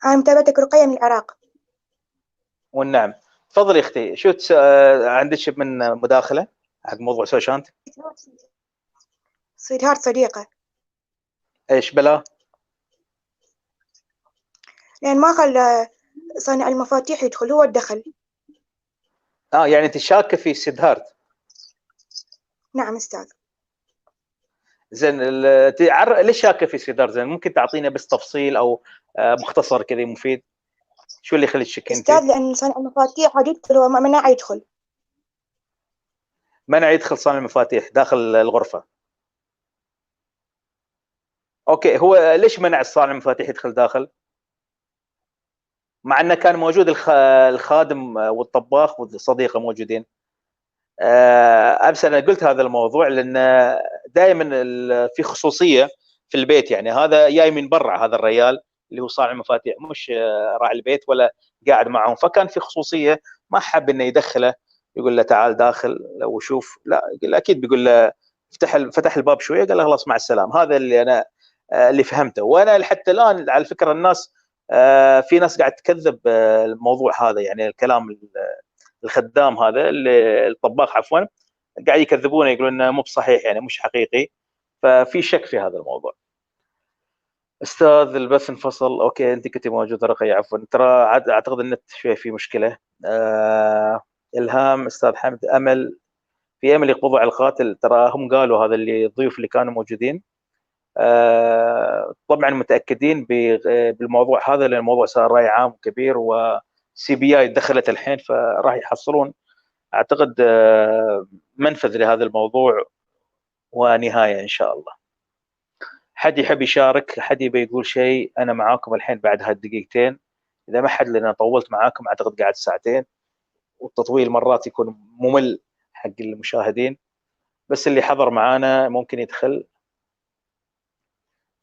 أنا متابعتك رقية من العراق. والنعم، تفضلي اختي. شو عندك من مداخله حق موضوع سوشانت؟ سيدهارت صديقه، ايش بلا؟ لأن ما خلى صانع المفاتيح يدخل، هو الدخل. يعني انت شاكه في سيدهارت؟ نعم أستاذ. زين، ليش شاكه في سيدهارت؟ زين، ممكن تعطينا بس تفصيل او مختصر كذا مفيد. شو اللي يخليك تشكين فيه؟ أستاذ لأن صانع المفاتيح قد يدخل، هو منع يدخل. منع يدخل صانع المفاتيح داخل الغرفه. اوكي، هو ليش منع صانع المفاتيح يدخل داخل؟ مع انه كان موجود الخادم والطباخ والصديقه موجودين. امس انا قلت هذا الموضوع لان دائما في خصوصيه في البيت. يعني هذا جاي من برا، هذا الريال اللي هو صانع المفاتيح، مش راعي البيت ولا قاعد معهم، فكان في خصوصيه، ما حب انه يدخله، يقول له تعال داخل وشوف. لا، يقول اكيد بيقول له فتح الباب شويه، قال له خلاص مع السلامه. هذا اللي انا اللي فهمته. وانا حتى الان على فكره الناس، في ناس قاعد تكذب الموضوع هذا، يعني الكلام الخدام هذا الطباخ عفوا، قاعد يكذبونه، يقولون انه مو بصحيح، يعني مش حقيقي. ففي شك في هذا الموضوع. استاذ البث انفصل. اوكي، انت كنت موجوده رقيه، عفوا. ترى اعتقد النت شوي في مشكله. الهام، استاذ حمد، امل، في امل يقبضوا على القاتل. ترى هم قالوا هذا اللي الضيوف اللي كانوا موجودين. طبعا متاكدين بالموضوع هذا، لان الموضوع صار راي عام كبير، وسي بي اي دخلت الحين، فراح يحصلون اعتقد منفذ لهذا الموضوع ونهايه ان شاء الله. حد يحب يشارك؟ حد يبي يقول شيء؟ انا معاكم الحين بعد هالدقيقتين. اذا ما حد، لان انا طولت معاكم، اعتقد قاعد ساعتين، والتطويل مرات يكون ممل حق المشاهدين. بس اللي حضر معانا ممكن يدخل.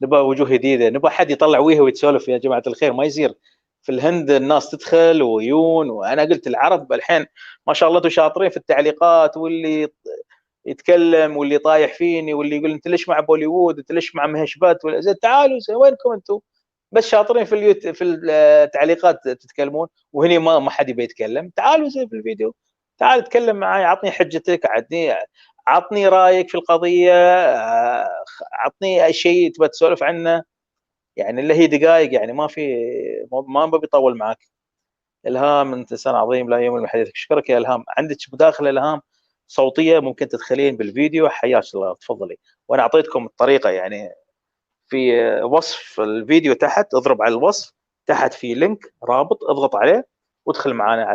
نبغى وجوه جديده، نبغى حد يطلع وجهه ويتسولف. يا جماعه الخير، ما يصير في الهند الناس تدخل ويون، وانا قلت العرب الحين ما شاء الله انتم شاطرين في التعليقات، واللي يتكلم واللي طايح فيني واللي يقول انت ليش مع بوليوود، انت ليش مع مهشبات، ولا زين تعالوا وينكم انتم؟ بس شاطرين في التعليقات تتكلمون، وهني ما حد يبي يتكلم. تعالوا زي في الفيديو، تعال اتكلم معي، عطني حجتك، عطني رايك في القضيه، عطني اي شيء تبى تسولف عنه، يعني اللي هي دقائق، يعني ما بيطول معك. الهام، انت انسان عظيم، لا يمل من حديثك. اشكرك يا الهام. عندك مداخله الهام صوتيه ممكن تدخلين بالفيديو؟ حياك الله، تفضلي. وانا اعطيتكم الطريقه، يعني في وصف الفيديو تحت، اضرب على الوصف تحت في لينك رابط، اضغط عليه وادخل معنا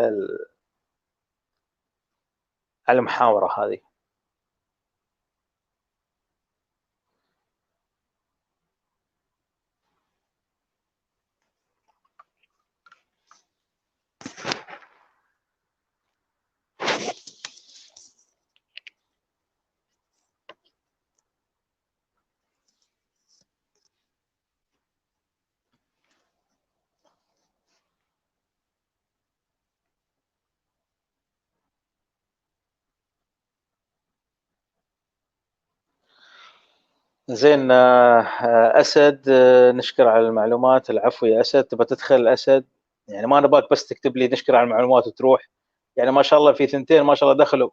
على المحاوره هذه. زين. اسد، نشكر على المعلومات. العفو يا اسد. تبى تدخل اسد؟ يعني ما نبغاك بس تكتب لي نشكر على المعلومات وتروح. يعني ما شاء الله في ثنتين ما شاء الله دخلوا.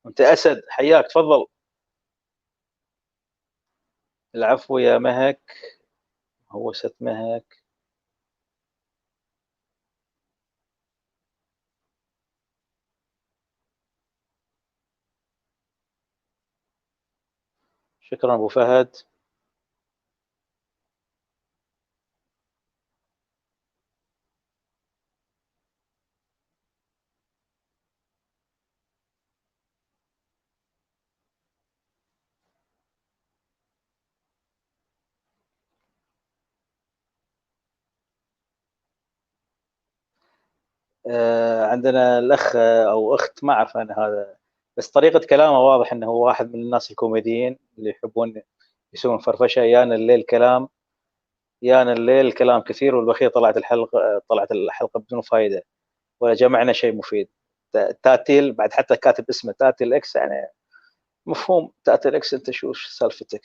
انت اسد، حياك، تفضل. العفو يا مهك. هو ست مهك. شكرا ابو فهد. عندنا الاخ او اخت، ما اعرف انا هذا، بس طريقه كلامه واضح انه هو واحد من الناس الكوميديين اللي يحبون يسوون فرفشه. يانا الليل كلام، يانا الليل كلام كثير، والبخير طلعت الحلقه بدون فائده ولا جمعنا شيء مفيد. تاتيل بعد حتى كاتب اسمه تاتيل اكس، يعني مفهوم تاتيل اكس، انت شو سالفتك؟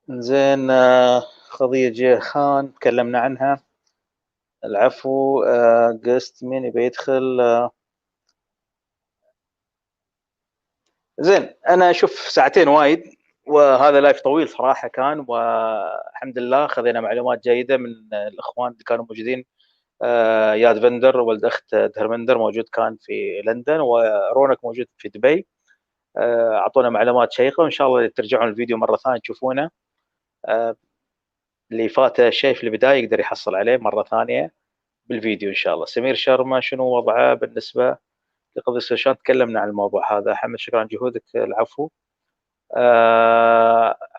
زين، قضية جيه خان تكلمنا عنها. العفو. قست مين يبي يدخل؟ زين، انا اشوف ساعتين وايد، وهذا لايف طويل صراحه كان، والحمد لله خذينا معلومات جيده من الاخوان اللي كانوا موجودين. ياد فندر ولد اخت دهرمندر موجود كان في لندن، ورونك موجود في دبي. اعطونا معلومات شيقه، وان شاء الله ترجعون الفيديو مره ثانيه تشوفونه. اللي فاته شيء في البدايه يقدر يحصل عليه مره ثانيه بالفيديو ان شاء الله. سمير شرما شنو وضعه بالنسبه لقضيه سوشانت؟ تكلمنا عن الموضوع هذا. حمد شكرا عن جهودك. العفو.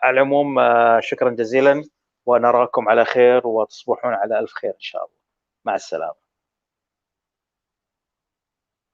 على العموم شكرا جزيلا، ونراكم على خير، وتصبحون على الف خير ان شاء الله. مع السلامه.